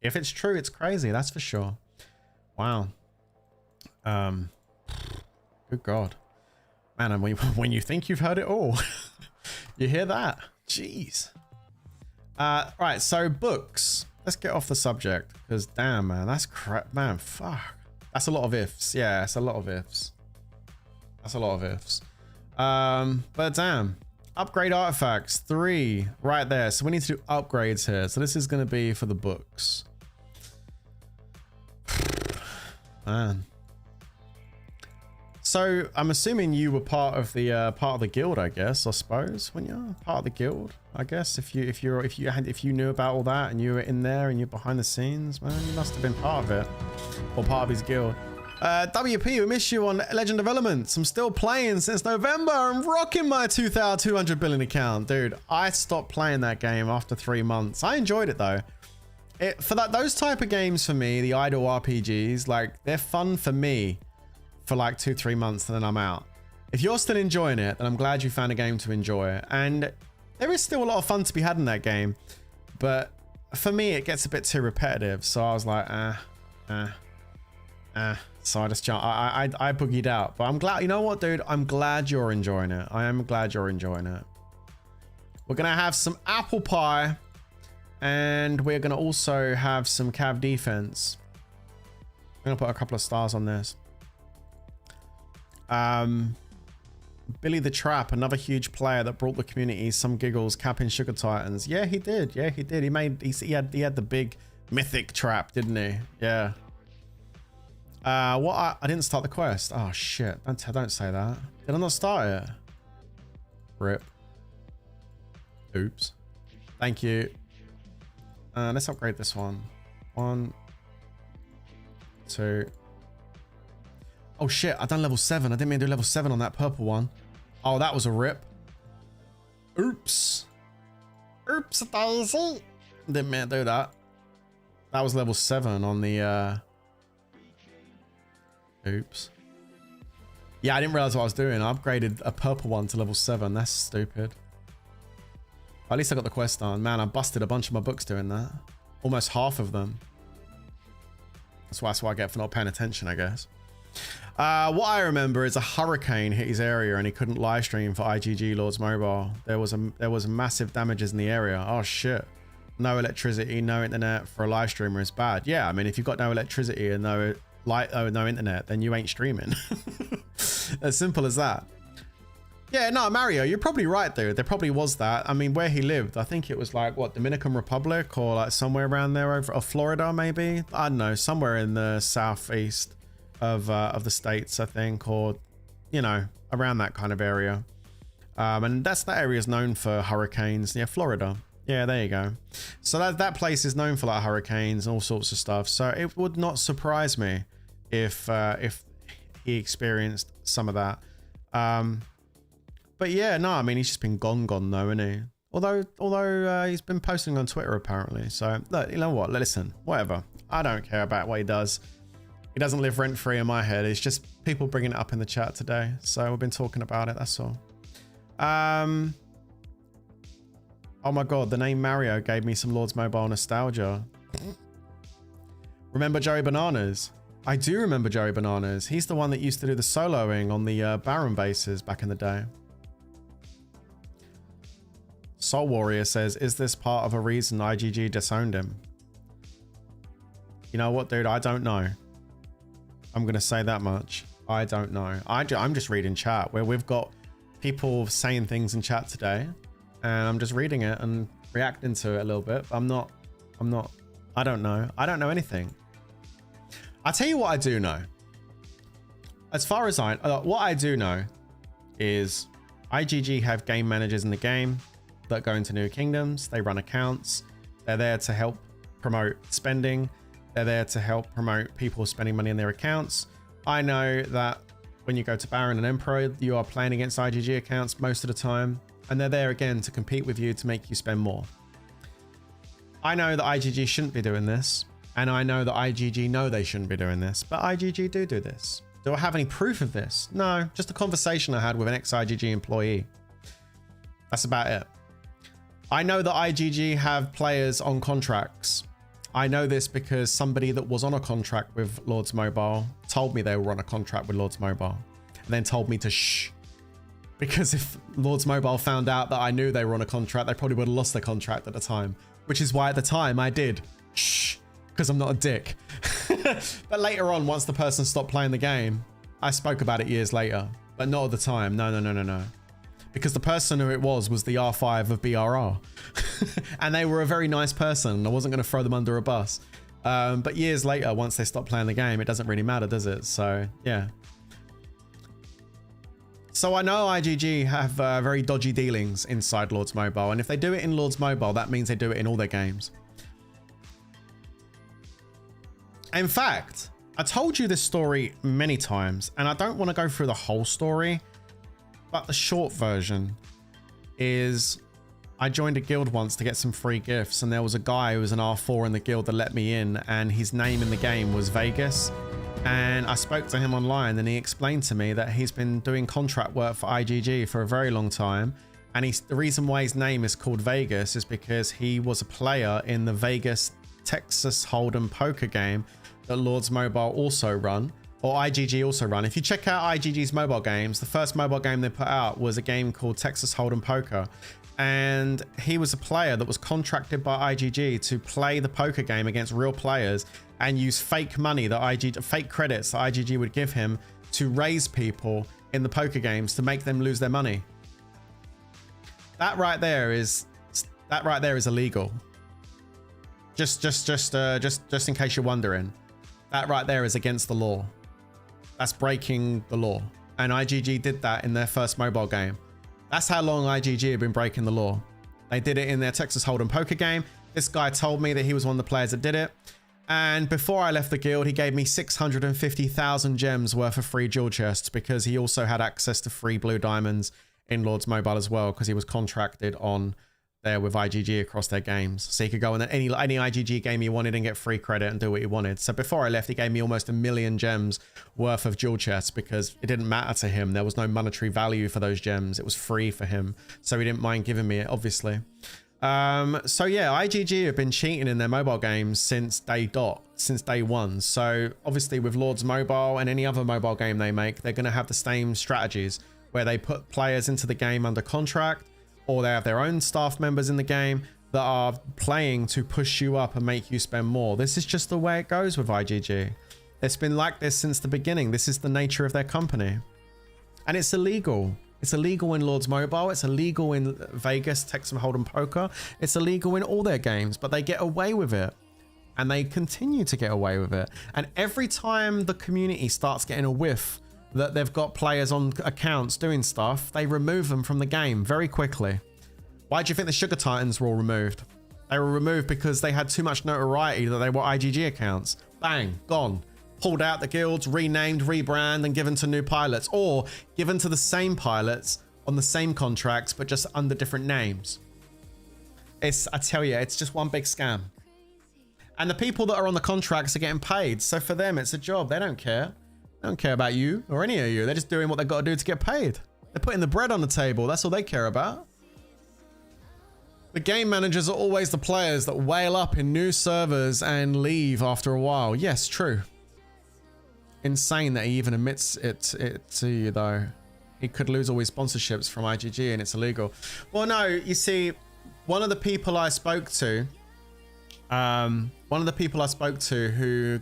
If it's true, it's crazy, that's for sure. Wow. Good God, man. And when you think you've heard it all, you hear that. Jeez. Right, so books. Let's get off the subject, because damn, man, that's crap, man. Fuck, that's a lot of ifs. Yeah, that's a lot of ifs. But damn, upgrade artifacts 3 right there. So we need to do upgrades here. So this is going to be for the books. Man, So I'm assuming you were part of the guild, I guess, I suppose, when you're part of the guild, I guess. If you knew about all that and you were in there and you're behind the scenes, man, you must have been part of it, or part of his guild. WP, we miss you on Legend of Elements. I'm still playing since November. I'm rocking my 2,200 billion account, dude. I stopped playing that game after 3 months. I enjoyed it though. Those type of games for me, the idle RPGs, like they're fun for me for like 2-3 months and then I'm out. If you're still enjoying it, then I'm glad you found a game to enjoy. And there is still a lot of fun to be had in that game, but for me it gets a bit too repetitive. So I was like, so I just jumped. I boogied out. But I'm glad, you know what, dude? I'm glad you're enjoying it. I am glad you're enjoying it. We're gonna have some apple pie, and we're gonna also have some cav defense. I'm gonna put a couple of stars on this. Billy the Trap, another huge player that brought the community some giggles, capping Sugar Titans. Yeah, he did. Yeah, he did. He had the big mythic trap, didn't he? Yeah. I didn't start the quest. Oh shit! Don't say that. Did I not start it? Rip. Oops. Thank you. Let's upgrade this one. 1, 2. Oh shit! I done level 7. I didn't mean to do level 7 on that purple one. Oh, that was a rip. Oops. Oops, daisy. Didn't mean to do that. That was level 7 on the. Oops. Yeah, I didn't realize what I was doing. I upgraded a purple one to level 7. That's stupid. At least I got the quest done. Man, I busted a bunch of my books doing that. Almost half of them. That's what I get for not paying attention, I guess. What I remember is a hurricane hit his area and he couldn't live stream for IGG Lords Mobile. There was massive damages in the area. Oh shit. No electricity, no internet for a live streamer is bad. Yeah, I mean, if you've got no electricity and no internet, then you ain't streaming. As simple as that. Yeah, no, Mario, you're probably right though. There probably was that. I mean, where he lived, I think it was like what, Dominican Republic or like somewhere around there, or Florida maybe. I don't know, somewhere in the southeast of the states, I think, or you know, around that kind of area. And that area is known for hurricanes. Yeah, Florida. Yeah, there you go. So that place is known for like hurricanes and all sorts of stuff. So it would not surprise me if he experienced some of that. But yeah, no, I mean, he's just been gone though, isn't he? Although he's been posting on Twitter apparently. So look, you know what? Listen, whatever. I don't care about what he does. He doesn't live rent free in my head. It's just people bringing it up in the chat today. So we've been talking about it. That's all. Oh my god, the name Mario gave me some Lords Mobile nostalgia. Remember Joey Bananas? I do remember Joey Bananas. He's the one that used to do the soloing on the Baron bases back in the day. Soul Warrior says, is this part of a reason IGG disowned him? You know what, dude? I don't know. I'm going to say that much. I don't know. I'm just reading chat where we've got people saying things in chat today. And I'm just reading it and reacting to it a little bit. I don't know. I don't know anything. I'll tell you what I do know. As far as what I do know is IGG have game managers in the game that go into new kingdoms. They run accounts. They're there to help promote spending. They're there to help promote people spending money in their accounts. I know that when you go to Baron and Emperor, you are playing against IGG accounts most of the time. And they're there again to compete with you to make you spend more. I know that IGG shouldn't be doing this. And I know that IGG know they shouldn't be doing this. But IGG do this. Do I have any proof of this? No, just a conversation I had with an ex-IGG employee. That's about it. I know that IGG have players on contracts. I know this because somebody that was on a contract with Lords Mobile told me they were on a contract with Lords Mobile. And then told me to shh. Because if Lords Mobile found out that I knew they were on a contract, they probably would have lost their contract at the time. Which is why at the time I did. Shh. Because I'm not a dick. But later on, once the person stopped playing the game, I spoke about it years later. But not at the time. No. Because the person who it was the R5 of BRR. And they were a very nice person. I wasn't going to throw them under a bus. But years later, once they stopped playing the game, it doesn't really matter, does it? So, yeah. So I know IGG have very dodgy dealings inside Lords Mobile, and if they do it in Lords Mobile, that means they do it in all their games. In fact, I told you this story many times, and I don't want to go through the whole story, but the short version is I joined a guild once to get some free gifts, and there was a guy who was an R4 in the guild that let me in, and his name in the game was Vegas. And I spoke to him online, and he explained to me that he's been doing contract work for IGG for a very long time. And the reason why his name is called Vegas is because he was a player in the Vegas Texas Hold'em poker game that Lords Mobile also run, or IGG also run. If you check out IGG's mobile games, the first mobile game they put out was a game called Texas Hold'em Poker. And he was a player that was contracted by IGG to play the poker game against real players and use fake money that fake credits that IGG would give him to raise people in the poker games to make them lose their money. That right there is illegal. Just in case you're wondering, that right there is against the law. That's breaking the law. And IGG did that in their first mobile game. That's how long IGG have been breaking the law. They did it in their Texas Hold'em poker game. This guy told me that he was one of the players that did it. And before I left the guild, he gave me 650,000 gems worth of free jewel chests because he also had access to free blue diamonds in Lords Mobile as well, because he was contracted on there with IGG across their games. So he could go in any IGG game he wanted and get free credit and do what he wanted. So before I left, he gave me almost 1 million gems worth of jewel chests because it didn't matter to him. There was no monetary value for those gems. It was free for him. So he didn't mind giving me it, obviously. So yeah, IGG have been cheating in their mobile games since day one. So obviously with Lords Mobile and any other mobile game they make, they're going to have the same strategies where they put players into the game under contract, or they have their own staff members in the game that are playing to push you up and make you spend more. This is just the way it goes with IGG. It's been like this since the beginning. This is the nature of their company. And it's illegal. It's illegal in Lords Mobile. It's illegal in Vegas, Texas Hold'em Poker. It's illegal in all their games, but they get away with it. And they continue to get away with it. And every time the community starts getting a whiff that they've got players on accounts doing stuff, they remove them from the game very quickly. Why do you think the Sugar Titans were all removed? They were removed because they had too much notoriety that they were IGG accounts. Bang, gone. Pulled out the guilds, renamed, rebrand, and given to new pilots, or given to the same pilots on the same contracts, but just under different names. I tell you, it's just one big scam. And the people that are on the contracts are getting paid. So for them, it's a job. They don't care. They don't care about you or any of you. They're just doing what they've got to do to get paid. They're putting the bread on the table. That's all they care about. The game managers are always the players that whale up in new servers and leave after a while. Yes, true. Insane that he even admits it to you, though. He could lose all his sponsorships from IGG and it's illegal. Well, no, you see, one of the people I spoke to who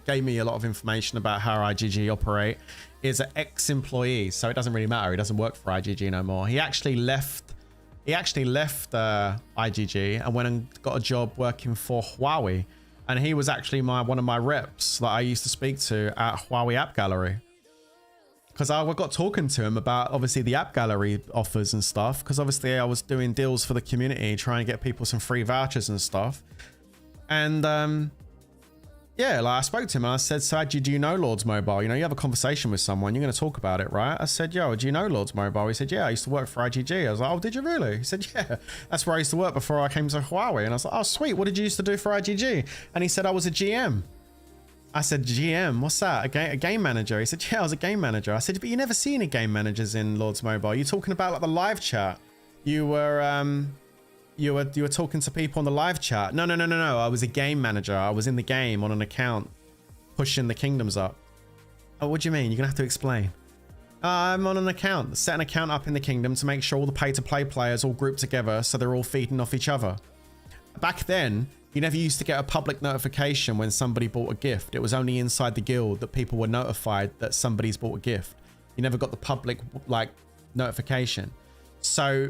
gave me a lot of information about how IGG operate is an ex-employee, so it doesn't really matter. He doesn't work for IGG no more. He actually left IGG and went and got a job working for Huawei, and he was actually one of my reps that I used to speak to at Huawei App Gallery, because I got talking to him about obviously the App Gallery offers and stuff, because obviously I was doing deals for the community, trying to get people some free vouchers and stuff. And yeah, like I spoke to him and I said, so do you know Lords Mobile? You know, you have a conversation with someone, you're going to talk about it, right? I said, yo, do you know Lords Mobile? He said, yeah, I used to work for IGG. I was like, oh, did you really? He said, yeah, that's where I used to work before I came to Huawei. And I was like, oh, sweet. What did you used to do for IGG? And he said, I was a GM. I said, GM, what's that? A game manager? He said, yeah, I was a game manager. I said, but you never see any game managers in Lords Mobile. You're talking about like the live chat. You were talking to people on the live chat. No. I was a game manager. I was in the game on an account, pushing the kingdoms up. Oh, what do you mean? You're gonna have to explain. I'm on an account, set an account up in the kingdom to make sure all the pay-to-play players all group together so they're all feeding off each other. Back then, you never used to get a public notification when somebody bought a gift. It was only inside the guild that people were notified that somebody's bought a gift. You never got the public like notification. So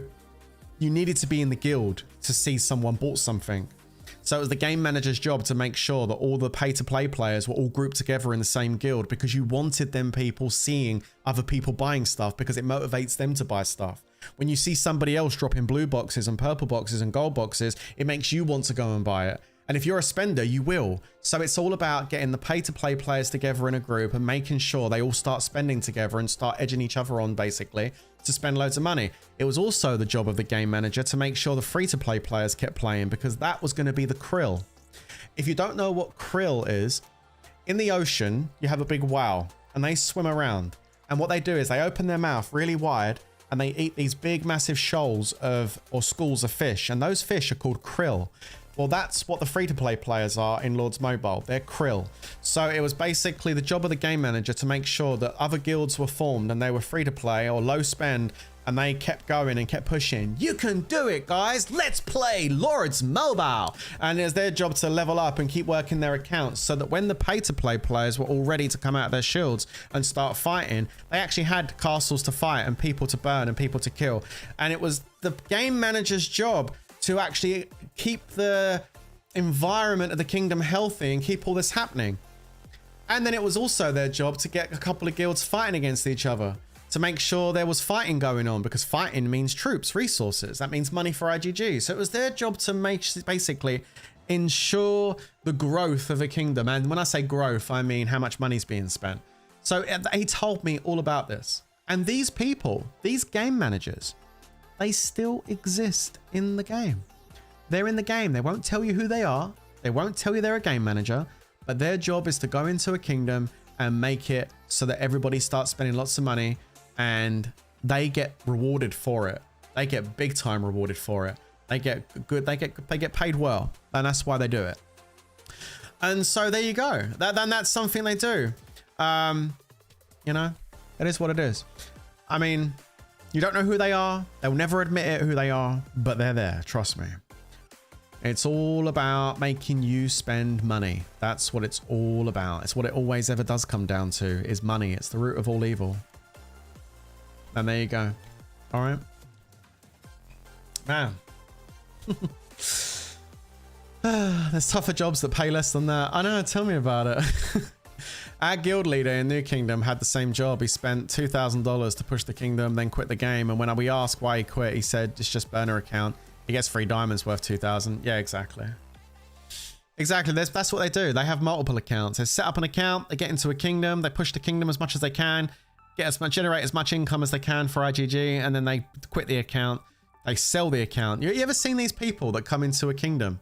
you needed to be in the guild to see someone bought something. So it was the game manager's job to make sure that all the pay-to-play players were all grouped together in the same guild, because you wanted them people seeing other people buying stuff, because it motivates them to buy stuff. When you see somebody else dropping blue boxes and purple boxes and gold boxes, it makes you want to go and buy it. And if you're a spender, you will. So it's all about getting the pay-to-play players together in a group and making sure they all start spending together and start edging each other on, basically, to spend loads of money. It was also the job of the game manager to make sure the free-to-play players kept playing, because that was going to be the krill. If you don't know what krill is, in the ocean, you have a big whale and they swim around. And what they do is they open their mouth really wide and they eat these big, massive shoals or schools of fish. And those fish are called krill. Well, that's what the free-to-play players are in Lords Mobile. They're krill. So it was basically the job of the game manager to make sure that other guilds were formed and they were free-to-play or low spend, and they kept going and kept pushing. You can do it, guys. Let's play Lords Mobile. And it's their job to level up and keep working their accounts, so that when the pay-to-play players were all ready to come out of their shields and start fighting, they actually had castles to fight and people to burn and people to kill. And it was the game manager's job to actually keep the environment of the kingdom healthy and keep all this happening. And then it was also their job to get a couple of guilds fighting against each other, to make sure there was fighting going on, because fighting means troops, resources. That means money for IGG. So it was their job to basically ensure the growth of a kingdom. And when I say growth, I mean how much money's being spent. So he told me all about this. And these people, these game managers, they still exist in the game. They're in the game. They won't tell you who they are. They won't tell you they're a game manager, but their job is to go into a kingdom and make it so that everybody starts spending lots of money, and they get rewarded for it. They get big time rewarded for it. They get good. They get paid well, and that's why they do it. And so there you go. That's something they do. You know, it is what it is. I mean, you don't know who they are. They'll never admit it who they are, but they're there. Trust me. It's all about making you spend money. That's what it's all about. It's what it always ever does come down to, is money. It's the root of all evil. And there you go. All right. Man. There's tougher jobs that pay less than that. I know, tell me about it. Our guild leader in New Kingdom had the same job. He spent $2,000 to push the kingdom, then quit the game. And when we asked why he quit, he said, it's just burner account. He gets 3 diamonds worth 2,000. Yeah, exactly. Exactly. That's what they do. They have multiple accounts. They set up an account, they get into a kingdom, they push the kingdom as much as they can, generate as much income as they can for IGG, and then they quit the account. They sell the account. You ever seen these people that come into a kingdom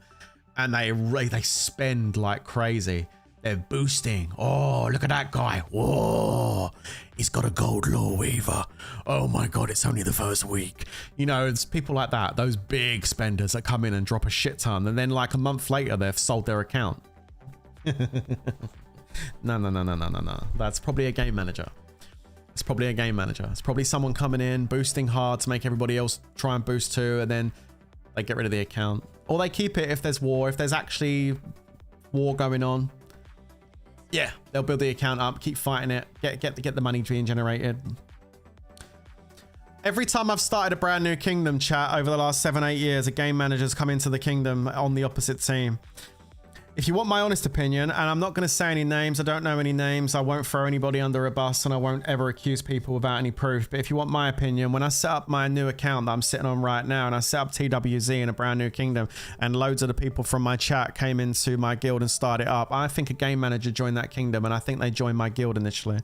and they spend like crazy? They're boosting. Oh, look at that guy. Whoa, he's got a gold lore weaver. Oh my God, it's only the first week. You know, it's people like that. Those big spenders that come in and drop a shit ton, and then like a month later, they've sold their account. No. That's probably a game manager. It's probably a game manager. It's probably someone coming in, boosting hard to make everybody else try and boost too, and then they get rid of the account. Or they keep it if there's war, if there's actually war going on. Yeah, they'll build the account up, keep fighting it, get the money being generated. Every time I've started a brand new kingdom chat over the last 7-8 years, a game manager's come into the kingdom on the opposite team. If you want my honest opinion, and I'm not going to say any names, I don't know any names, I won't throw anybody under a bus, and I won't ever accuse people without any proof, but if you want my opinion, when I set up my new account that I'm sitting on right now, and I set up TWZ in a brand new kingdom, and loads of the people from my chat came into my guild and started up, I think a game manager joined that kingdom, and I think they joined my guild initially.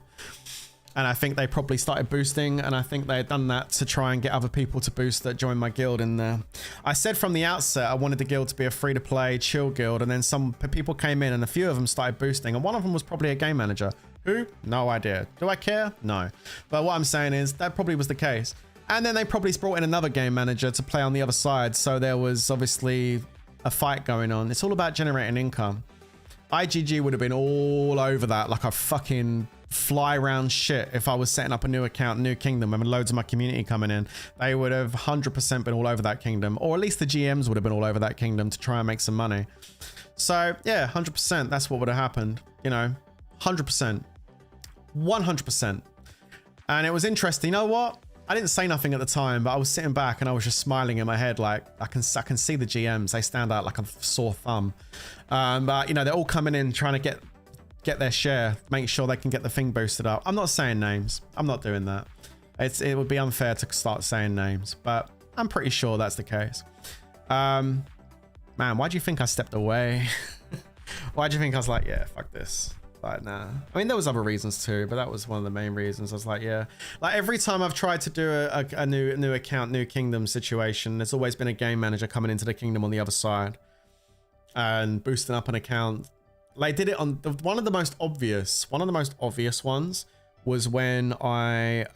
And I think they probably started boosting, and I think they had done that to try and get other people to boost that joined my guild. And I said from the outset I wanted the guild to be a free-to-play, chill guild, and then some people came in and a few of them started boosting, and one of them was probably a game manager. Who? No idea. Do I care? No. But what I'm saying is that probably was the case. And then they probably brought in another game manager to play on the other side, so there was obviously a fight going on. It's all about generating income. IGG would have been all over that like a fucking fly round shit if I was setting up a new account, new kingdom, and loads of my community coming in. They would have 100% been all over that kingdom, or at least the GMs would have been all over that kingdom to try and make some money. So yeah, 100%, that's what would have happened, you know, 100%, 100%. And it was interesting. You know what? I didn't say nothing at the time, but I was sitting back and I was just smiling in my head. Like I can see the GMs. They stand out like a sore thumb. But you know, they're all coming in trying to get their share, make sure they can get the thing boosted up. I'm not saying names. I'm not doing that. It would be unfair to start saying names, but I'm pretty sure that's the case. Man, why do you think I stepped away? Why do you think I was like, yeah, fuck this? Like, nah. I mean, there was other reasons too, but that was one of the main reasons. I was like, yeah. Like every time I've tried to do a new account, new kingdom situation, there's always been a game manager coming into the kingdom on the other side and boosting up an account. Like, did it on one of the most obvious ones was when I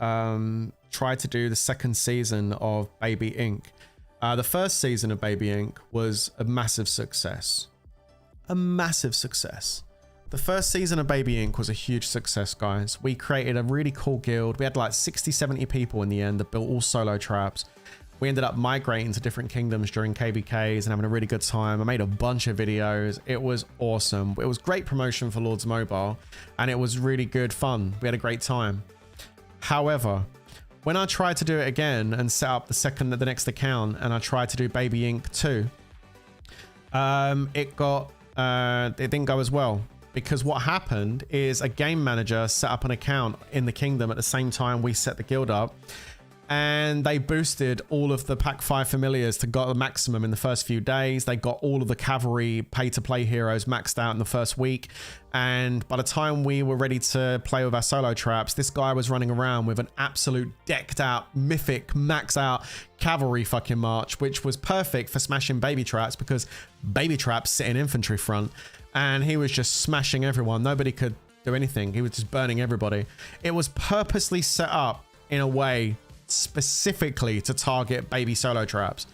tried to do the second season of Baby Inc. The first season of Baby Inc. was a massive success. A massive success. The first season of Baby Inc. was a huge success, guys. We created a really cool guild. We had like 60, 70 people in the end that built all solo traps. We ended up migrating to different kingdoms during KVKs and having a really good time. I made a bunch of videos. It was awesome. It was great promotion for Lords Mobile and it was really good fun. We had a great time. However, when I tried to do it again and set up the next account and I tried to do Baby Inc. 2, it didn't go as well. Because what happened is a game manager set up an account in the kingdom at the same time we set the guild up. And they boosted all of the Pack 5 familiars to got the maximum in the first few days. They got all of the cavalry pay-to-play heroes maxed out in the first week. And by the time we were ready to play with our solo traps, this guy was running around with an absolute decked out, mythic, max out cavalry fucking march, which was perfect for smashing baby traps because baby traps sit in infantry front. And he was just smashing everyone. Nobody could do anything. He was just burning everybody. It was purposely set up in a way specifically to target baby solo traps,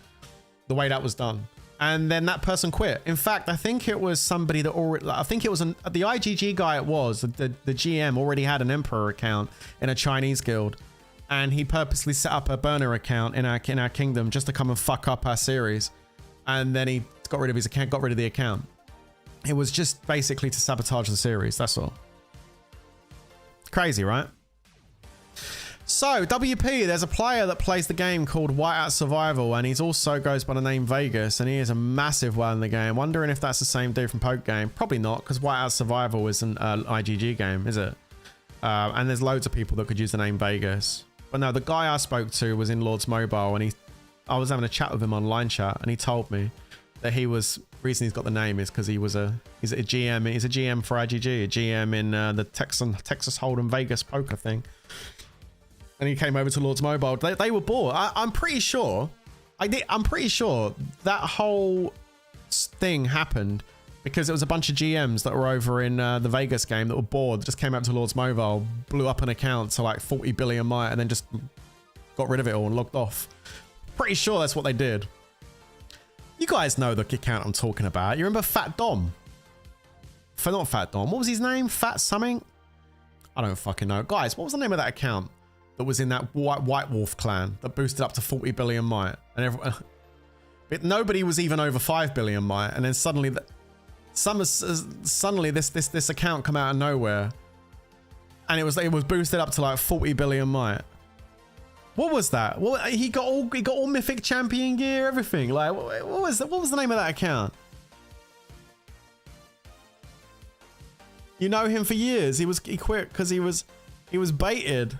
the way that was done. And then that person quit. In fact, I think it was somebody that already, I think it was the IGG guy. It was the GM already had an Emperor account in a Chinese guild, and he purposely set up a burner account in our kingdom just to come and fuck up our series. And then he got rid of his account, got rid of the account. It was just basically to sabotage the series. That's all. Crazy, right? So, WP, there's a player that plays the game called Whiteout Survival, and he's also goes by the name Vegas, and he is a massive one in the game. Wondering if that's the same dude from Poke Game. Probably not, because Whiteout Survival isn't an IGG game, is it? And there's loads of people that could use the name Vegas. But no, the guy I spoke to was in Lords Mobile, and I was having a chat with him online chat, and he told me that the reason he's got the name is because he's a GM. He's a GM for IGG, a GM in the Texas Hold'em Vegas poker thing. And he came over to Lords Mobile. They were bored. I'm pretty sure. I'm pretty sure that whole thing happened because it was a bunch of GMs that were over in the Vegas game that were bored. Just came up to Lords Mobile, blew up an account to like 40 billion might, and then just got rid of it all and logged off. Pretty sure that's what they did. You guys know the account I'm talking about. You remember Fat Dom? Not Fat Dom. What was his name? Fat something? I don't fucking know. Guys, what was the name of that account that was in that White Wolf clan that boosted up to 40 billion might? And everyone, but nobody was even over 5 billion might. And then suddenly this account come out of nowhere. And it was boosted up to like 40 billion might. What was that? Well, he got all mythic champion gear, everything. Like, what was the name of that account? You know him for years. He quit because he was baited,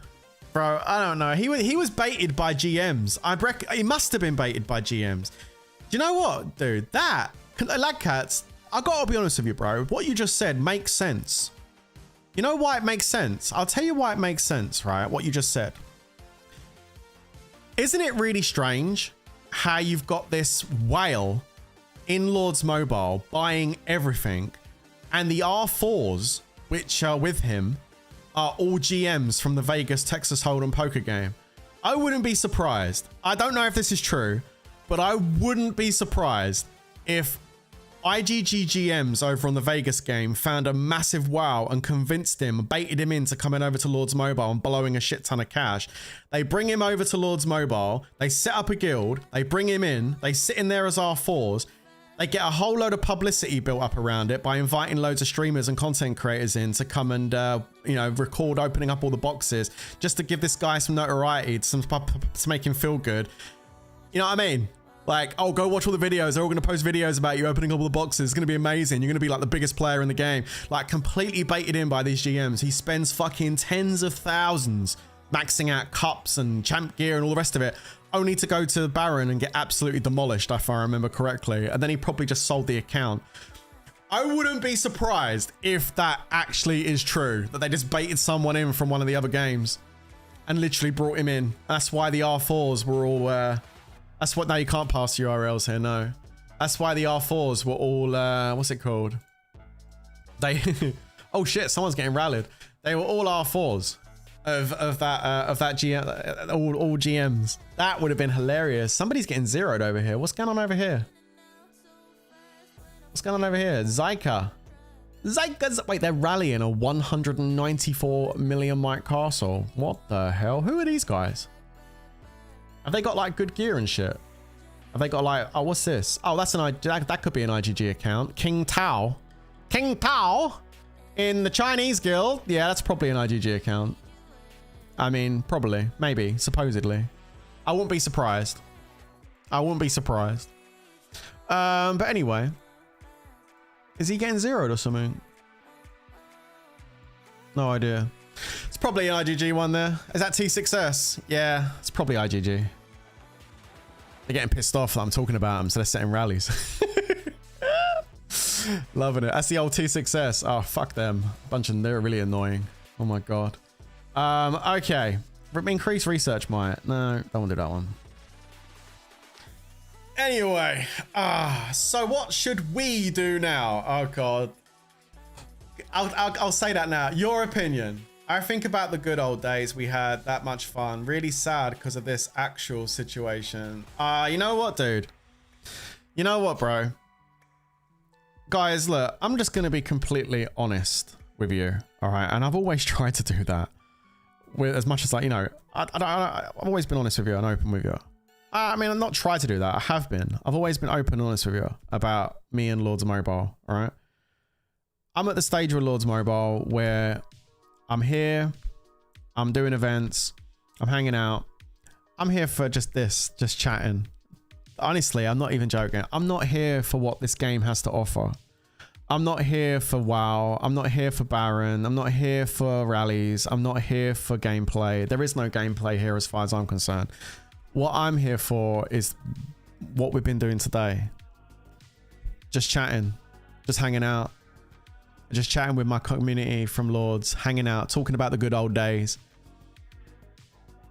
bro. I don't know. He was baited by GMs. He must have been baited by GMs. Do you know what, dude? Lagcats, I gotta be honest with you, bro. What you just said makes sense. You know why it makes sense? I'll tell you why it makes sense, right? What you just said. Isn't it really strange how you've got this whale in Lords Mobile buying everything, and the R4s, which are with him, are all GMs from the Vegas Texas Hold'em poker game? I wouldn't be surprised. I don't know if this is true, but I wouldn't be surprised if IGG GMs over on the Vegas game found a massive wow and convinced him, baited him into coming over to Lords Mobile and blowing a shit ton of cash. They bring him over to Lords Mobile, they set up a guild, they bring him in, they sit in there as R4s, They get a whole load of publicity built up around it by inviting loads of streamers and content creators in to come and, you know, record opening up all the boxes just to give this guy some notoriety, to make him feel good. You know what I mean? Like, oh, go watch all the videos. They're all going to post videos about you opening up all the boxes. It's going to be amazing. You're going to be like the biggest player in the game. Like, completely baited in by these GMs. He spends fucking tens of thousands maxing out cups and champ gear and all the rest of it, only to go to Baron and get absolutely demolished, if I remember correctly. And then he probably just sold the account. I wouldn't be surprised if that actually is true, that they just baited someone in from one of the other games and literally brought him in. That's why the R4s were all, that's what, now you can't pass URLs here, no. That's why the R4s were all, what's it called? They, oh shit, someone's getting rallied. They were all R4s. Of that GM, all GMs. That would have been hilarious. Somebody's getting zeroed over here. What's going on over here? What's going on over here? Zyka's, wait, they're rallying a 194 million mic castle. What the hell? Who are these guys? Have they got like good gear and shit? Have they got like, oh, what's this? Oh, that's that could be an IGG account. King Tao in the Chinese guild. Yeah, that's probably an IGG account. I mean, probably, maybe, supposedly. I wouldn't be surprised. I wouldn't be surprised. But anyway, is he getting zeroed or something? No idea. It's probably an IGG one there. Is that T6S? Yeah, it's probably IGG. They're getting pissed off that I'm talking about them, so they're setting rallies. Loving it. That's the old T6S. Oh, fuck them. They're really annoying. Oh my God. Okay. Increase research might. No, don't want to do that one. Anyway, so what should we do now? Oh God. I'll say that now. Your opinion. I think about the good old days we had, that much fun. Really sad because of this actual situation. You know what, dude? You know what, bro? Guys, look, I'm just going to be completely honest with you. All right. And I've always tried to do that. With as much as, like, you know, I've always been honest with you and open with you. I mean, I've not tried to do that. I have been. I've always been open and honest with you about me and Lords Mobile. All right. I'm at the stage with Lords Mobile where I'm here. I'm doing events. I'm hanging out. I'm here for just this, just chatting. Honestly, I'm not even joking. I'm not here for what this game has to offer. I'm not here for WoW. I'm not here for Baron. I'm not here for rallies. I'm not here for gameplay. There is no gameplay here as far as I'm concerned. What I'm here for is what we've been doing today. Just chatting, just hanging out, just chatting with my community from Lords, hanging out, talking about the good old days.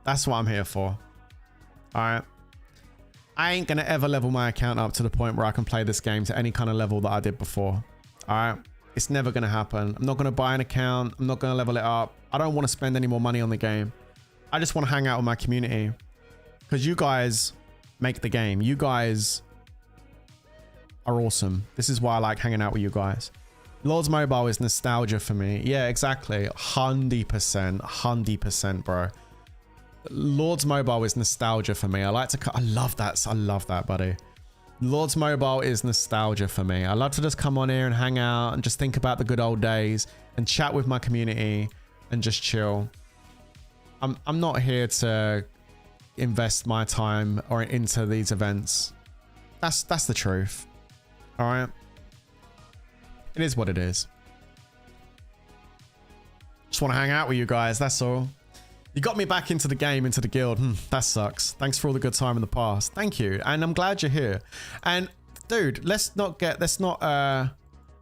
That's what I'm here for. All right. I ain't going to ever level my account up to the point where I can play this game to any kind of level that I did before. All right. It's never going to happen. I'm not going to buy an account. I'm not going to level it up. I don't want to spend any more money on the game. I just want to hang out with my community because you guys make the game. You guys are awesome. This is why I like hanging out with you guys. Lords Mobile is nostalgia for me. Yeah, exactly. 100%, bro. Lords Mobile is nostalgia for me. I love that. I love that, buddy. Lords Mobile is nostalgia for me. I love to just come on here and hang out and just think about the good old days and chat with my community and just chill. I'm not here to invest my time or into these events. That's the truth. All right. It is what it is. Just want to hang out with you guys. That's all. You got me back into the game, into the guild. That sucks. Thanks for all the good time in the past. Thank you. And I'm glad you're here. And dude, I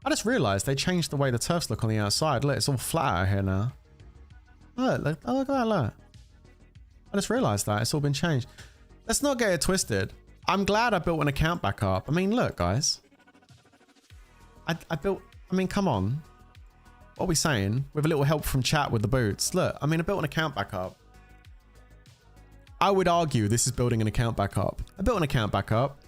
just realized they changed the way the turfs look on the outside. Look, it's all flat out here now. Look at that, look. I just realized that. It's all been changed. Let's not get it twisted. I'm glad I built an account back up. I mean, look, guys. I mean, come on. What are we saying? With a little help from chat with the boots. Look, I mean, I built an account back up. I would argue this is building an account back up. I built an account back up,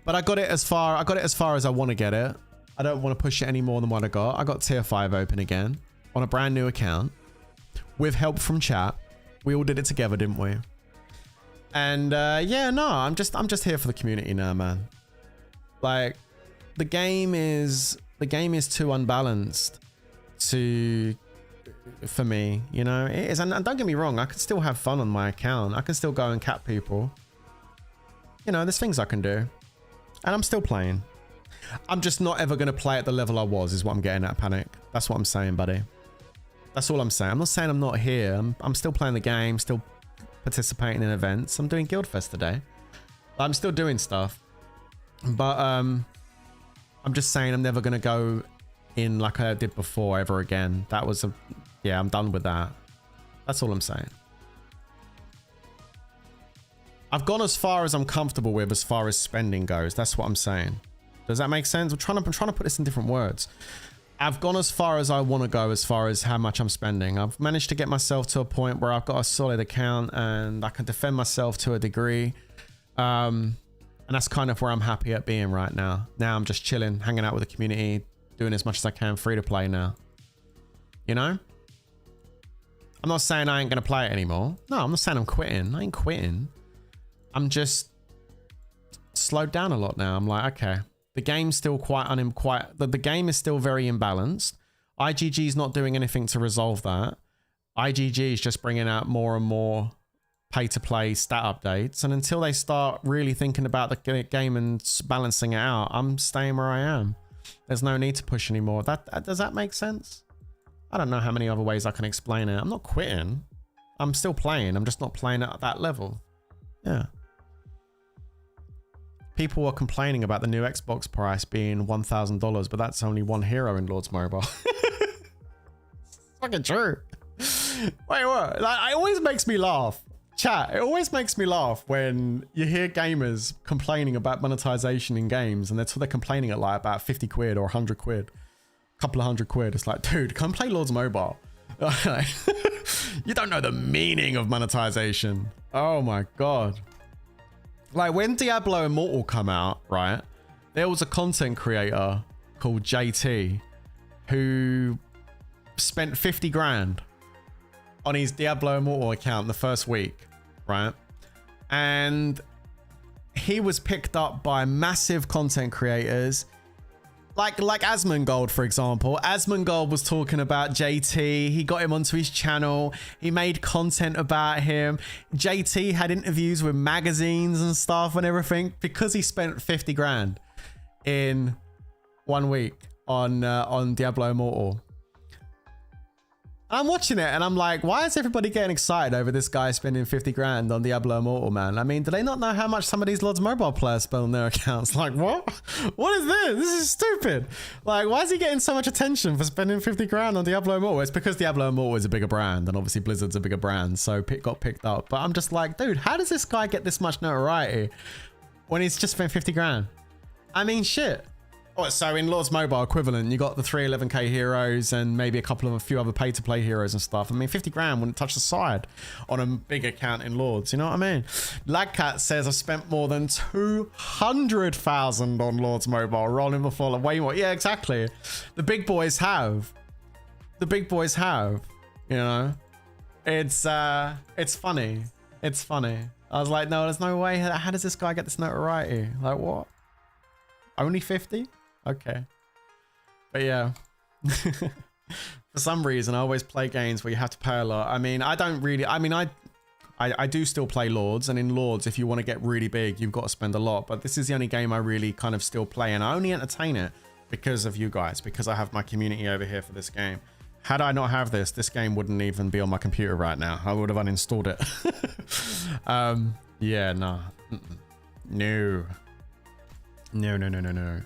but I got it as far as I want to get it. I don't want to push it any more than what I got. I got tier 5 open again on a brand new account with help from chat. We all did it together, didn't we? And yeah, no, I'm just here for the community now, man. Like, the game is too unbalanced for me, you know. It is, and don't get me wrong, I can still have fun on my account. I can still go and cap people. You know, there's things I can do. And I'm still playing. I'm just not ever going to play at the level I was, is what I'm getting at, Panic. That's what I'm saying, buddy. That's all I'm saying. I'm not saying I'm not here. I'm still playing the game, still participating in events. I'm doing Guildfest today. I'm still doing stuff. But I'm just saying I'm never going to go in like I did before ever again. That was a... Yeah, I'm done with that. That's all I'm saying. I've gone as far as I'm comfortable with as far as spending goes. That's what I'm saying. Does that make sense? I'm trying to put this in different words. I've gone as far as I want to go as far as how much I'm spending. I've managed to get myself to a point where I've got a solid account and I can defend myself to a degree. And that's kind of where I'm happy at being right now. Now I'm just chilling, hanging out with the community, doing as much as I can free to play now. You know? I'm not saying I ain't going to play it anymore. No, I'm not saying I'm quitting. I ain't quitting. I'm just slowed down a lot now. I'm like, okay, the game's still the game is still very imbalanced. IGG's not doing anything to resolve that. IGG is just bringing out more and more pay-to-play stat updates. And until they start really thinking about the game and balancing it out, I'm staying where I am. There's no need to push anymore. Does that make sense? I don't know how many other ways I can explain it. I'm not quitting. I'm still playing. I'm just not playing at that level. Yeah. People are complaining about the new Xbox price being $1,000, but that's only one hero in Lords Mobile. It's fucking true. Wait, what? Like, it always makes me laugh. Chat, it always makes me laugh when you hear gamers complaining about monetization in games and they're complaining at like about 50 quid or 100 quid. A couple of £100. It's like, dude, come play Lords Mobile. You don't know the meaning of monetization. Oh my God. Like when Diablo Immortal come out, right? There was a content creator called JT who spent 50 grand on his Diablo Immortal account the first week, right? And he was picked up by massive content creators like Asmongold, for example. Asmongold was talking about JT. He got him onto his channel. He made content about him. JT had interviews with magazines and stuff and everything because he spent 50 grand in 1 week on Diablo Immortal. I'm watching it and I'm like, why is everybody getting excited over this guy spending 50 grand on Diablo Immortal, man? I mean, do they not know how much some of these Lords Mobile players spend on their accounts? Like, what? What is this? This is stupid. Like, why is he getting so much attention for spending 50 grand on Diablo Immortal? It's because Diablo Immortal is a bigger brand and obviously Blizzard's a bigger brand, so it got picked up. But I'm just like, dude, how does this guy get this much notoriety when he's just spent 50 grand? I mean, shit. Oh, so in Lords Mobile equivalent, you got the 311k heroes and maybe a few other pay-to-play heroes and stuff. I mean, 50 grand wouldn't touch the side on a big account in Lords. You know what I mean? Lagcat says I've spent more than 200,000 on Lords Mobile, rolling before way more. Yeah, exactly. The big boys have. The big boys have. You know, it's funny. It's funny. I was like, no, there's no way. How does this guy get this notoriety? Like, what? Only 50? Okay. But yeah. For some reason, I always play games where you have to pay a lot. I mean, I don't really... I mean, I do still play Lords. And in Lords, if you want to get really big, you've got to spend a lot. But this is the only game I really kind of still play. And I only entertain it because of you guys. Because I have my community over here for this game. Had I not have this, this game wouldn't even be on my computer right now. I would have uninstalled it. Yeah, nah. No. No.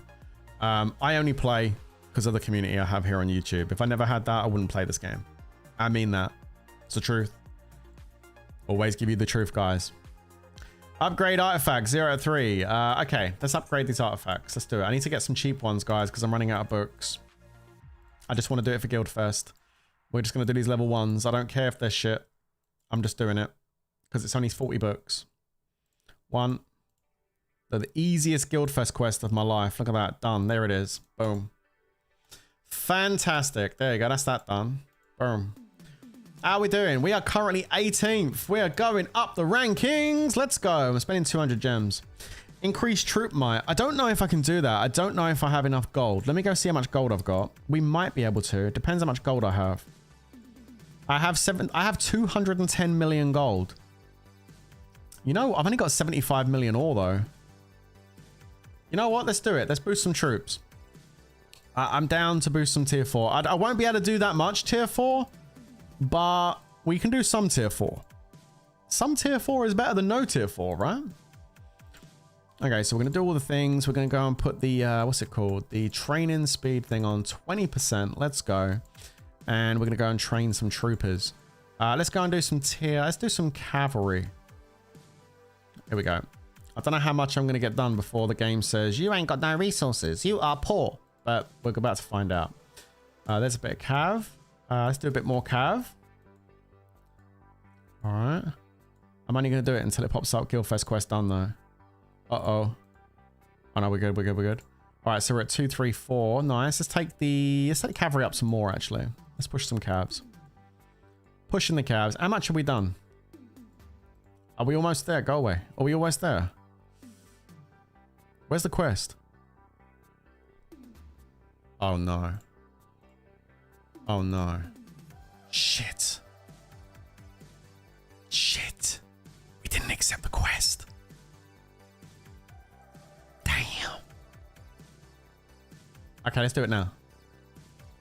I only play because of the community I have here on YouTube. If I never had that, I wouldn't play this game. I mean that. It's the truth. Always give you the truth, guys. Upgrade artifacts 0 out of 3. Okay, let's upgrade these artifacts. Let's do it. I need to get some cheap ones, guys, because I'm running out of books. I just want to do it for Guildfest. We're just going to do these level 1s. I don't care if they're shit. I'm just doing it because it's only 40 books. One. The easiest Guildfest quest of my life. Look at that. Done. There it is. Boom. Fantastic. There you go. That's that done. Boom. How are we doing? We are currently 18th. We are going up the rankings. Let's go. I'm spending 200 gems. Increase troop might. I don't know if I can do that. I don't know if I have enough gold. Let me go see how much gold I've got. We might be able to. It depends how much gold I have. I have 210 million gold. You know, I've only got 75 million ore though. You know what? Let's do it. Let's boost some troops. I'm down to boost some tier 4. I won't be able to do that much tier 4, but we can do some tier 4. Some tier 4 is better than no tier 4, right? Okay, so we're going to do all the things. We're going to go and put the, what's it called? The training speed thing on 20%. Let's go. And we're going to go and train some troopers. Let's go and do some let's do some cavalry. Here we go. I don't know how much I'm going to get done before the game says, you ain't got no resources. You are poor. But we're about to find out. There's a bit of cav. Let's do a bit more cav. All right. I'm only going to do it until it pops up Guildfest quest done though. Uh-oh. Oh no, we're good, we're good, we're good. All right, so we're at 2, 3, 4. Nice. Let's take the cavalry up some more actually. Let's push some calves. Pushing the calves. How much have we done? Are we almost there? Go away. Are we almost there? Where's the quest? Oh no. Oh no. Shit. Shit. We didn't accept the quest. Damn. Okay, let's do it now.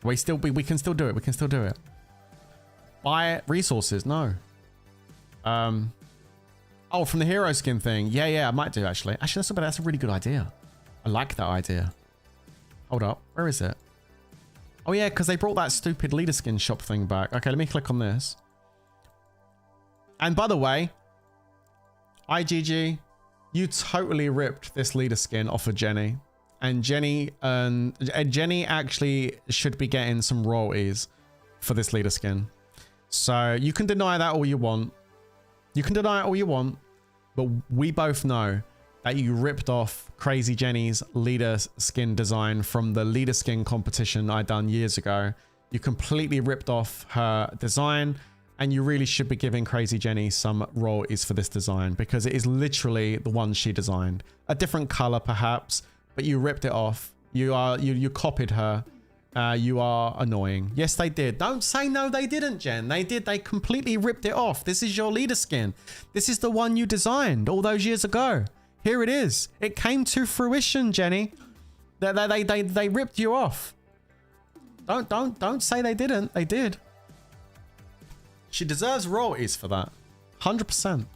We can still do it. We can still do it. Buy resources. No. Oh, from the hero skin thing. Yeah, I might do actually. Actually, that's a really good idea. I like that idea. Hold up. Where is it? Oh yeah, because they brought that stupid leader skin shop thing back. Okay, let me click on this. And by the way, IGG, you totally ripped this leader skin off of Jenny. And Jenny actually should be getting some royalties for this leader skin. So you can deny that all you want. You can deny it all you want. But we both know that you ripped off Crazy Jenny's leader skin design from the leader skin competition I done years ago. You completely ripped off her design, and you really should be giving Crazy Jenny some royalties for this design because it is literally the one she designed. A different color perhaps, but you ripped it off. You copied her. You are annoying. Yes, they did. Don't say no, they didn't, Jen. They did. They completely ripped it off. This is your leader skin. This is the one you designed all those years ago. Here it is. It came to fruition, Jenny. They ripped you off. Don't say they didn't. They did. She deserves royalties for that. 100%.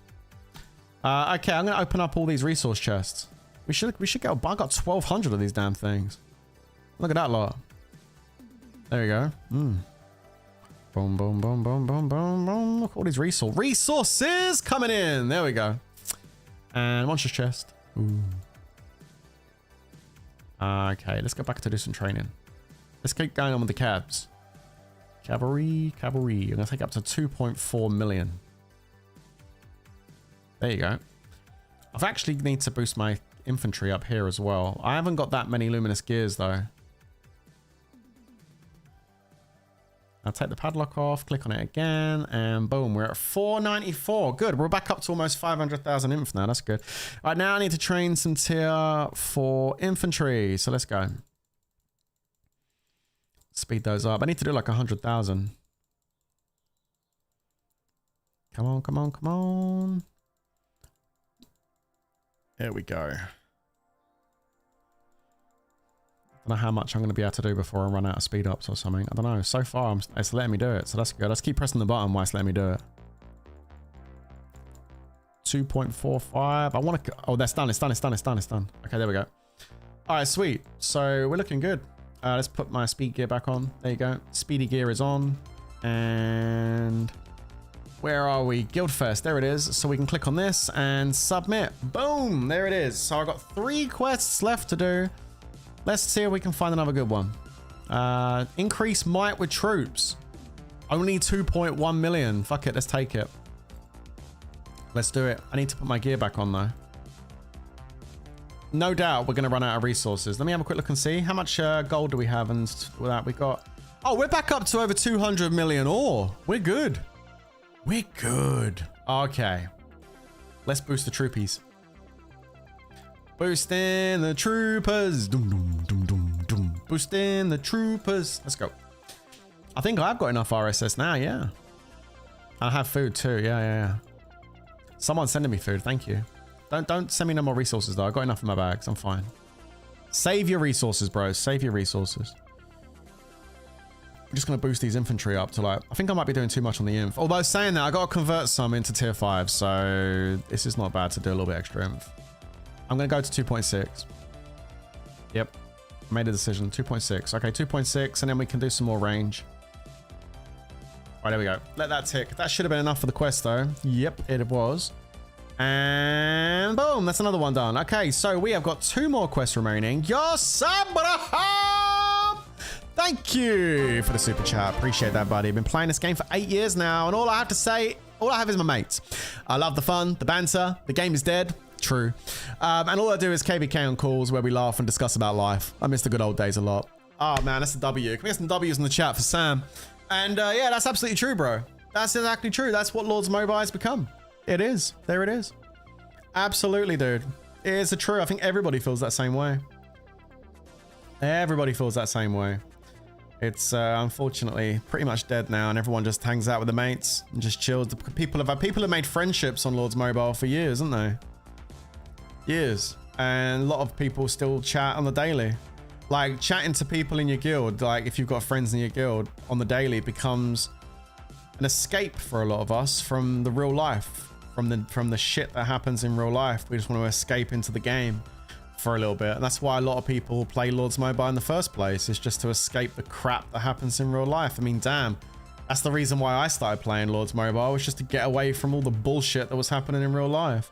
Okay, I'm gonna open up all these resource chests. We should get. I got 1,200 of these damn things. Look at that lot. There you go. Boom, boom, boom, boom, boom, boom, boom. Look at all these resources coming in. There we go. And monstrous chest. Ooh. Okay, let's go back to do some training. Let's keep going on with the cabs. Cavalry. I'm going to take up to 2.4 million. There you go. I've actually need to boost my infantry up here as well. I haven't got that many luminous gears though. I'll take the padlock off, click on it again, and boom, we're at 494. Good, we're back up to almost 500,000 inf now. That's good. All right, now I need to train some tier 4 infantry. So let's go. Speed those up. I need to do like 100,000. Come on, come on, come on. There we go. I don't know how much I'm going to be able to do before I run out of speed ups or something. I don't know. So far, it's letting me do it. So that's good. Let's keep pressing the button while it's letting me do it. 2.45. I want to... Oh, that's done. It's done. It's done. It's done. It's done. Okay, there we go. All right, sweet. So we're looking good. Let's put my speed gear back on. There you go. Speedy gear is on. And... where are we? Guildfest. There it is. So we can click on this and submit. Boom. There it is. So I've got 3 quests left to do. Let's see if we can find another good one. Increase might with troops. Only 2.1 million. Fuck it. Let's take it. Let's do it. I need to put my gear back on though. No doubt we're going to run out of resources. Let me have a quick look and see. How much gold do we have? And with that we got... oh, we're back up to over 200 million ore. We're good. We're good. Okay. Let's boost the troopies. Boosting the troopers. Dum, dum, dum, dum, dum. Boosting the troopers. Let's go. I think I've got enough RSS now, yeah. I have food too, yeah. Someone's sending me food, thank you. Don't send me no more resources though. I got enough in my bags, I'm fine. Save your resources, bro. Save your resources. I'm just gonna boost these infantry up to like, I think I might be doing too much on the inf. Although saying that, I gotta convert some into tier 5, so this is not bad to do a little bit extra inf. I'm gonna go to 2.6. Yep, made a decision, 2.6. Okay, 2.6, and then we can do some more range. All right, there we go. Let that tick. That should have been enough for the quest though. Yep, it was. And boom, that's another one done. Okay, so we have got 2 more quests remaining. Thank you for the super chat. Appreciate that, buddy. I've been playing this game for 8 years now, and all I have to say, all I have is my mates. I love the fun, the banter. The game is dead. True. And all I do is KVK on calls where we laugh and discuss about life. I miss the good old days a lot. Oh man, that's a W. Can we get some W's in the chat for Sam? And yeah, that's absolutely true, bro. That's exactly true. That's what Lords Mobile has become. It is. There it is. Absolutely, dude. It is true. I think everybody feels that same way. Everybody feels that same way. It's unfortunately pretty much dead now, and everyone just hangs out with the mates and just chills. People have made friendships on Lords Mobile for years, haven't they? Years. And a lot of people still chat on the daily. Like chatting to people in your guild, like if you've got friends in your guild on the daily, becomes an escape for a lot of us from the real life, from the shit that happens in real life. We just want to escape into the game for a little bit. And that's why a lot of people play Lords Mobile in the first place, is just to escape the crap that happens in real life. I mean, damn, that's the reason why I started playing Lords Mobile, was just to get away from all the bullshit that was happening in real life.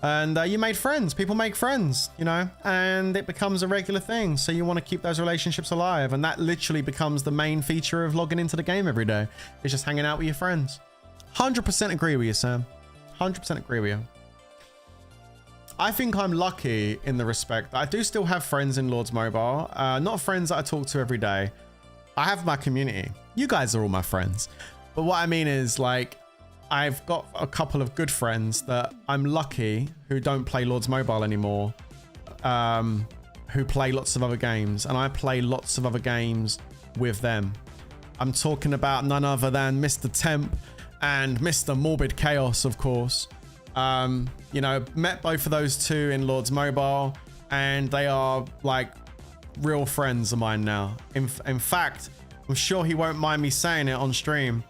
And you made friends. People make friends, you know, and it becomes a regular thing. So you want to keep those relationships alive. And that literally becomes the main feature of logging into the game every day. It's just hanging out with your friends. 100% agree with you, Sam. 100% agree with you. I think I'm lucky in the respect that I do still have friends in Lords Mobile. Not friends that I talk to every day. I have my community. You guys are all my friends. But what I mean is, like, I've got a couple of good friends that I'm lucky who don't play Lords Mobile anymore. Who play lots of other games. And I play lots of other games with them. I'm talking about none other than Mr. Temp and Mr. Morbid Chaos, of course. You know, met both of those two in Lords Mobile, and they are like real friends of mine now. In fact, I'm sure he won't mind me saying it on stream.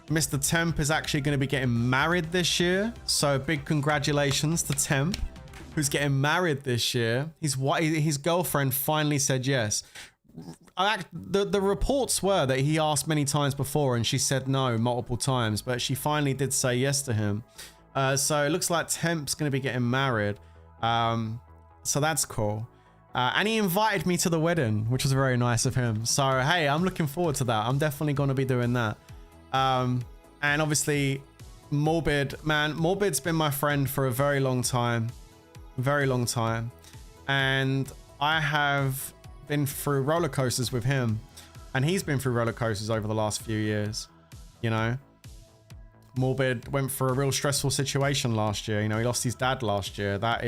Mr. Temp is actually going to be getting married this year. So big congratulations to Temp, who's getting married this year. His girlfriend finally said yes. The reports were that he asked many times before and she said no multiple times, but she finally did say yes to him. So it looks like Temp's going to be getting married. So that's cool. And he invited me to the wedding, which was very nice of him. So, hey, I'm looking forward to that. I'm definitely going to be doing that. And obviously, Morbid, man, Morbid's been my friend for a very long time. Very long time. And I have been through roller coasters with him. And he's been through roller coasters over the last few years, you know. Morbid went through a real stressful situation last year. You know, he lost his dad last year. That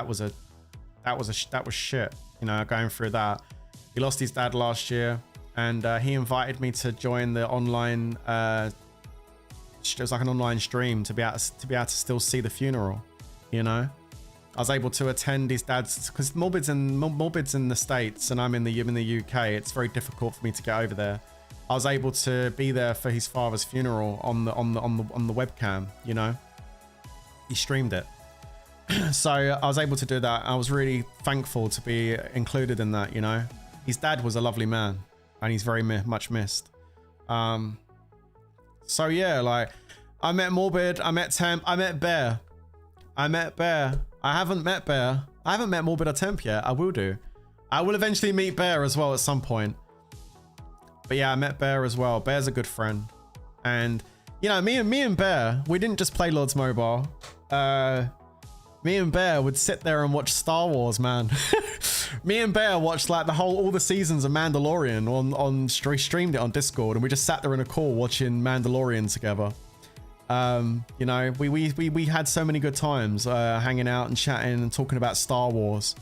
was shit. You know, going through that. He lost his dad last year, and he invited me to join the online. It was like an online stream to be able to still see the funeral. You know, I was able to attend his dad's, because Morbid's in the States and I'm in the UK. It's very difficult for me to get over there. I was able to be there for his father's funeral on the webcam, you know. He streamed it. So I was able to do that. I was really thankful to be included in that, you know. His dad was a lovely man and he's very much missed. So yeah, like I met Morbid, I met Temp, I met Bear. I haven't met Bear. I haven't met Morbid or Temp yet. I will do. I will eventually meet Bear as well at some point. But yeah, I met Bear as well. Bear's a good friend. And, you know, me and Bear, we didn't just play Lords Mobile. Me and Bear would sit there and watch Star Wars, man. Me and Bear watched like all the seasons of Mandalorian streamed it on Discord, and we just sat there in a call watching Mandalorian together. You know, we had so many good times hanging out and chatting and talking about Star Wars.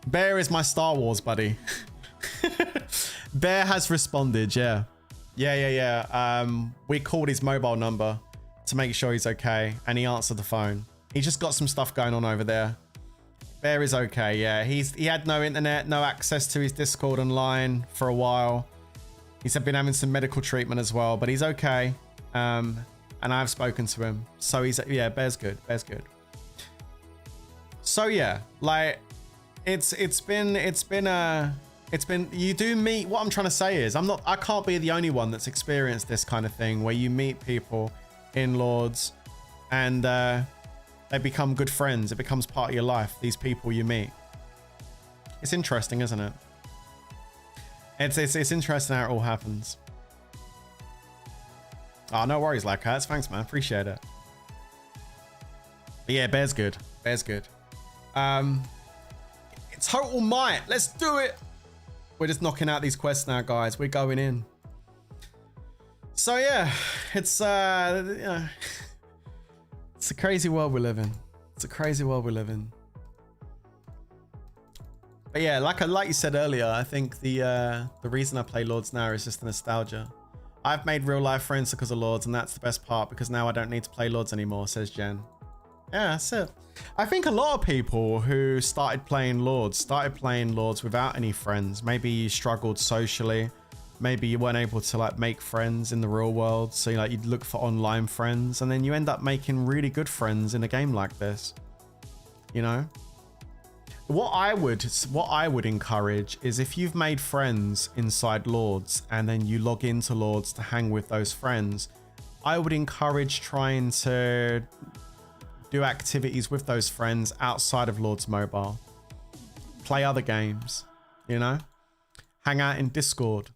Bear is my Star Wars buddy. Bear has responded, yeah. We called his mobile number to make sure he's okay, and he answered the phone. He just got some stuff going on over there. Bear is okay, yeah. He had no internet, no access to his Discord online for a while. He's been having some medical treatment as well, but he's okay. And I've spoken to him, so he's, yeah, Bear's good. Bear's good. So yeah, like it's been you do meet. What I'm trying to say is I can't be the only one that's experienced this kind of thing where you meet people in Lords and they become good friends. It becomes part of your life. These people you meet. It's interesting, isn't it? It's interesting how it all happens. Oh, no worries, like cats. Thanks, man. Appreciate it. But yeah, Bear's good. Bear's good. It's Total Might. Let's do it. We're just knocking out these quests now, guys. We're going in. So yeah, it's it's a crazy world we live in. It's a crazy world we live in. But yeah, like you said earlier, I think the reason I play Lords now is just the nostalgia. I've made real life friends because of Lords, and that's the best part, because now I don't need to play Lords anymore, says Jen. Yeah, that's it. I think a lot of people who started playing Lords without any friends. Maybe you struggled socially. Maybe you weren't able to like make friends in the real world. So like you'd look for online friends, and then you end up making really good friends in a game like this. You know? What I would encourage is, if you've made friends inside Lords and then you log into Lords to hang with those friends, I would encourage trying to do activities with those friends outside of Lords Mobile. Play other games, you know? Hang out in Discord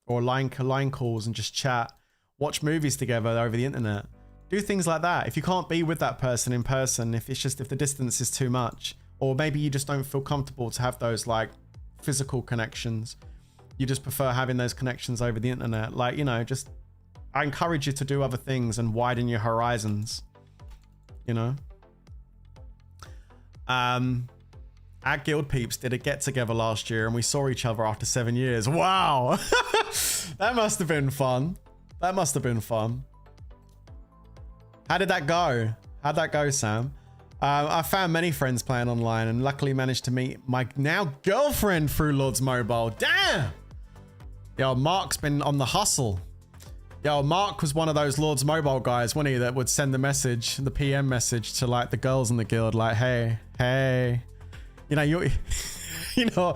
or line calls and just chat. Watch movies together over the internet. Do things like that. If you can't be with that person in person, if the distance is too much, or maybe you just don't feel comfortable to have those like physical connections, you just prefer having those connections over the internet. Like, you know, just, I encourage you to do other things and widen your horizons, you know? Our guild peeps did a get together last year and we saw each other after 7 years. Wow. That must have been fun. That must have been fun. How did that go? How'd that go, Sam? I found many friends playing online and luckily managed to meet my now girlfriend through Lords Mobile. Damn! Yo, Mark's been on the hustle. Yo, Mark was one of those Lords Mobile guys, wasn't he, that would send the message, the PM message to like the girls in the guild, like, hey, you know, you know,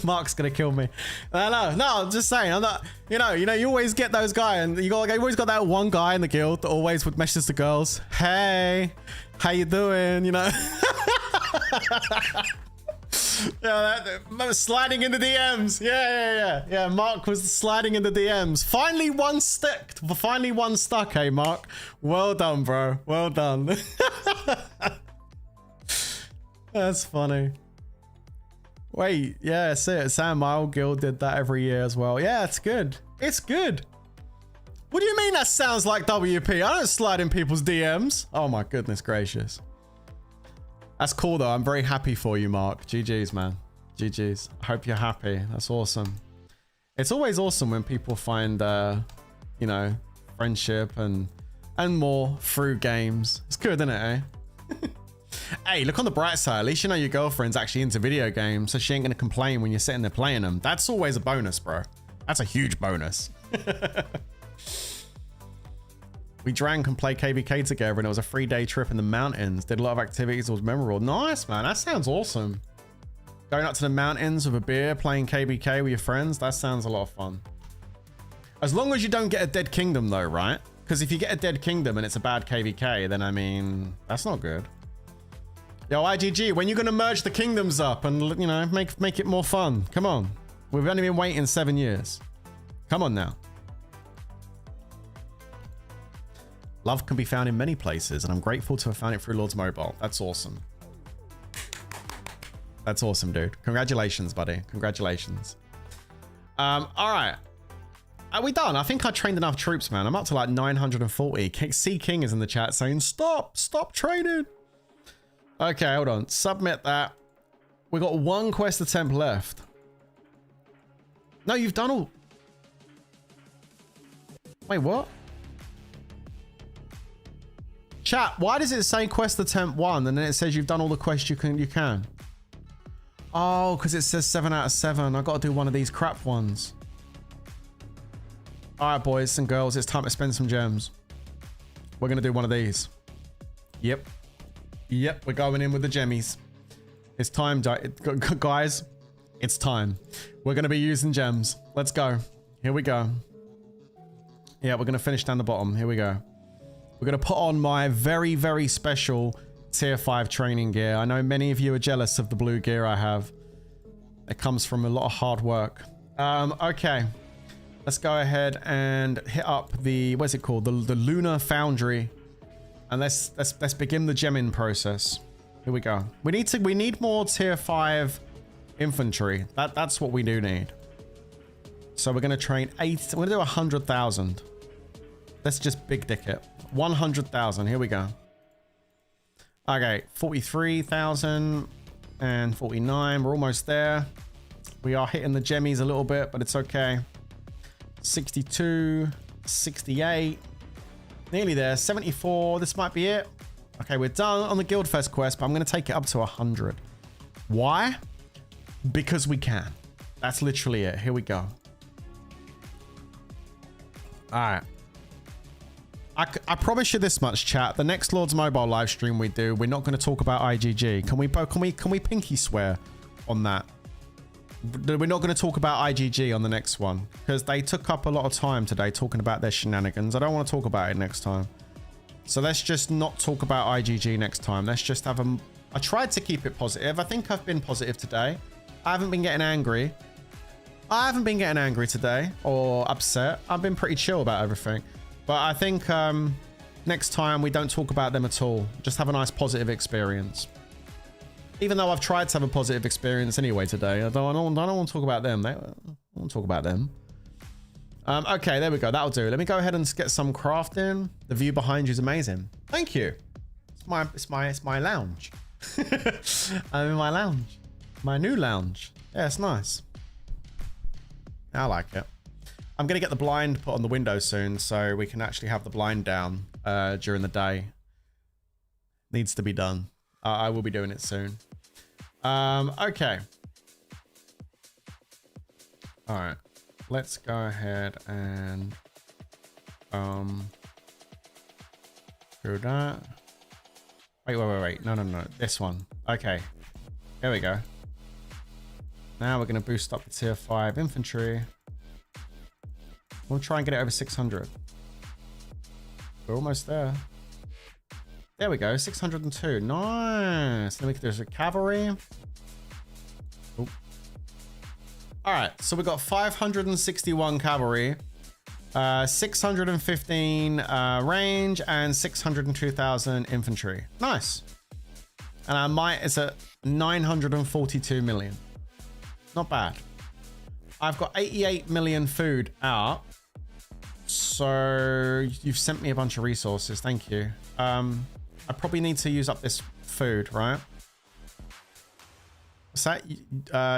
Mark's gonna kill me. No, I'm just saying, I'm not, you know, you always get those guys, and you always got that one guy in the guild that always would message the girls, hey, how you doing, you know? Yeah, that sliding in the DMs. Yeah. Mark was sliding in the DMs. Finally one stuck, hey Mark. Well done, bro. Well done. That's funny. Wait, yeah, see it. Sam, my old guild did that every year as well. Yeah, it's good. It's good. What do you mean that sounds like WP? I don't slide in people's DMs. Oh my goodness gracious. That's cool though. I'm very happy for you, Mark. GG's, man. GG's. I hope you're happy. That's awesome. It's always awesome when people find, you know, friendship and more through games. It's good, isn't it, eh? Hey, look on the bright side. At least you know your girlfriend's actually into video games, so she ain't gonna complain when you're sitting there playing them. That's always a bonus, bro. That's a huge bonus. We drank and played KBK together, and it was a 3-day trip in the mountains. Did a lot of activities. It was memorable. Nice, man. That sounds awesome. Going up to the mountains with a beer, playing KBK with your friends. That sounds a lot of fun. As long as you don't get a dead kingdom, though, right? Because if you get a dead kingdom and it's a bad KBK, then I mean, that's not good. Yo, IGG, when you gonna merge the kingdoms up and, you know, make it more fun? Come on. We've only been waiting 7 years. Come on now. Love can be found in many places, and I'm grateful to have found it through Lords Mobile. That's awesome. That's awesome, dude. Congratulations, buddy. Congratulations. All right. Are we done? I think I trained enough troops, man. I'm up to like 940. C King is in the chat saying, stop training. Okay, hold on. Submit that. We got one quest attempt left. No, you've done all. Wait, what? Chat, why does it say quest attempt 1 and then it says you've done all the quests you can? Oh, because it says 7 out of 7. I got to do one of these crap ones. All right, boys and girls, it's time to spend some gems. We're going to do one of these. Yep. Yep, we're going in with the gemmies. It's time, guys. It's time. We're going to be using gems. Let's go. Here we go. Yeah, we're going to finish down the bottom. Here we go. We're going to put on my very, very special tier 5 training gear. I know many of you are jealous of the blue gear I have. It comes from a lot of hard work. Okay. Let's go ahead and hit up the, what's it called? The Lunar Foundry. And let's begin the gemming process. Here we go. We need more tier 5 infantry. That's what we do need. So we're going to train 8. We're going to do 100,000. Let's just big dick it. 100,000. Here we go. Okay, 43,000 and 49. We're almost there. We are hitting the gemmies a little bit, but it's okay. 62, 68. Nearly there. 74. This might be it. Okay, we're done on the Guildfest quest, but I'm going to take it up to 100. Why? Because we can. That's literally it. Here we go. All right. I promise you this much, chat. The next Lord's Mobile live stream we do, we're not going to talk about IGG. Can we pinky swear on that? We're not going to talk about IGG on the next one because they took up a lot of time today talking about their shenanigans. I don't want to talk about it next time. So let's just not talk about IGG next time. Let's just have a... I tried to keep it positive. I think I've been positive today. I haven't been getting angry. I haven't been getting angry today or upset. I've been pretty chill about everything. But I think next time we don't talk about them at all. Just have a nice positive experience. Even though I've tried to have a positive experience anyway today. I don't want to talk about them. I don't want to talk about them. Okay, there we go. That'll do. Let me go ahead and get some crafting. The view behind you is amazing. Thank you. It's my lounge. I'm in my lounge. My new lounge. Yeah, it's nice. I like it. I'm going to get the blind put on the window soon so we can actually have the blind down during the day. Needs to be done. I will be doing it soon. Okay. All right. Let's go ahead and do that. Wait. No. This one. Okay. There we go. Now we're going to boost up the tier 5 infantry. We'll try and get it over 600. We're almost there. There we go, 602. Nice. Then there's a cavalry. Ooh. All right, so we got 561 cavalry, 615 range, and 602,000 infantry. Nice. And our might is at 942 million. Not bad. I've got 88 million food out. So you've sent me a bunch of resources. Thank you. I probably need to use up this food, right? What's that?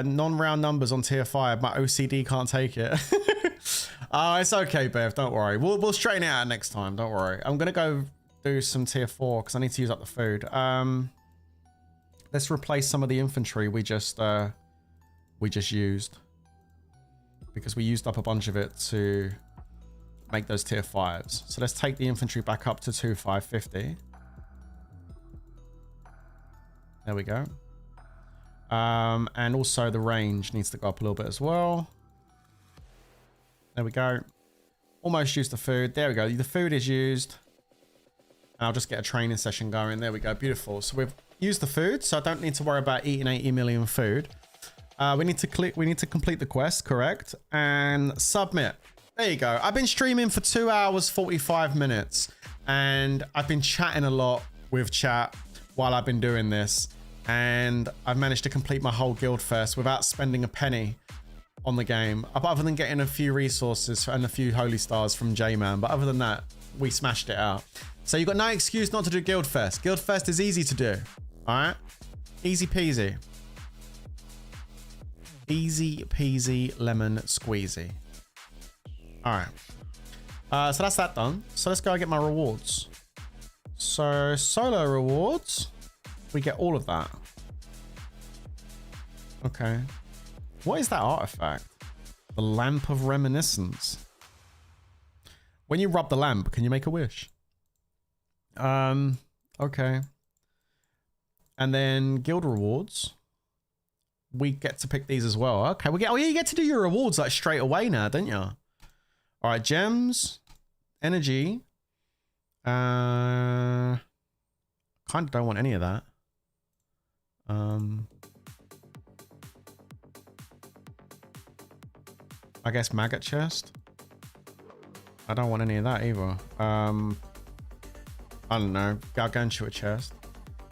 Non-round numbers on tier 5. My OCD can't take it. Oh, it's okay, Bev. Don't worry. We'll straighten it out next time. Don't worry. I'm going to go do some tier 4 because I need to use up the food. Let's replace some of the infantry we just used. Because we used up a bunch of it to make those tier 5s. So let's take the infantry back up to 2550. There we go. And also the range needs to go up a little bit as well. There we go. Almost used the food. There we go. The food is used. And I'll just get a training session going. There we go. Beautiful. So we've used the food, so I don't need to worry about eating 80 million food. We need to complete the quest, correct? And submit. There you go. I've been streaming for 2 hours, 45 minutes. And I've been chatting a lot with chat while I've been doing this. And I've managed to complete my whole Guildfest without spending a penny on the game, other than getting a few resources and a few holy stars from J-Man. But other than that, we smashed it out. So you got no excuse not to do Guildfest. Guildfest is easy to do. All right, easy peasy. Easy peasy lemon squeezy. All right. So that's that done. So let's go and get my rewards. So solo rewards, we get all of that. Okay. What is that artifact? The Lamp of Reminiscence. When you rub the lamp, can you make a wish? Okay. And then guild rewards. We get to pick these as well. Okay, we get. Oh yeah, you get to do your rewards like straight away now, don't you? All right, gems, energy. Kind of don't want any of that. I guess maggot chest. I don't want any of that either. I don't know. Gargantua chest.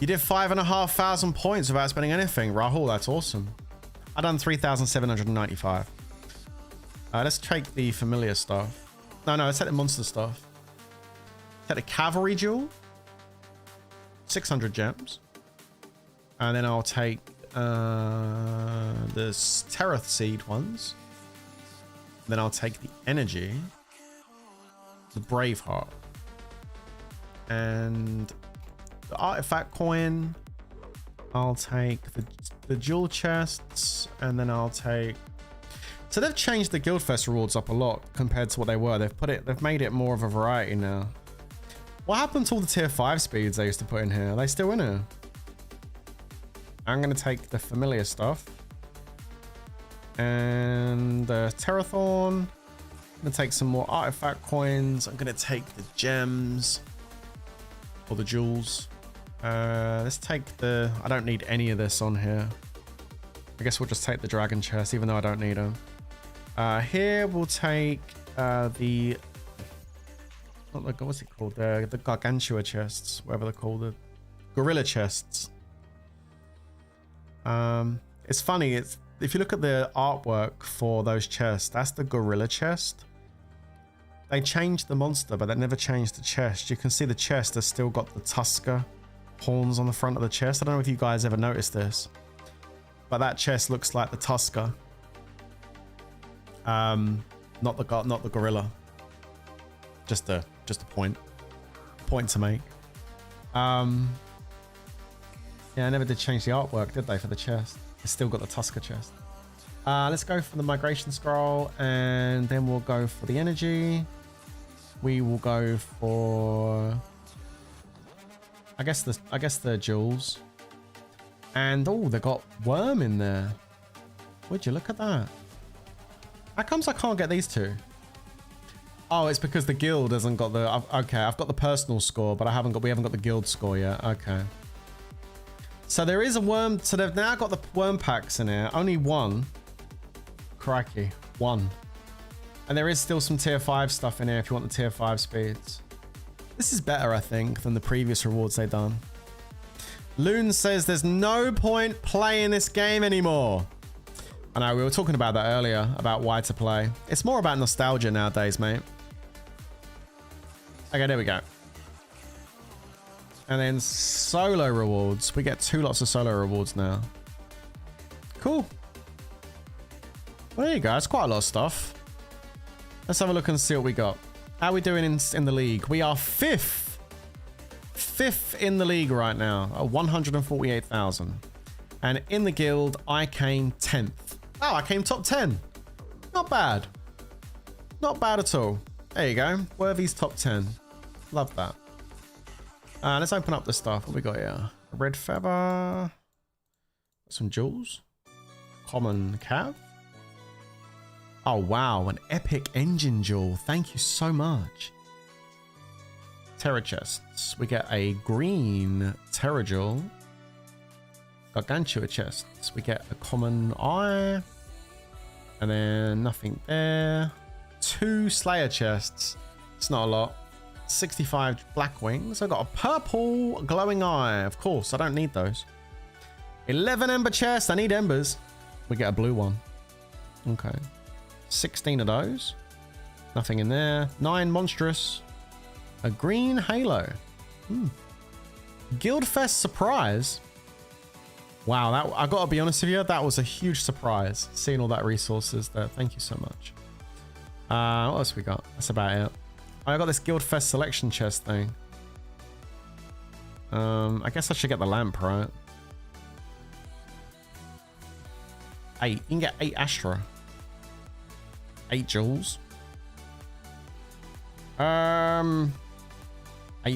You did 5,500 points without spending anything. Rahul, that's awesome. I done 3,795. Let's take the familiar stuff. No, let's take the monster stuff. Take the cavalry jewel. 600 gems. And then I'll take the Terrath seed ones. Then I'll take the energy. The Braveheart. And the artifact coin. I'll take the jewel chests, and then I'll take. So they've changed the Guildfest rewards up a lot compared to what they were. They've made it more of a variety now. What happened to all the tier 5 speeds they used to put in here? Are they still in here? I'm gonna take the familiar stuff and the Terrathorn. I'm gonna take some more artifact coins. I'm gonna take the gems or the jewels. Let's take the. I don't need any of this on here. I guess we'll just take the dragon chest, even though I don't need them. Here we'll take the. What's it called? The Gargantua chests, whatever they're called, the gorilla chests. It's funny. It's if you look at the artwork for those chests, that's the gorilla chest. They changed the monster, but they never changed the chest. You can see the chest has still got the Tusker horns on the front of the chest. I don't know if you guys ever noticed this, but that chest looks like the Tusker. Not the gorilla. Just a point to make. Yeah, I never did change the artwork, did they, for the chest? It's still got the Tusker chest. Let's go for the migration scroll, and then we'll go for the energy. We will go for, I guess the jewels. And oh, they got worm in there. Would you look at that? How comes I can't get these two? Oh, it's because the guild hasn't got the. Okay, I've got the personal score, but we haven't got the guild score yet. Okay. So there is a worm. So they've now got the worm packs in here. Only one. Crikey, one. And there is still some tier 5 stuff in here if you want the tier 5 speeds. This is better, I think, than the previous rewards they've done. Loon says there's no point playing this game anymore. I know, we were talking about that earlier, about why to play. It's more about nostalgia nowadays, mate. Okay, there we go. And then solo rewards. We get 2 lots of solo rewards now. Cool. Well, there you go. It's quite a lot of stuff. Let's have a look and see what we got. How are we doing in the league? We are 5th. 5th in the league right now. 148,000. And in the guild, I came 10th. Oh, I came top 10. Not bad. Not bad at all. There you go. Worthy's top 10. Love that. Let's open up the stuff. What we got here? A red feather. Some jewels. Common cav. Oh, wow. An epic engine jewel. Thank you so much. Terra chests. We get a green Terra jewel. Gargantua chests. We get a common eye. And then nothing there. 2 Slayer chests. It's not a lot. 65 black wings. I got a purple glowing eye. Of course, I don't need those. 11 ember chests. I need embers. We get a blue one. Okay. 16 of those. Nothing in there. 9 monstrous. A green halo. Guildfest surprise. Wow, that I gotta be honest with you, that was a huge surprise. Seeing all that resources there. Thank you so much. What else we got? That's about it. I got this Guildfest selection chest thing. I guess I should get the lamp, right? 8. You can get 8 Astra. 8 jewels. 8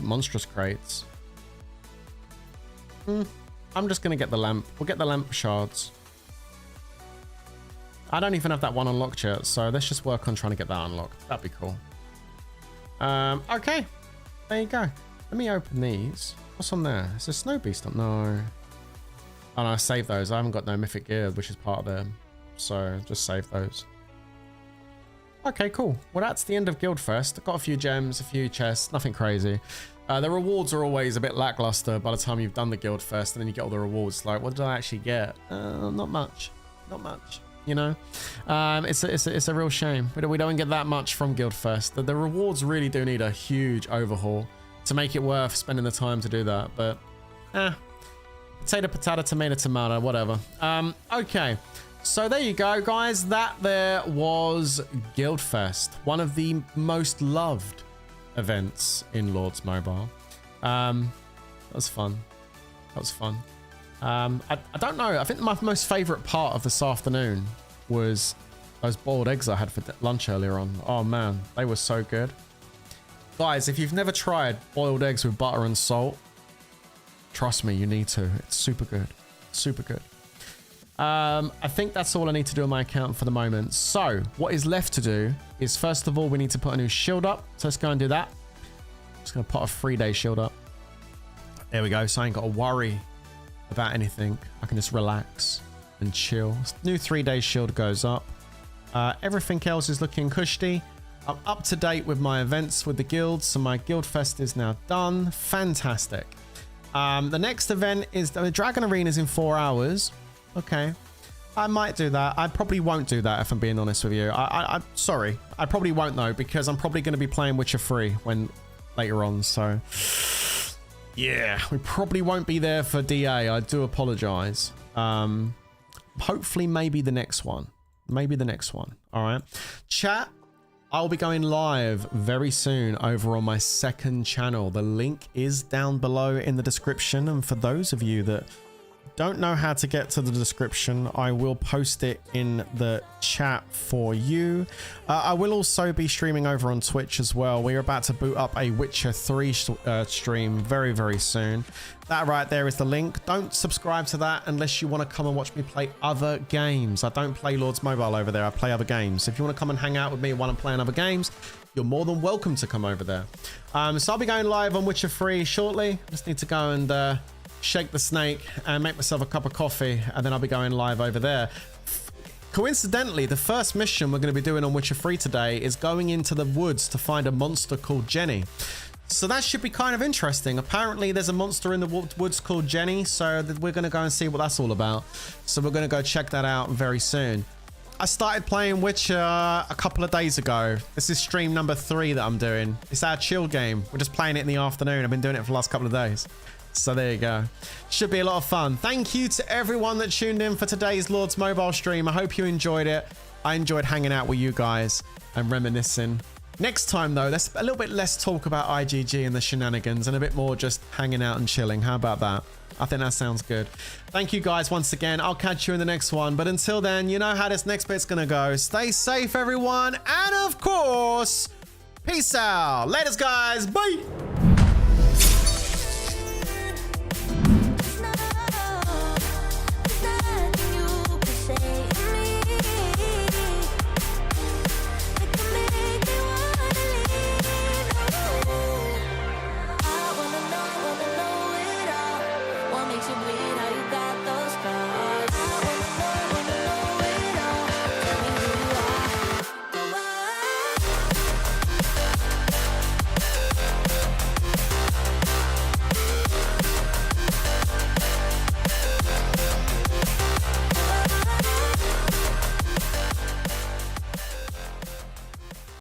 monstrous crates. I'm just gonna get the lamp. We'll get the lamp shards. I don't even have that one unlocked yet, so let's just work on trying to get that unlocked. That'd be cool. Okay. There you go. Let me open these. What's on there? Is there Snow Beast on? No. Oh no, save those. I haven't got no mythic gear, which is part of them. So just save those. Okay, cool. Well, that's the end of Guildfest. I've got a few gems, a few chests, nothing crazy. The rewards are always a bit lackluster by the time you've done the Guildfest, and then you get all the rewards. Like, what did I actually get? Not much. Not much. You know, it's a real shame. We don't get that much from Guildfest. The rewards really do need a huge overhaul to make it worth spending the time to do that. But, potato, potato, tomato, tomato, whatever. Okay, so there you go, guys. That there was Guildfest, one of the most loved events in Lords Mobile. That was fun. That was fun. I don't know. I think my most favorite part of this afternoon was those boiled eggs I had for lunch earlier on. Oh man, they were so good. Guys, if you've never tried boiled eggs with butter and salt, trust me, you need to. It's super good. Super good. I think that's all I need to do on my account for the moment. So what is left to do is, first of all, we need to put a new shield up. So let's go and do that. Just gonna put a 3-day shield up. There we go. So I ain't got to worry about anything. I can just relax and chill. New 3-day shield goes up. Everything else is looking cushy. I'm up to date with my events with the guilds, so my Guildfest is now done. Fantastic. The next event is the Dragon Arena is in 4 hours. Okay, I might do that. I probably won't do that if I'm being honest with you. I'm sorry, I probably won't though, because I'm probably going to be playing Witcher 3 when later on. So yeah, we probably won't be there for DA. I do apologize. Hopefully maybe the next one. Maybe the next one. All right, chat. I'll be going live very soon over on my second channel. The link is down below in the description. And for those of you that don't know how to get to the description, I will post it in the chat for you. I will also be streaming over on Twitch as well. We're about to boot up a Witcher 3 stream very, very soon. That right there is the link. Don't subscribe to that unless you want to come and watch me play other games. I don't play Lords Mobile over there. I play other games. If you want to come and hang out with me while I'm playing other games, you're more than welcome to come over there. So I'll be going live on Witcher 3 shortly. Just need to go and shake the snake and make myself a cup of coffee, and then I'll be going live over there. Coincidentally, the first mission we're going to be doing on Witcher 3 today is going into the woods to find a monster called Jenny. So that should be kind of interesting. Apparently there's a monster in the woods called Jenny, so we're going to go and see what that's all about. So we're going to go check that out very soon. I started playing Witcher a couple of days ago. This is stream number 3 that I'm doing. It's our chill game. We're just playing it in the afternoon. I've been doing it for the last couple of days. So there you go. Should be a lot of fun. Thank you to everyone that tuned in for today's Lords Mobile stream. I hope you enjoyed it. I enjoyed hanging out with you guys and reminiscing. Next time though, let's a little bit less talk about IGG and the shenanigans and a bit more just hanging out and chilling. How about that? I think that sounds good. Thank you guys once again. I'll catch you in the next one. But until then, you know how this next bit's gonna go. Stay safe, everyone. And of course, peace out. Laters, guys. Bye.